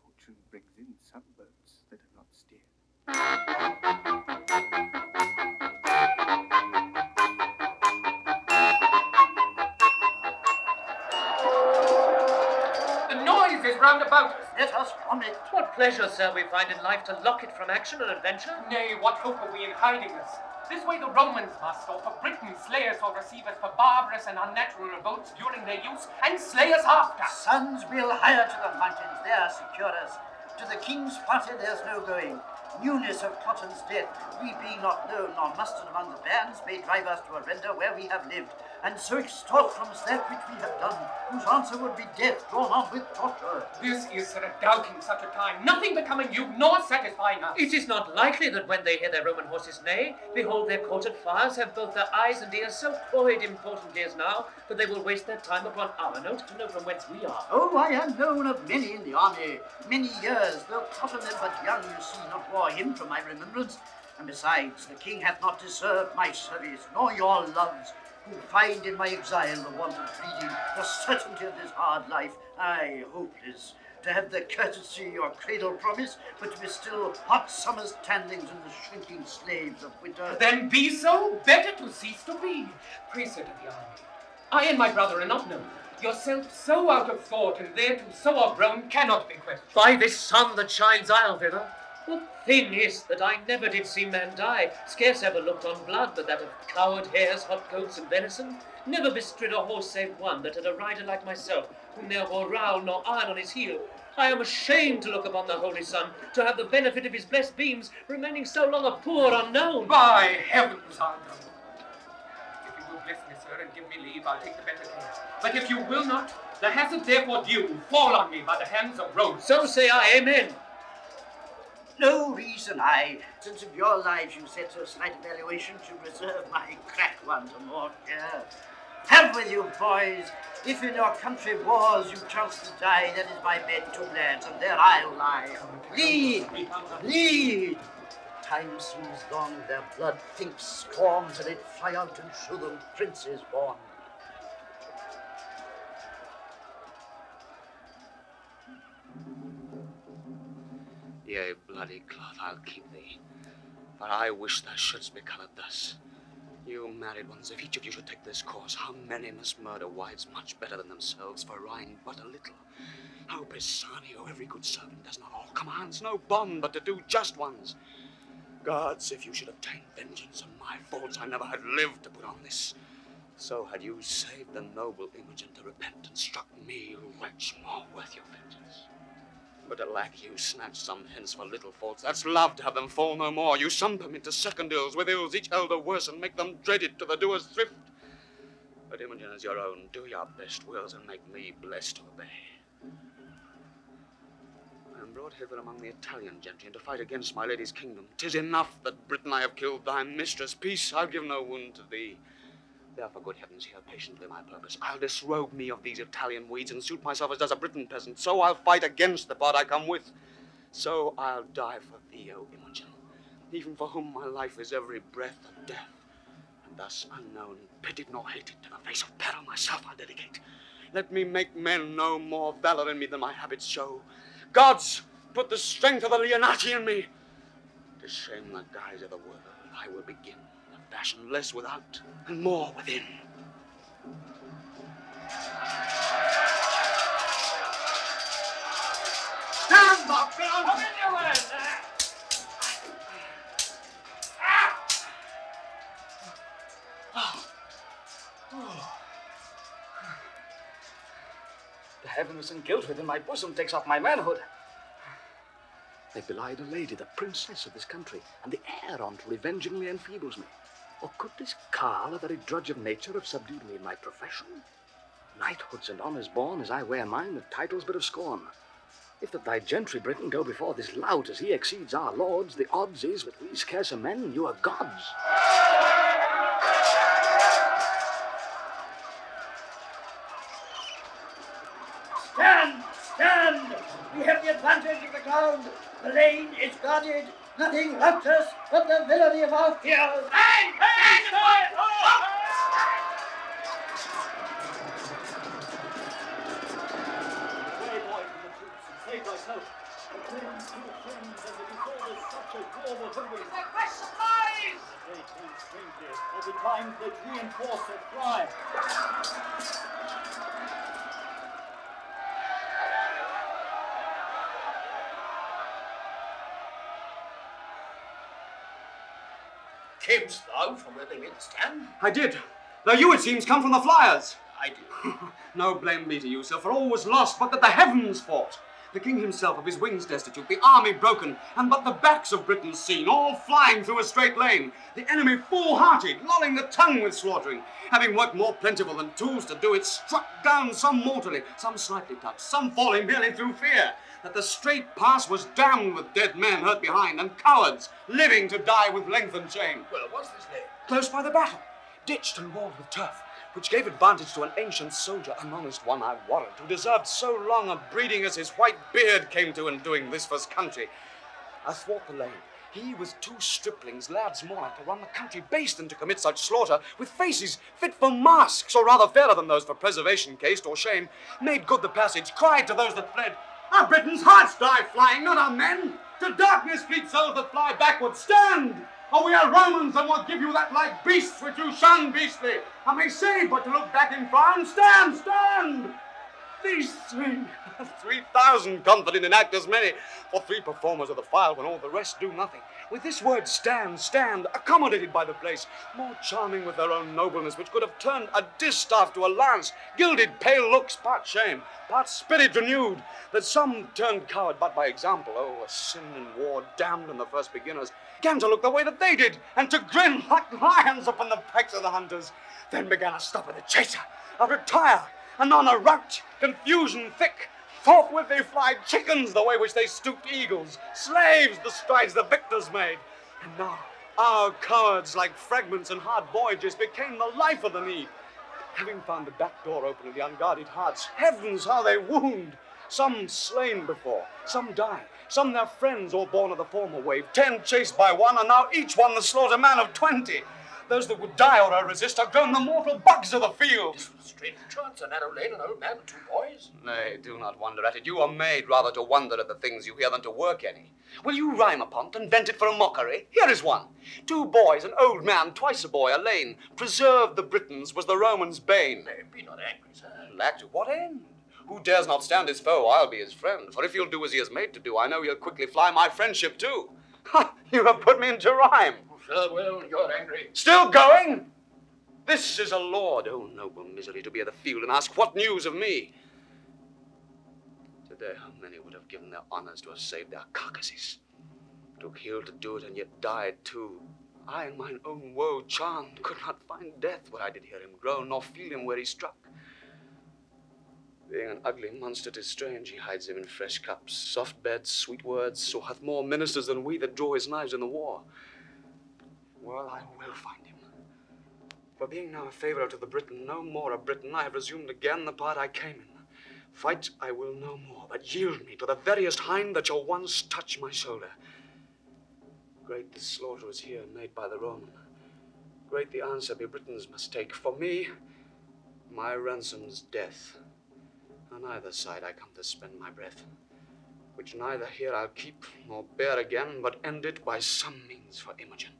Fortune brings in some boats that are not steered. The noise is round about us. Let us from it. What pleasure, sir, we find in life to lock it from action and adventure. Nay, what hope are we in hiding us? This way the Romans must, or for Britain slay us or receive us for barbarous and unnatural revolts during their use, and slay us after. Sons, we'll hire to the mountains, there secure us. To the king's party there's no going. Newness of Cloten's death, we being not known nor mustered among the bands, may drive us to a render where we have lived, and so extort from us that which we have done, whose answer would be death drawn on with torture. This is a doubting such a time, nothing becoming you, nor satisfying us. It is not likely that when they hear their Roman horses neigh, behold their courted fires, have both their eyes and ears so coyed importantly as now, that they will waste their time upon our note to know from whence we are. Oh, I am known of many in the army, many years, though Cloten is but young, you see, not war him from my remembrance. And besides, the king hath not deserved my service, nor your loves, who find in my exile the want of breeding, the certainty of this hard life, aye, hopeless, to have the courtesy your cradle promise, but to be still hot summer's tandlings and the shrinking slaves of winter. Then be so, better to cease to be. Fraser to the army. I and my brother are not known. Yourself so out of thought, and thereto so o'ergrown, cannot be questioned. By this sun that shines I'll thither. What thing is that I never did see man die, scarce ever looked on blood but that of coward hares, hot goats, and venison, never bestrid a horse save one that had a rider like myself, who ne'er bore rowel nor iron on his heel. I am ashamed to look upon the holy sun, to have the benefit of his blessed beams, remaining so long a poor unknown. By heavens, I'll go. If you will bless me, sir, and give me leave, I'll take the better care. But if you will not, the hazard therefore due fall on me by the hands of Rome. So say I, amen. No reason I, since of your lives you set so slight a valuation, should reserve my crack one to more care. Have with you, boys. If in your country wars you chance to die, that is my bed, two lads, and there I'll lie. Lead! Lead! Time seems long, their blood thinks storm, till it fly out and show them princes born. Yea, bloody cloth, I'll keep thee, for I wish thou shouldst become it thus. You you married ones, if each of you should take this course, how many must murder wives much better than themselves for rhyme but a little? Oh, Pisanio, every good servant does not all commands no bond but to do just ones. Gods, if you should obtain vengeance on my faults, I never had lived to put on this. So had you saved the noble Imogen to repent and struck me, wretch, more worth your vengeance. But alack, you snatch some hence for little faults. That's love to have them fall no more. You sum them into second ills, with ills each elder worse, and make them dreaded to the doer's thrift. But Imogen is your own. Do your best wills, and make me blessed to obey. I am brought hither among the Italian gentry, and to fight against my lady's kingdom. 'Tis enough that Britain I have killed thy mistress. Peace, I'll give no wound to thee. Therefore, good heavens, hear patiently my purpose. I'll disrobe me of these Italian weeds and suit myself as does a Briton peasant. So I'll fight against the part I come with. So I'll die for thee, O Imogen, even for whom my life is every breath of death. And thus, unknown, pitied nor hated, to the face of peril myself I'll dedicate. Let me make men no more valor in me than my habits show. Gods, put the strength of the Leonati in me. To shame the guise of the world, I will begin. Fashion less without and more within. Stand up, girl! Come in your way! The heaviness and guilt within my bosom takes off my manhood. They belie the lady, the princess of this country, and the heir on't revengingly enfeebles me. Or could this Karl, a very drudge of nature, have subdued me in my profession? Knighthoods and honours born, as I wear mine, the titles but of scorn. If that thy gentry, Britain, go before this lout, as he exceeds our lords, the odds is, with we scarce are men, you are gods. Stand! Stand! We have the advantage of the ground. The lane is guarded. Nothing routs us but the villainy of our fears. Bang! Bang! Away, boy, from the troops and save thyself. The claims to the friends and the disorders such as war were brewing. The fresh supplies! They came strangely, at the time that reinforce their cry. Camest thou from where they made the stand? I did. Though you, it seems, come from the flyers. I did. No blame be to you, sir, for all was lost, but that the heavens fought. The king himself of his wings destitute, the army broken, and but the backs of Britain seen, all flying through a straight lane. The enemy full-hearted, lolling the tongue with slaughtering. Having work more plentiful than tools to do it, struck down some mortally, some slightly touched, some falling merely through fear. That the straight pass was damned with dead men hurt behind, and cowards living to die with lengthened chain. Well, what's this name? Close by the battle, ditched and walled with turf, which gave advantage to an ancient soldier, an honest one, I warrant, who deserved so long a breeding as his white beard came to in doing this for his country. Athwart the lane, he with two striplings, lads more like to run the country based than to commit such slaughter, with faces fit for masks, or rather fairer than those for preservation cased or shame, made good the passage, cried to those that fled, our Britons' hearts die flying, not our men. To darkness fleet souls that fly backward, stand! Or we are Romans, and will give you that like beasts which you shun beastly. I may say, but to look back in frown, stand, stand! These 3,000 confident in act as many, for 3 performers of the file when all the rest do nothing. With this word stand, stand, accommodated by the place, more charming with their own nobleness, which could have turned a distaff to a lance, gilded pale looks, part shame, part spirit renewed, that some turned coward but by example, oh, a sin in war, damned in the first beginners, began to look the way that they did, and to grin like lions upon the backs of the hunters. Then began a stop of the chaser, a retire, anon a rout, confusion thick. Forthwith they fly chickens the way which they stooped eagles, slaves the strides the victors made. And now our cowards, like fragments in hard voyages, became the life of the need. Having found the back door open in the unguarded hearts, heavens, how they wound! Some slain before, some die, some their friends, all born of the former wave, 10 chased by one, and now each one the slaughter man of 20. Those that would die or resist are grown the mortal bugs of the field. This was a strange chance, a narrow lane, an old man, and two boys. Nay, do not wonder at it. You are made rather to wonder at the things you hear than to work any. Will you rhyme upon't and vent it for a mockery? Here is one. 2 boys, an old man, twice a boy, a lane. Preserve the Britons was the Romans' bane. Nay, be not angry, sir. Lack to what end? Who dares not stand his foe, I'll be his friend. For if you'll do as he is made to do, I know you'll quickly fly my friendship too. Ha! You have put me into rhyme. Sir, well, you're angry. Still going? This is a lord, oh noble misery, to be at the field and ask what news of me. Today, how many would have given their honors to have saved their carcasses? Took heel to do it and yet died too. I in mine own woe charmed could not find death where I did hear him groan, nor feel him where he struck. Being an ugly monster, 'tis strange he hides him in fresh cups, soft beds, sweet words, so hath more ministers than we that draw his knives in the war. Well, I will find him. For being now a favourer to the Briton, no more a Briton, I have resumed again the part I came in. Fight I will no more, but yield me to the veriest hind that shall once touch my shoulder. Great the slaughter is here made by the Roman. Great the answer we Britons must take. For me, my ransom's death. On either side I come to spend my breath, which neither here I'll keep nor bear again, but end it by some means for Imogen.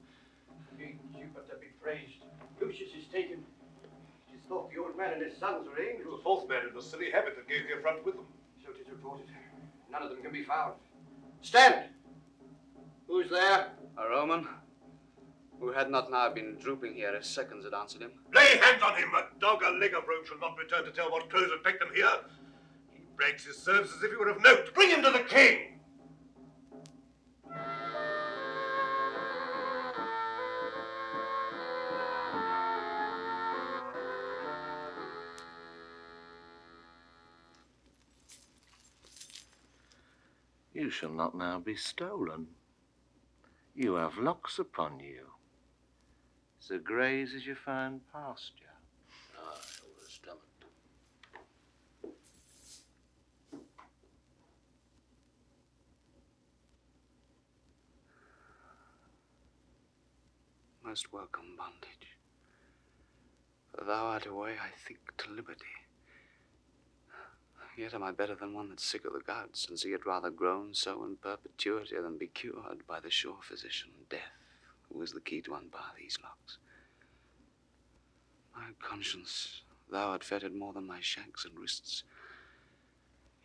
King Jupiter be praised. Lucius is taken. It is thought the old man and his sons were aimed. The 4th man in the silly habit that gave the affront with them. So it is reported. None of them can be found. Stand! Who's there? A Roman, who had not now been drooping here if seconds had answered him. Lay hands on him! A dog a leg of rope shall not return to tell what crows have pecked them here. He brags his serves as if he were of note. Bring him to the king! You shall not now be stolen. You have locks upon you, so greys as you find pasture. I was stomached. Most welcome bondage. For thou art a way, I think, to liberty. Yet am I better than one that's sick of the gods, and see it rather grown so in perpetuity than be cured by the sure physician, death, who is the key to unbar these locks. My conscience, thou art fettered more than my shanks and wrists.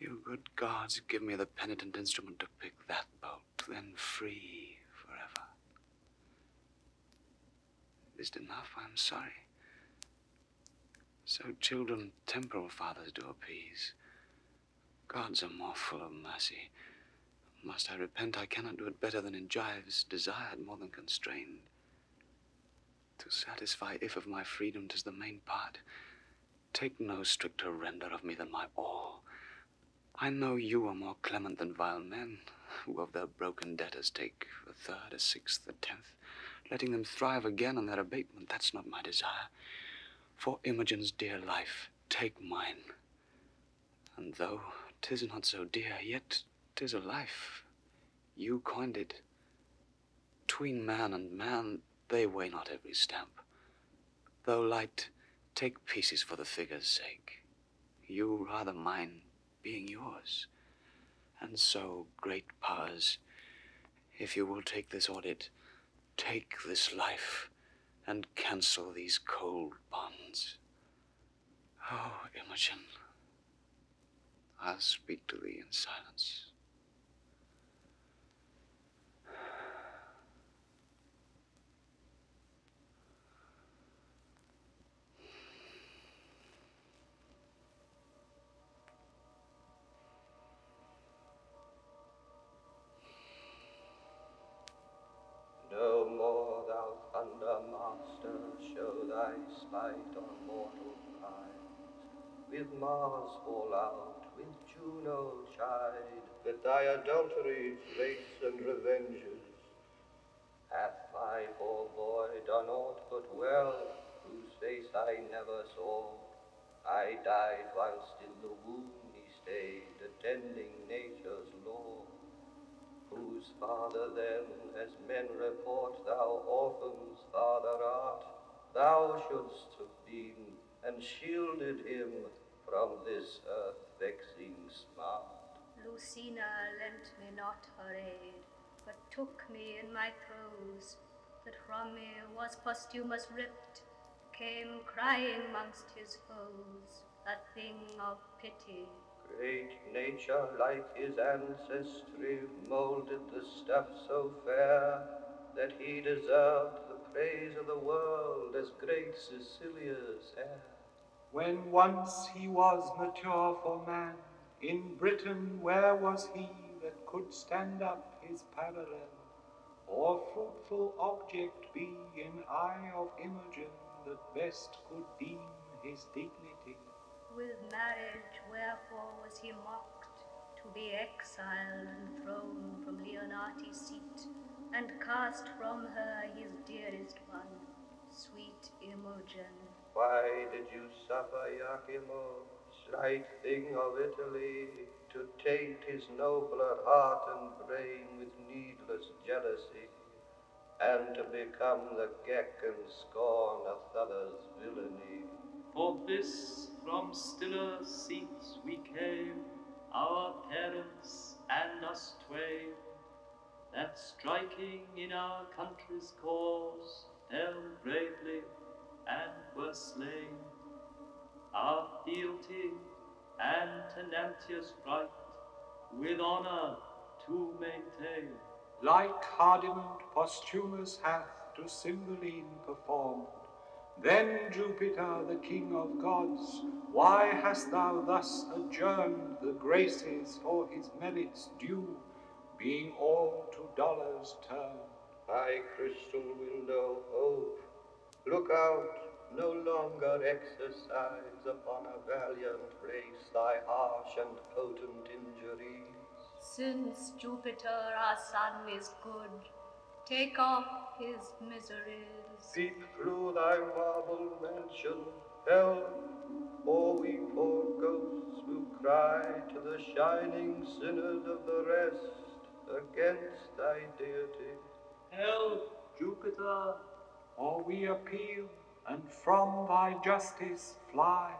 You good gods, give me the penitent instrument to pick that bolt, then free forever. Is it enough? I am sorry. So children temporal fathers do appease. Gods are more full of mercy. Must I repent? I cannot do it better than in gyves, desired more than constrained. To satisfy, if of my freedom 'tis the main part, take no stricter render of me than my all. I know you are more clement than vile men, who of their broken debtors take a 3rd, a 6th, a 10th, letting them thrive again on their abatement. That's not my desire. For Imogen's dear life, take mine. And though 'tis not so dear, yet 'tis a life. You coined it. 'Tween man and man, they weigh not every stamp. Though light, take pieces for the figure's sake. You rather mine, being yours. And so, great powers, if you will take this audit, take this life, and cancel these cold bonds. Oh, Imogen, I'll speak to thee in silence. No more thou thunder master, show thy spite on mortal kinds. With Mars fall out, with Juno chide, that thy adulteries, rates, and revenges. Hath my poor boy done aught but well, whose face I never saw? I died whilst in the womb he stayed, attending nature's law. whose father then, as men report, thou orphans' father art, thou shouldst have been, and shielded him from this earth-vexing smart. Lucina lent me not her aid, but took me in my throes, that from me was Posthumous ripped, came crying mongst his foes, a thing of pity. Great nature, like his ancestry, moulded the stuff so fair, that he deserved the praise of the world as great Sicillius heir. When once he was mature for man, in Britain where was he that could stand up his parallel, or fruitful object be in eye of Imogen that best could deem his dignity? With marriage wherefore was he mocked, to be exiled and thrown from Leonatus' seat, and cast from her his dearest one, sweet Imogen. Why did you suffer Iachimo, slight thing of Italy, to taint his nobler heart and brain with needless jealousy, and to become the geck and scorn of other's villainy? For this from stiller seats we came, our parents and us twain, that striking in our country's cause, fell bravely and were slain. Our fealty and tenantious right, with honour to maintain. Like hardened Posthumous hath to Cymbeline performed, then Jupiter, the king of gods, why hast thou thus adjourned the graces for his merits due, being all to dollars turned? My crystal window, hope, look out, no longer exercise upon a valiant race thy harsh and potent injuries. Since Jupiter our son is good, take off his miseries. Peep through thy marble mansion, hell, or we poor ghosts will cry to the shining sinners of the rest against thy deity. Help, Jupiter, or we appeal, and from thy justice fly.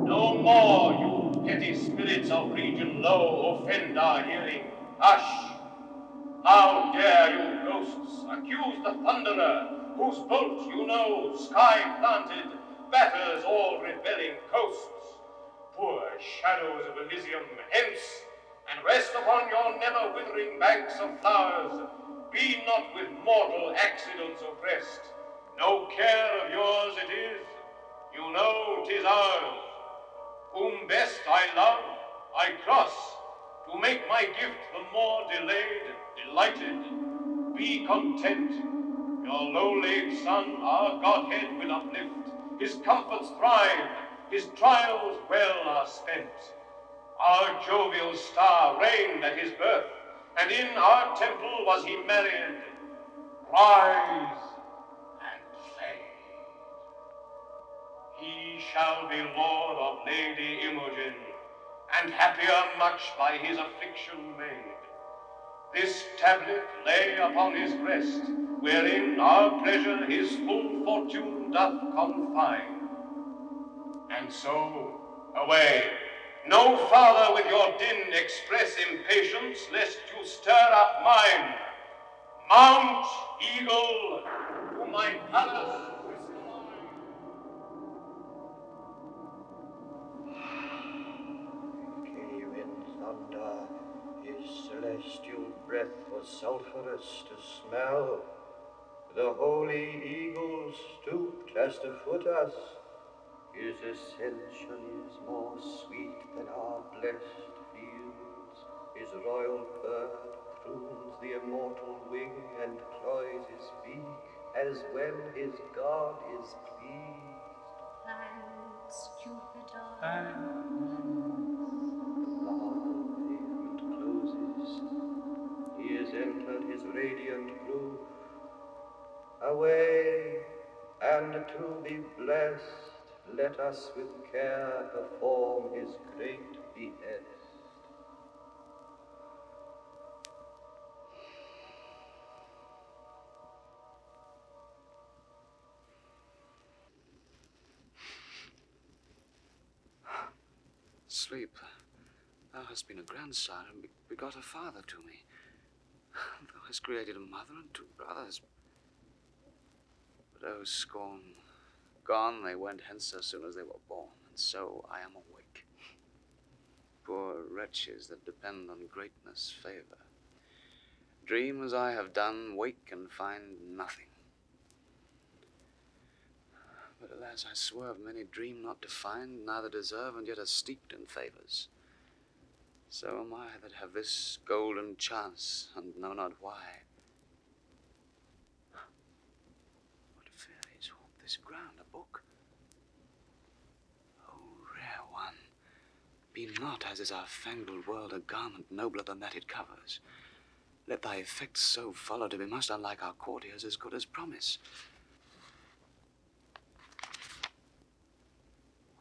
No more, you petty spirits of region low, offend our hearing. Hush! How dare you, ghosts, accuse the thunderer, whose bolt, you know, sky-planted, batters all rebelling coasts? Poor shadows of Elysium, hence, and rest upon your never-withering banks of flowers. Be not with mortal accidents oppressed. No care of yours it is, you know 'tis ours. Whom best I love, I cross, to make my gift the more delayed, delighted. Be content, your low-laid son our Godhead will uplift. His comforts thrive, his trials well are spent. Our jovial star reigned at his birth, and in our temple was he married. Rise and fade. He shall be lord of Lady Imogen, and happier much by his affliction made. This tablet lay upon his breast, wherein our pleasure his full fortune doth confine. And so, away. No farther with your din express impatience, lest you stir up mine. Mount, eagle, to my palace. Came in thunder, his celestial breath was sulphurous to smell. The holy eagle stooped as to foot us. His ascension is more sweet than our blessed fields. His royal bird prunes the immortal wing and cloys his beak, as when his God is pleased. Thanks, Jupiter. The marble pavement closes. He has entered his radiant roof. Away, and to be blessed, let us with care perform his great behest. sleep. Thou hast been a grandsire and begot a father to me. Thou hast created a mother and 2 brothers. But oh, scorn, gone they went hence as soon as they were born, and so I am awake. Poor wretches that depend on greatness' favor. Dream as I have done, wake and find nothing. But alas, I swerve, many dream not to find, neither deserve, and yet are steeped in favors. So am I that have this golden chance, and know not why. What fairies haunt this ground, a book? O rare one, be not, as is our fangled world, a garment nobler than that it covers. Let thy effects so follow to be most unlike our courtiers, as good as promise.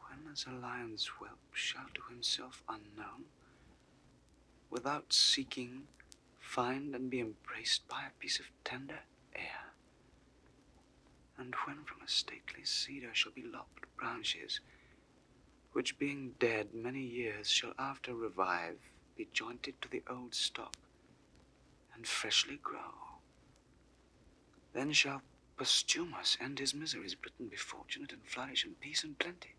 When as a lion's whelp shall to himself unknown, without seeking, find and be embraced by a piece of tender air, and when from a stately cedar shall be lopped branches, which being dead many years shall after revive, be jointed to the old stock, and freshly grow, then shall Posthumous end his miseries, Britain be fortunate and flourish in peace and plenty.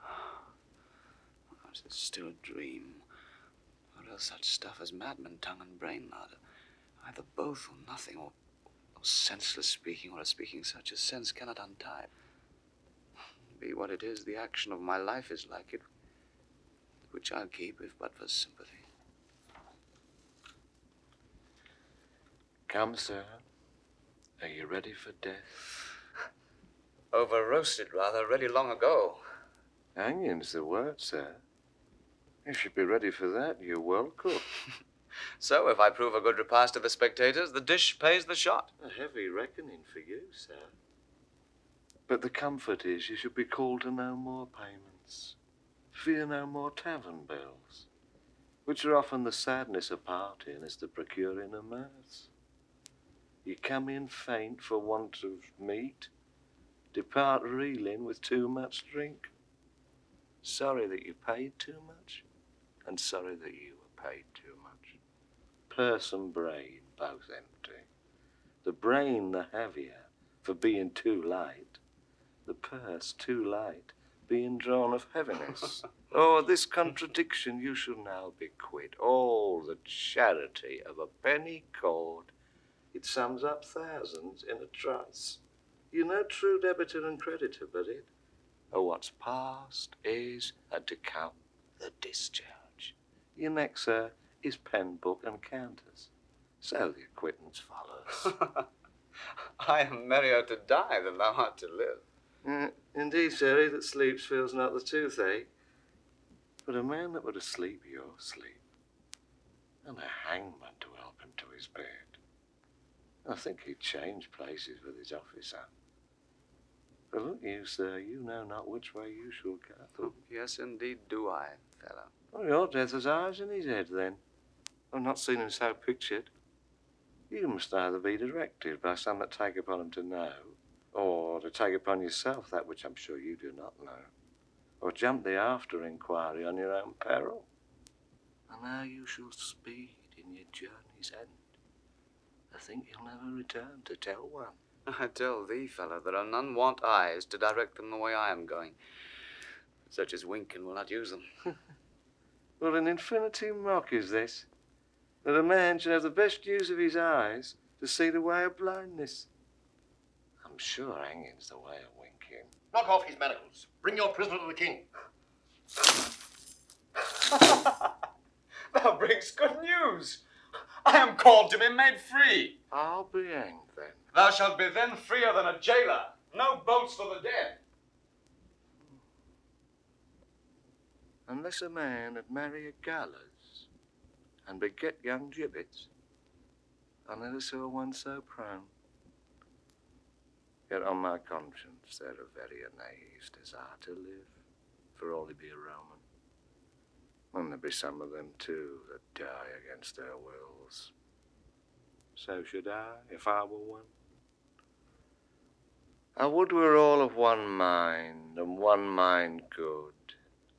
Or is this still a dream? Or else such stuff as madman tongue and brain murder, either both or nothing, or senseless speaking, or a speaking such as sense cannot untie. Be what it is, the action of my life is like it, which I'll keep if but for sympathy. Come, sir. Are you ready for death? Over-roasted, rather, ready long ago. Hanging's the word, sir. You should be ready for that. You're well cooked. So, if I prove a good repast to the spectators, the dish pays the shot. A heavy reckoning for you, sir. But the comfort is you should be called to no more payments. Fear no more tavern bells, which are often the sadness of parting as the procuring of mirth. You come in faint for want of meat, depart reeling with too much drink. Sorry that you paid too much, and sorry that you were paid too much. Purse and brain both empty. The brain the heavier for being too light, the purse too light being drawn of heaviness. Oh, this contradiction you shall now be quit. All the charity of a penny cord. It sums up thousands in a trice. You know true debitor and creditor, but it. Oh, what's past is and to come the discharge. Your next, sir, is pen, book, and counters. So the acquittance follows. I am merrier to die than thou art to live. Indeed, sir, he that sleeps feels not the toothache. But a man that would asleep your sleep, and a hangman to help him to his bed, I think he'd change places with his officer. But look you, sir, you know not which way you shall go. Oh, yes, indeed do I, fellow. Well, your death has eyes in his head, then. I've not seen him so pictured. You must either be directed by some that take upon him to know, or to take upon yourself that which I'm sure you do not know, or jump the after inquiry on your own peril. And now you shall speed in your journey's end. I think you'll never return to tell one. I tell thee, fellow, there are none want eyes to direct them the way I am going. Such as Winkin will not use them. Well, an infinity mock is this, that a man should have the best use of his eyes to see the way of blindness. I'm sure hanging's the way of Winkin. Knock off his manacles. Bring your prisoner to the king. Thou bringst good news. I am called to be made free. I'll be hanged, then. Thou shalt be then freer than a jailer. No bolts for the dead. Unless a man had marry a gallows and beget young gibbets, I never saw one so prone. Yet on my conscience there are very knaves desire to live, for all he be a Roman. And there be some of them, too, that die against their wills. So should I, if I were one. I would we're all of one mind, and one mind good,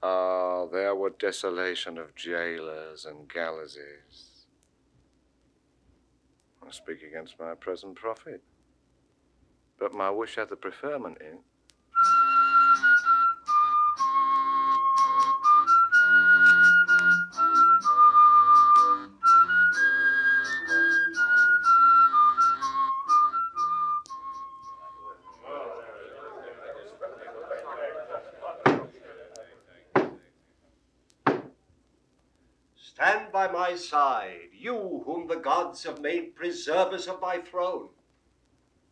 Ah, there were desolation of jailers and galleases. I speak against my present profit, but my wish hath a preferment in. Stand by my side, you whom the gods have made preservers of my throne.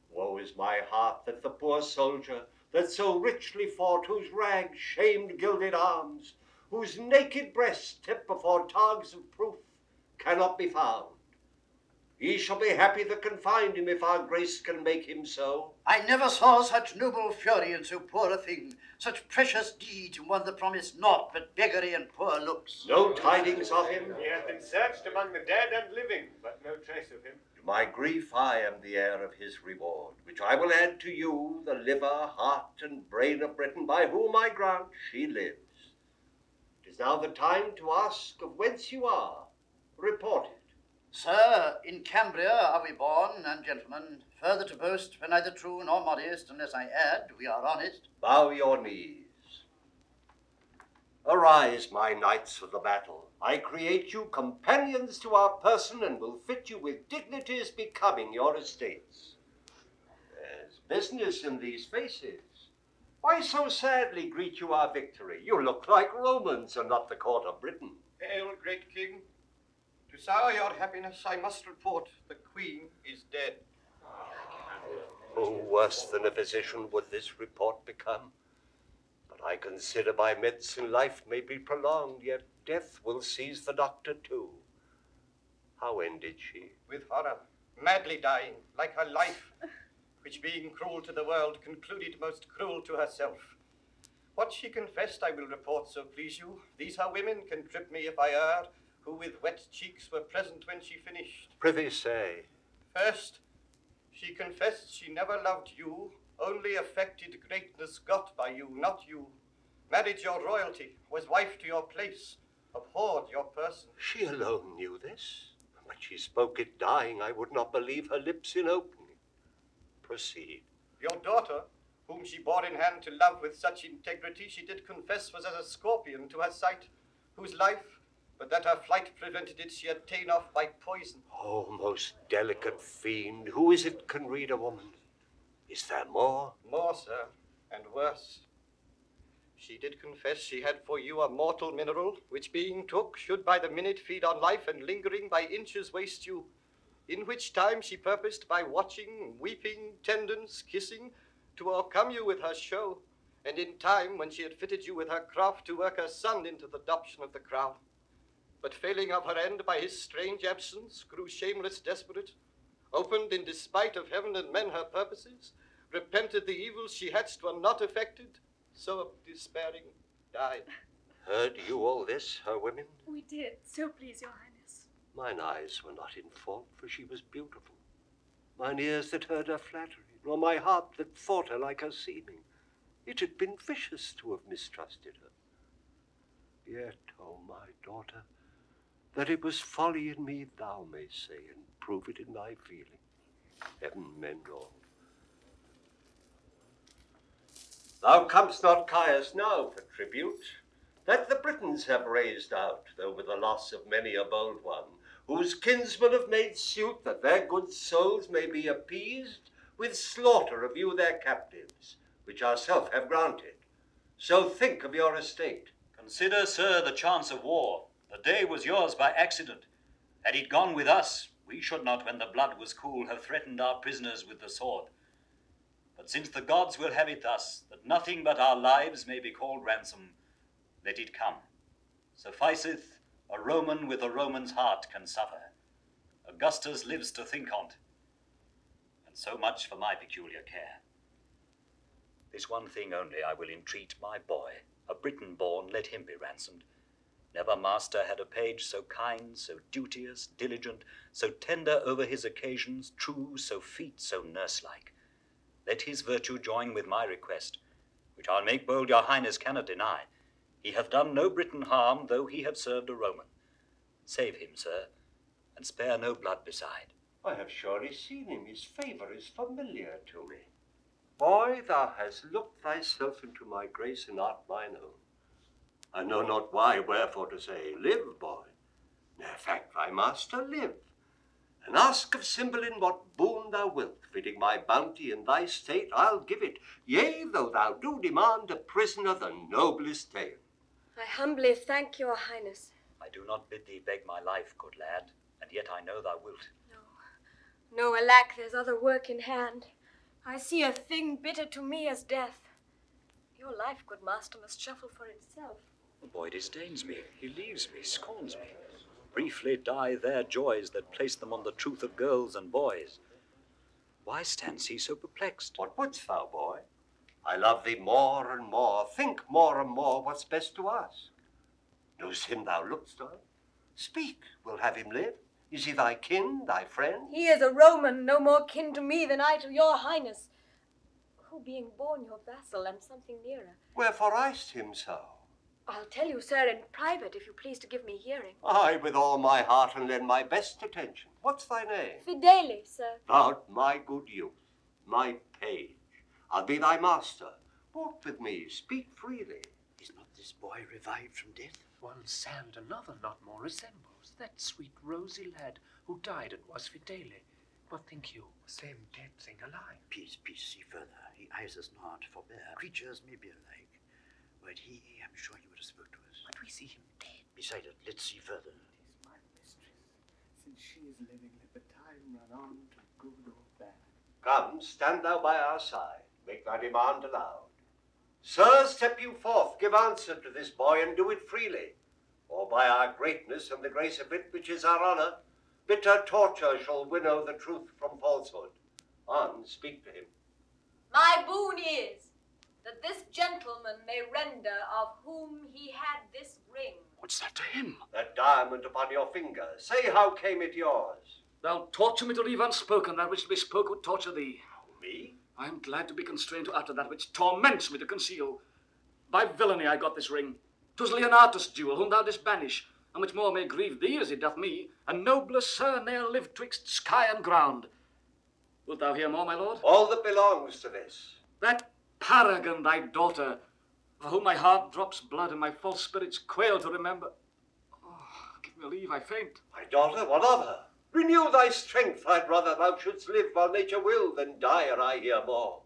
Woe is my heart that the poor soldier that so richly fought, whose rags shamed gilded arms, whose naked breast tipped before targs of proof, cannot be found. Ye shall be happy that can find him, if our grace can make him so. I never saw such noble fury in so poor a thing, such precious deeds in one that promised naught but beggary and poor looks. No tidings of him? He hath been searched among the dead and living, but no trace of him. To my grief I am the heir of his reward, which I will add to you, the liver, heart, and brain of Britain, by whom I grant she lives. It is now the time to ask of whence you are. Report it. Sir, in Cambria are we born, and gentlemen, further to boast we're neither true nor modest, unless I add we are honest. Bow your knees. Arise, my knights of the battle. I create you companions to our person, and will fit you with dignities becoming your estates. There's business in these faces. Why so sadly greet you our victory? You look like Romans, and not the court of Britain. Hail, great king. To sour your happiness, I must report the queen is dead. Oh, worse than a physician would this report become. But I consider by medicine life may be prolonged, yet death will seize the doctor too. How ended she? With horror, madly dying, like her life, which being cruel to the world, concluded most cruel to herself. What she confessed I will report, so please you. These her women can trip me if I err, who with wet cheeks were present when she finished. Prithee say. First, she confessed she never loved you, only affected greatness got by you, not you. Married your royalty, was wife to your place, abhorred your person. She alone knew this, but she spoke it dying. I would not believe her lips in opening. Proceed. Your daughter, whom she bore in hand to love with such integrity, she did confess was as a scorpion to her sight, whose life, but that her flight prevented it, she had ta'en off by poison. Oh, most delicate fiend, who is it can read a woman? Is there more? More, sir, and worse. She did confess she had for you a mortal mineral, which being took, should by the minute feed on life, and lingering by inches waste you. In which time she purposed by watching, weeping, tendance, kissing, to o'ercome you with her show, and in time, when she had fitted you with her craft, to work her son into the adoption of the crown. But failing of her end by his strange absence, grew shameless desperate, opened in despite of heaven and men her purposes, repented the evils she hadst were not effected, so despairing died. Heard you all this, her women? We did, so please your highness. Mine eyes were not in fault, for she was beautiful. Mine ears that heard her flattery, nor my heart that thought her like her seeming. It had been vicious to have mistrusted her. Yet, oh my daughter, that it was folly in me, thou mayst say, and prove it in thy feeling. Heaven mend all. Thou comest not, Caius, now for tribute, that the Britons have raised out, though with the loss of many a bold one, whose kinsmen have made suit that their good souls may be appeased with slaughter of you their captives, which ourself have granted. So think of your estate. Consider, sir, the chance of war. The day was yours by accident. Had it gone with us, we should not, when the blood was cool, have threatened our prisoners with the sword. But since the gods will have it thus, that nothing but our lives may be called ransom, let it come. Sufficeth, a Roman with a Roman's heart can suffer. Augustus lives to think on't, and so much for my peculiar care. This one thing only I will entreat my boy, a Briton born, let him be ransomed. Never master had a page so kind, so duteous, diligent, so tender over his occasions, true, so feat, so nurse-like. Let his virtue join with my request, which I'll make bold your highness cannot deny, He hath done no Briton harm, though he have served a Roman. Save him, sir, and spare no blood beside. I have surely seen him. His favour is familiar to me. Boy, thou hast looked thyself into my grace and art mine own. I know not why, wherefore to say, live, boy. Nay, fact, thy master, live. And ask of Cymbeline what boon thou wilt, fitting my bounty in thy state, I'll give it. Yea, though thou do demand a prisoner the noblest tale. I humbly thank your highness. I do not bid thee beg my life, good lad, and yet I know thou wilt. No, alack, there's other work in hand. I see a thing bitter to me as death. Your life, good master, must shuffle for itself. The boy disdains me, he leaves me, scorns me. Briefly die their joys that place them on the truth of girls and boys. Why stands he so perplexed? What wouldst thou, boy? I love thee more and more. Think more and more what's best to ask. Knows him thou look'st on? Speak, we'll have him live. Is he thy kin, thy friend? He is a Roman, no more kin to me than I to your highness, who being born your vassal and something nearer. Wherefore iced him so? I'll tell you, sir, in private, if you please to give me hearing. Aye, with all my heart, and lend my best attention. What's thy name? Fidele, sir. Thou'rt my good youth, my page. I'll be thy master. Walk with me, speak freely. Is not this boy revived from death? One sand another not more resembles. That sweet rosy lad who died and was Fidele. What think you? Same dead thing alive. Peace, see further. He eyes us not, forbear. Creatures may be alike. Were it he, I'm sure he would have spoke to us. But we see him dead. Beside it, let's see further. It is my mistress. Since she is living, let the time run on to good or bad. Come, stand thou by our side. Make thy demand aloud. Sir, step you forth, give answer to this boy, and do it freely. Or by our greatness and the grace of it, which is our honour, bitter torture shall winnow the truth from falsehood. On, speak to him. My boon is that this gentleman may render of whom he had this ring. What's that to him? That diamond upon your finger. Say, how came it yours? Thou torture me to leave unspoken that which to be spoke would torture thee. Me? I am glad to be constrained to utter that which torments me to conceal. By villainy I got this ring. 'Twas Leonatus' jewel, whom thou didst banish, and which more may grieve thee as it doth me, a nobler sir ne'er lived twixt sky and ground. Wilt thou hear more, my lord? All that belongs to this. That paragon, thy daughter, for whom my heart drops blood and my false spirits quail to remember. Oh, give me leave, I faint. My daughter, what of her? Renew thy strength, I'd rather thou shouldst live while nature will than die ere I hear more.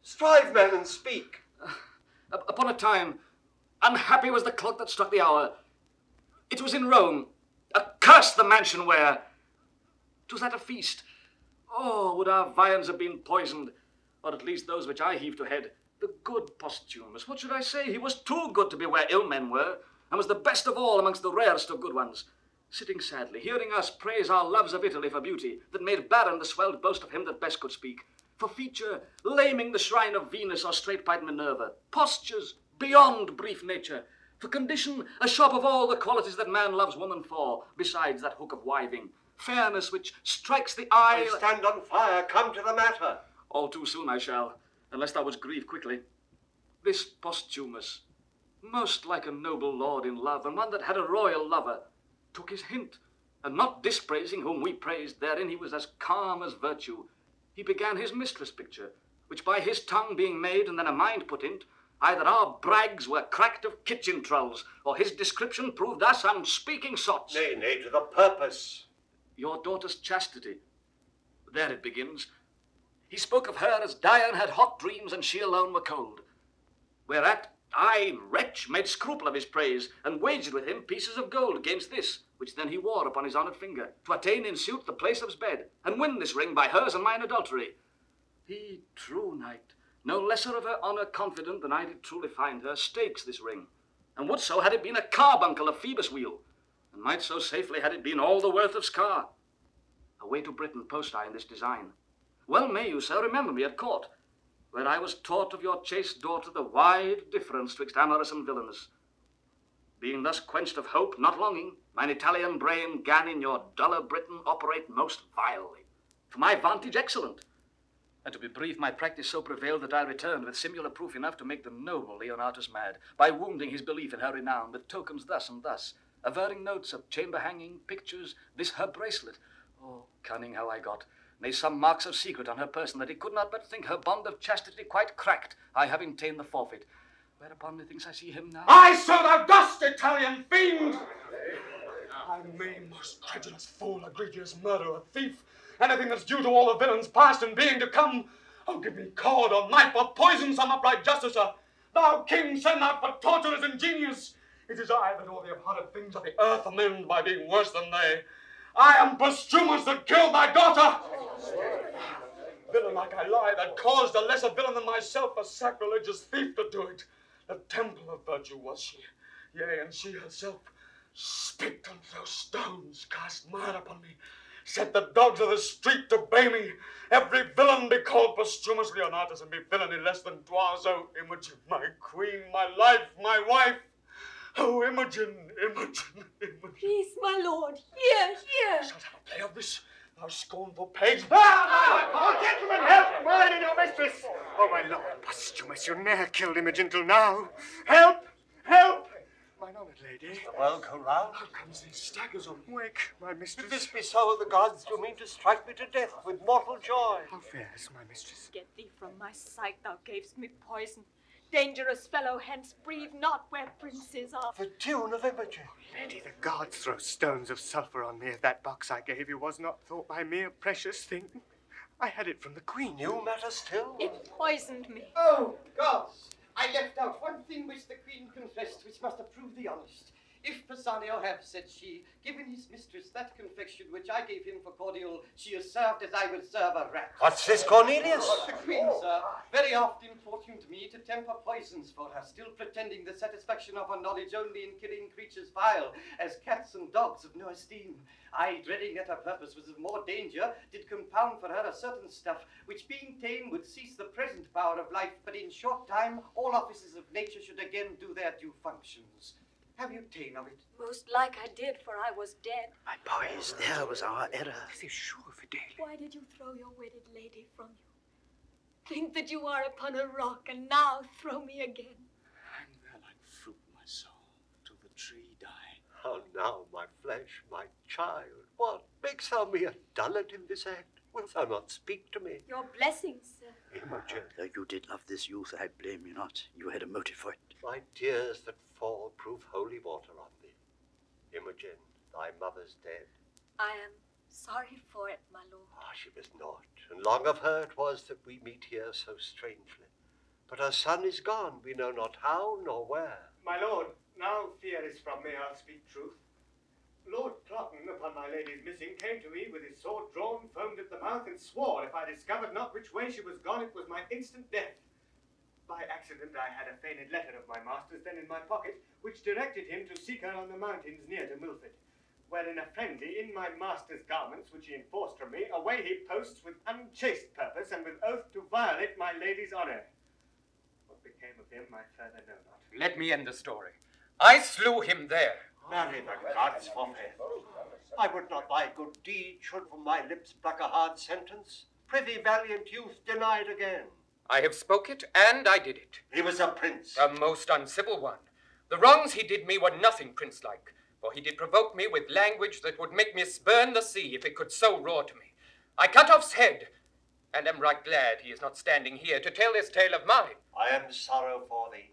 Strive, man, and speak. Upon a time, unhappy was the clock that struck the hour. It was in Rome. Accursed the mansion where 'twas at a feast. Oh, would our viands have been poisoned, or at least those which I heaved to head. The good Posthumous, what should I say? He was too good to be where ill men were, and was the best of all amongst the rarest of good ones. Sitting sadly, hearing us praise our loves of Italy for beauty, that made barren the swelled boast of him that best could speak. For feature, laming the shrine of Venus or straight-pied Minerva. Postures, beyond brief nature. For condition, a shop of all the qualities that man loves woman for, besides that hook of wiving. Fairness which strikes the eye... I stand on fire, come to the matter. All too soon I shall, unless thou wouldst grieve quickly. This Posthumous, most like a noble lord in love, and one that had a royal lover, took his hint, and not dispraising whom we praised, therein he was as calm as virtue. He began his mistress picture, which by his tongue being made and then a mind put in't, either our brags were cracked of kitchen trulls, or his description proved us unspeaking sots. Nay, to the purpose. Your daughter's chastity. There it begins. He spoke of her as Diane had hot dreams and she alone were cold. Whereat I, wretch, made scruple of his praise, and wagered with him pieces of gold against this, which then he wore upon his honoured finger, to attain in suit the place of his bed, and win this ring by hers and mine adultery. He, true knight, no lesser of her honour confident than I did truly find her, stakes this ring, and would so had it been a carbuncle of Phoebus' wheel, and might so safely had it been all the worth of Scar. Away to Britain post I in this design. Well may you, sir, remember me at court, where I was taught of your chaste daughter the wide difference twixt amorous and villainous. Being thus quenched of hope, not longing, mine Italian brain gan in your duller Britain operate most vilely. For my vantage excellent. And to be brief, my practice so prevailed that I returned with singular proof enough to make the noble Leonatus mad, by wounding his belief in her renown with tokens thus and thus, averring notes of chamber hanging, pictures, this her bracelet. Oh, cunning how I got, nay, some marks of secret on her person, that he could not but think her bond of chastity quite cracked, I having ta'en the forfeit. Whereupon methinks I see him now. Aye, so thou dost, Italian fiend! I mean, most credulous fool, egregious murderer, thief, anything that's due to all the villains past and being to come. Oh, give me cord or knife or poison some upright justicer. Thou, king, send out for torturers ingenious. It is I that all the abhorred things of the earth amend by being worse than they. I am Posthumous that killed thy daughter. Villain like I lie, that caused a lesser villain than myself, a sacrilegious thief, to do it. The temple of virtue was she, yea, and she herself spit and throw stones, cast mire upon me, set the dogs of the street to bay me. Every villain be called Posthumous Leonatus, and be villainy less than 'twas. Oh, Imogen, my queen, my life, my wife. Oh, Imogen, Imogen, Imogen. Peace, my lord. Here, here. Shalt have a play of this, thou scornful page. Ah, gentlemen, help! Mine and your mistress. Oh, my lord Posthumous, you ne'er killed Imogen till now. Help! Help! Mine honoured lady. Well, come round. How comes these staggers on? Wake, my mistress. If this be so, the gods do mean to strike me to death with mortal joy. How fares my mistress? Get thee from my sight, thou gavest me poison. Dangerous fellow, hence breathe not where princes are. The tune of Imogen. Lady, the gods throw stones of sulphur on me if that box I gave you was not thought by me a precious thing. I had it from the queen. You matter still? It poisoned me. Oh, gods! I left out one thing which the queen confessed, which must approve thee honest. If Pisanio have, said she, given his mistress that confection which I gave him for cordial, she is served as I will serve a rat. What's this, Cornelius? The queen, sir, very often importuned me to temper poisons for her, still pretending the satisfaction of her knowledge only in killing creatures vile, as cats and dogs of no esteem. I, dreading that her purpose was of more danger, did compound for her a certain stuff, which being ta'en would cease the present power of life, but in short time all offices of nature should again do their due functions. Have you ta'en of it? Most like I did, for I was dead. My boys, there was our error. This is sure, Fidelia. Why did you throw your wedded lady from you? Think that you are upon a rock, and now throw me again. Hang there like fruit, my soul, till the tree die. How now, my flesh, my child? What, makes thou me a dullard in this act? Wilt thou not speak to me? Your blessings, sir. Imogen. Though you did love this youth, I blame you not. You had a motive for it. My tears that fall prove holy water on thee. Imogen, thy mother's dead. I am sorry for it, my lord. Ah, she was not, and long of her it was that we meet here so strangely. But her son is gone, we know not how nor where. My lord, now fear is from me, I'll speak truth. Lord Cloten, upon my lady's missing, came to me with his sword drawn, foamed at the mouth, and swore if I discovered not which way she was gone, it was my instant death. By accident I had a feigned letter of my master's then in my pocket, which directed him to seek her on the mountains near to Milford, where in a friendly, in my master's garments, which he enforced from me, away he posts with unchaste purpose, and with oath to violate my lady's honour. What became of him I further know not. Let me end the story. I slew him there. Marry the gods for faith. I would not thy good deed should from my lips pluck a hard sentence. Prithee, valiant youth, denied again. I have spoke it, and I did it. He was a prince. A most uncivil one. The wrongs he did me were nothing prince-like, for he did provoke me with language that would make me spurn the sea if it could so roar to me. I cut off's head, and am right glad he is not standing here to tell this tale of mine. I am sorrow for thee.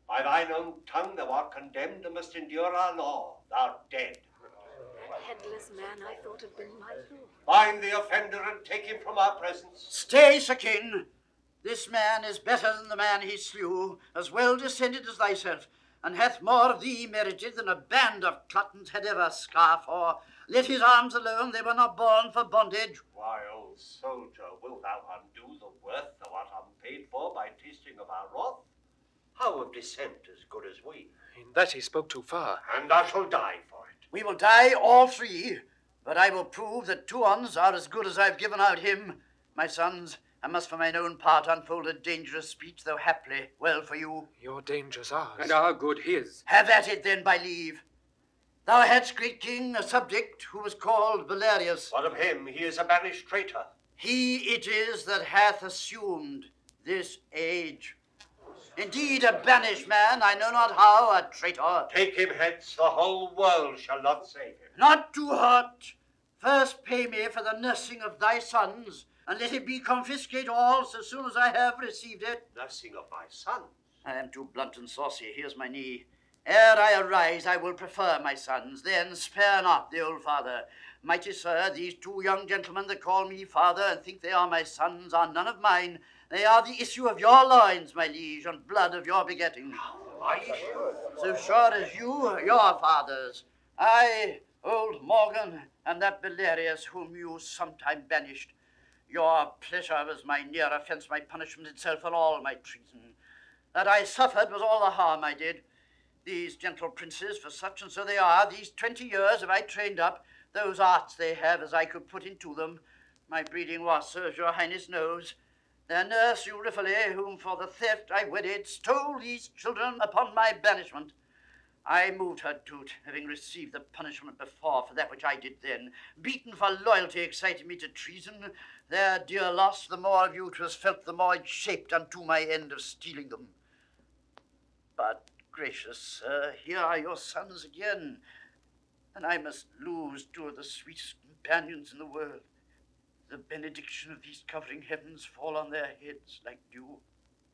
By thine own tongue thou art condemned and must endure our law. Thou art dead. That headless man I thought had been my lord. Bind the offender and take him from our presence. Stay, Sir King. This man is better than the man he slew, as well descended as thyself, and hath more of thee merited than a band of Clotens had ever scar for. Let his arms alone, they were not born for bondage. Why, old soldier, wilt thou undo the worth thou art unpaid for by tasting of our wrath? How of descent as good as we? In that he spoke too far. And I shall die for it. We will die all three, but I will prove that tuons are as good as I've given out him. My sons, I must for mine own part unfold a dangerous speech, though haply well for you. Your danger's ours. And our good his. Have at it then, by leave. Thou hadst, great king, a subject who was called Belarius. What of him? He is a banished traitor. He it is that hath assumed this age. Indeed, a banished man, I know not how, a traitor. Take him hence, the whole world shall not save him. Not too hot. First pay me for the nursing of thy sons, and let it be confiscate all so soon as I have received it. Nursing of my sons? I am too blunt and saucy. Here's my knee. Ere I arise, I will prefer my sons. Then spare not the old father. Mighty sir, these two young gentlemen that call me father and think they are my sons are none of mine. They are the issue of your loins, my liege, and blood of your begetting. So sure as you, your fathers. I, old Morgan, and that Belarius whom you sometime banished. Your pleasure was my near offence, my punishment itself, and all my treason. That I suffered was all the harm I did. These gentle princes, for such and so they are, these 20 years have I trained up, those arts they have as I could put into them. My breeding was, so as your highness knows. Their nurse Euryphile, whom for the theft I wedded, stole these children upon my banishment. I moved her to't, having received the punishment before for that which I did then. Beaten for loyalty excited me to treason. Their dear loss, the more of you 'twas felt, the more it shaped unto my end of stealing them. But, gracious sir, here are your sons again, and I must lose two of the sweetest companions in the world. The benediction of these covering heavens fall on their heads like dew,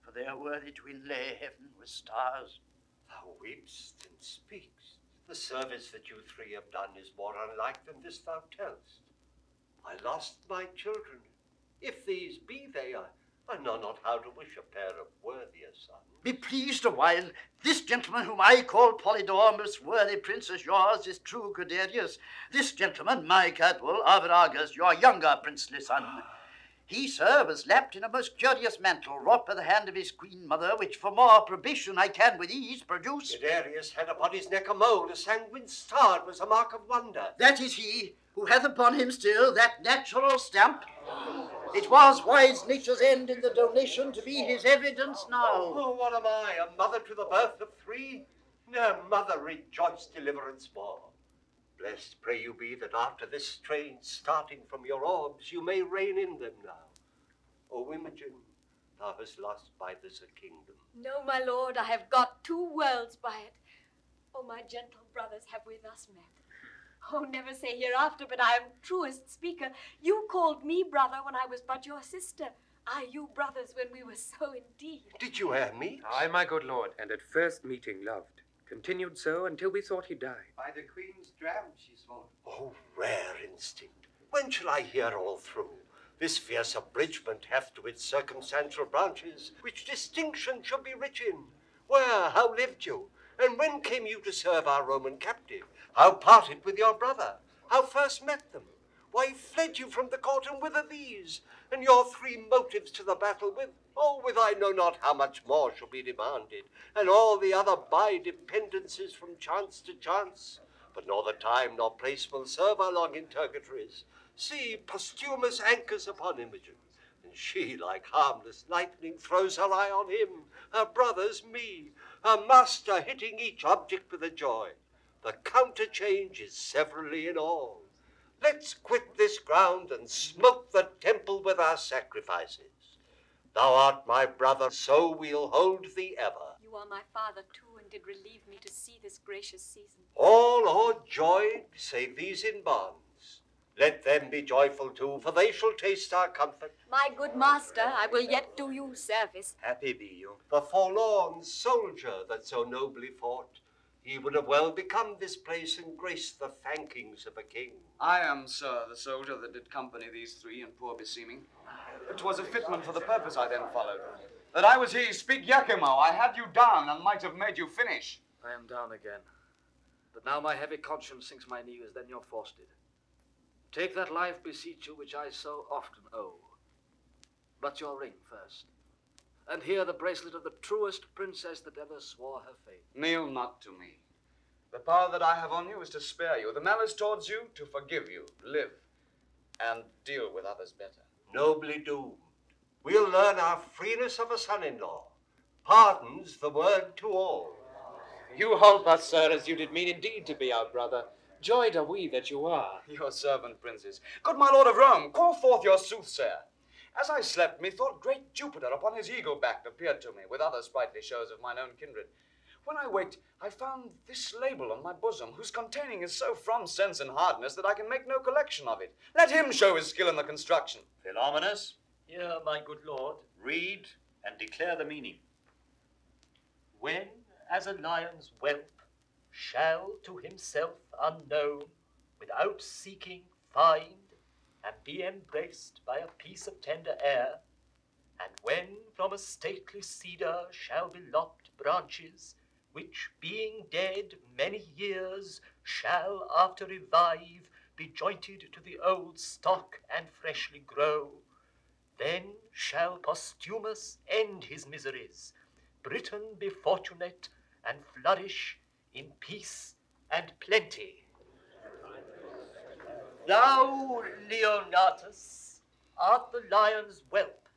for they are worthy to inlay heaven with stars. Thou weepst and speakst. The service that you three have done is more unlike than this thou tellst. I lost my children. If these be they, I know not how to wish a pair of worthier sons. Be pleased a while. This gentleman whom I call Polydore, most worthy prince as yours, is true Guiderius. This gentleman, my Cadwal, Arviragus, your younger princely son. He, sir, was lapped in a most curious mantle, wrought by the hand of his queen mother, which for more probation I can with ease produce. Guiderius had upon his neck a mole, a sanguine star, it was a mark of wonder. That is he, who hath upon him still that natural stamp. It was wise nature's end in the donation to be his evidence now. Oh, what am I, a mother to the birth of three? No, mother, rejoice deliverance more. Blessed pray you be that after this strain starting from your orbs, you may reign in them now. O Imogen, thou hast lost by this a kingdom. No, my lord, I have got 2 worlds by it. Oh, my gentle brothers, have we thus met? Oh, never say hereafter, but I am truest speaker. You called me brother when I was but your sister. I you brothers when we were so indeed. Did you e'er meet? Aye, my good lord, and at first meeting loved. Continued so until we thought he died. By the queen's dram she swallowed. Oh, rare instinct. When shall I hear all through? This fierce abridgment hath to its circumstantial branches, which distinction should be rich in. Where, how lived you? And when came you to serve our Roman captive? How parted with your brother? How first met them? Why fled you from the court, and whither these? And your 3 motives to the battle with? Oh, with I know not how much more shall be demanded, and all the other by dependencies from chance to chance. But nor the time nor place will serve our long interrogatories. See, Posthumous anchors upon Imogen, and she, like harmless lightning, throws her eye on him, her brothers me, her master hitting each object with a joy. The counterchange is severally in all. Let's quit this ground and smoke the temple with our sacrifices. Thou art my brother, so we'll hold thee ever. You are my father too, and did relieve me to see this gracious season. All are joyed, save these in bonds. Let them be joyful too, for they shall taste our comfort. My good master, I will yet do you service. Happy be you. The forlorn soldier that so nobly fought, he would have well become this place and graced the thankings of a king. I am, sir, the soldier that did company these 3 in poor beseeming. 'Twas a fitment for the purpose I then followed. That I was he, speak Iachimo, I had you down and might have made you finish. I am down again. But now my heavy conscience sinks my knee as then your force did. Take that life, beseech you, which I so often owe. But your ring first. And here the bracelet of the truest princess that ever swore her faith. Kneel not to me. The power that I have on you is to spare you. The malice towards you, to forgive you, live, and deal with others better. Nobly doomed. We'll learn our freeness of a son-in-law. Pardon's the word to all. You hold us, sir, as you did mean indeed to be our brother. Joyed are we that you are. Your servant, princes. Good my lord of Rome, call forth your soothsayer. As I slept, methought great Jupiter upon his eagle back appeared to me, with other sprightly shows of mine own kindred. When I waked, I found this label on my bosom, whose containing is so from sense and hardness that I can make no collection of it. Let him show his skill in the construction. Philomenus, here, my good lord, read and declare the meaning. When, as a lion's whelp, shall to himself unknown, without seeking, find, and be embraced by a piece of tender air, and when from a stately cedar shall be lopped branches, which being dead many years shall after revive, be jointed to the old stock and freshly grow, then shall Posthumous end his miseries, Britain be fortunate, and flourish in peace and plenty. Thou, Leonatus, art the lion's whelp.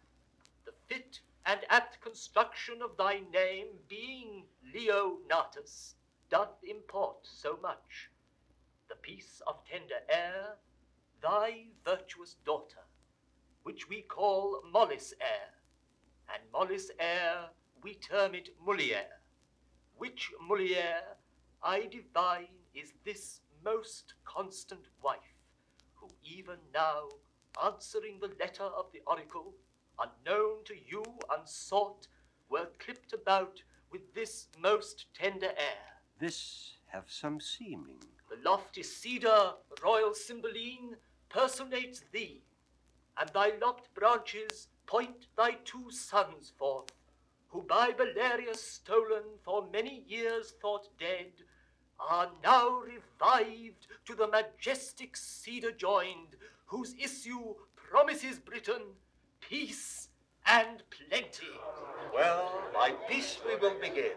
The fit and apt construction of thy name, being Leonatus, doth import so much. The piece of tender air, thy virtuous daughter, which we call Mollis air, and Mollis air we term it Mulier, which Mulier I divine is this most constant wife, who even now, answering the letter of the oracle, unknown to you, unsought, were clipped about with this most tender air. This have some seeming. The lofty cedar, royal Cymbeline, personates thee, and thy lopped branches point thy 2 sons forth, who by Belarius stolen, for many years thought dead, are now revived to the majestic cedar joined, whose issue promises Britain peace and plenty. Well, by peace we will begin.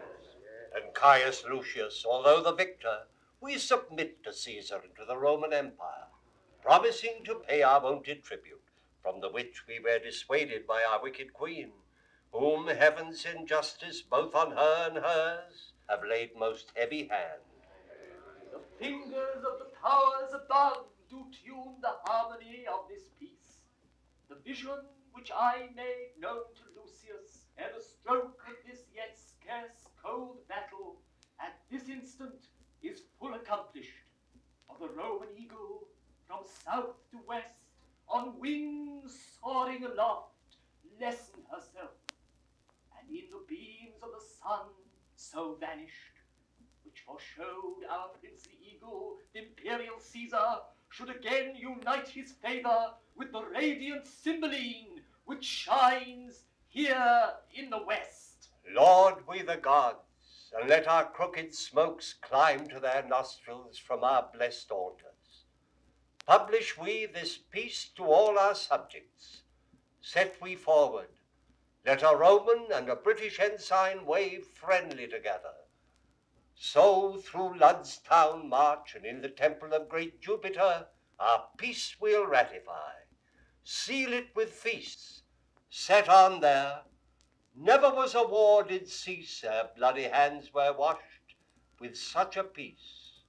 And Caius Lucius, although the victor, we submit to Caesar and to the Roman Empire, promising to pay our wonted tribute, from the which we were dissuaded by our wicked queen, whom heaven's injustice, both on her and hers, have laid most heavy hand. The fingers of the powers above do tune the harmony of this peace. The vision which I made known to Lucius ere the stroke of this yet scarce cold battle at this instant is full accomplished, of the Roman eagle from south to west on wings soaring aloft lessened herself, and in the beams of the sun so vanished, which foreshowed our princely eagle, the imperial Caesar, should again unite his favor with the radiant Cymbeline, which shines here in the west. Lord, we the gods, and let our crooked smokes climb to their nostrils from our blessed altars. Publish we this peace to all our subjects. Set we forward. Let a Roman and a British ensign wave friendly together. So through Lud's town march, and in the temple of great Jupiter, our peace we'll ratify. Seal it with feasts. Set on there. Never was a war did cease ere bloody hands were washed with such a peace.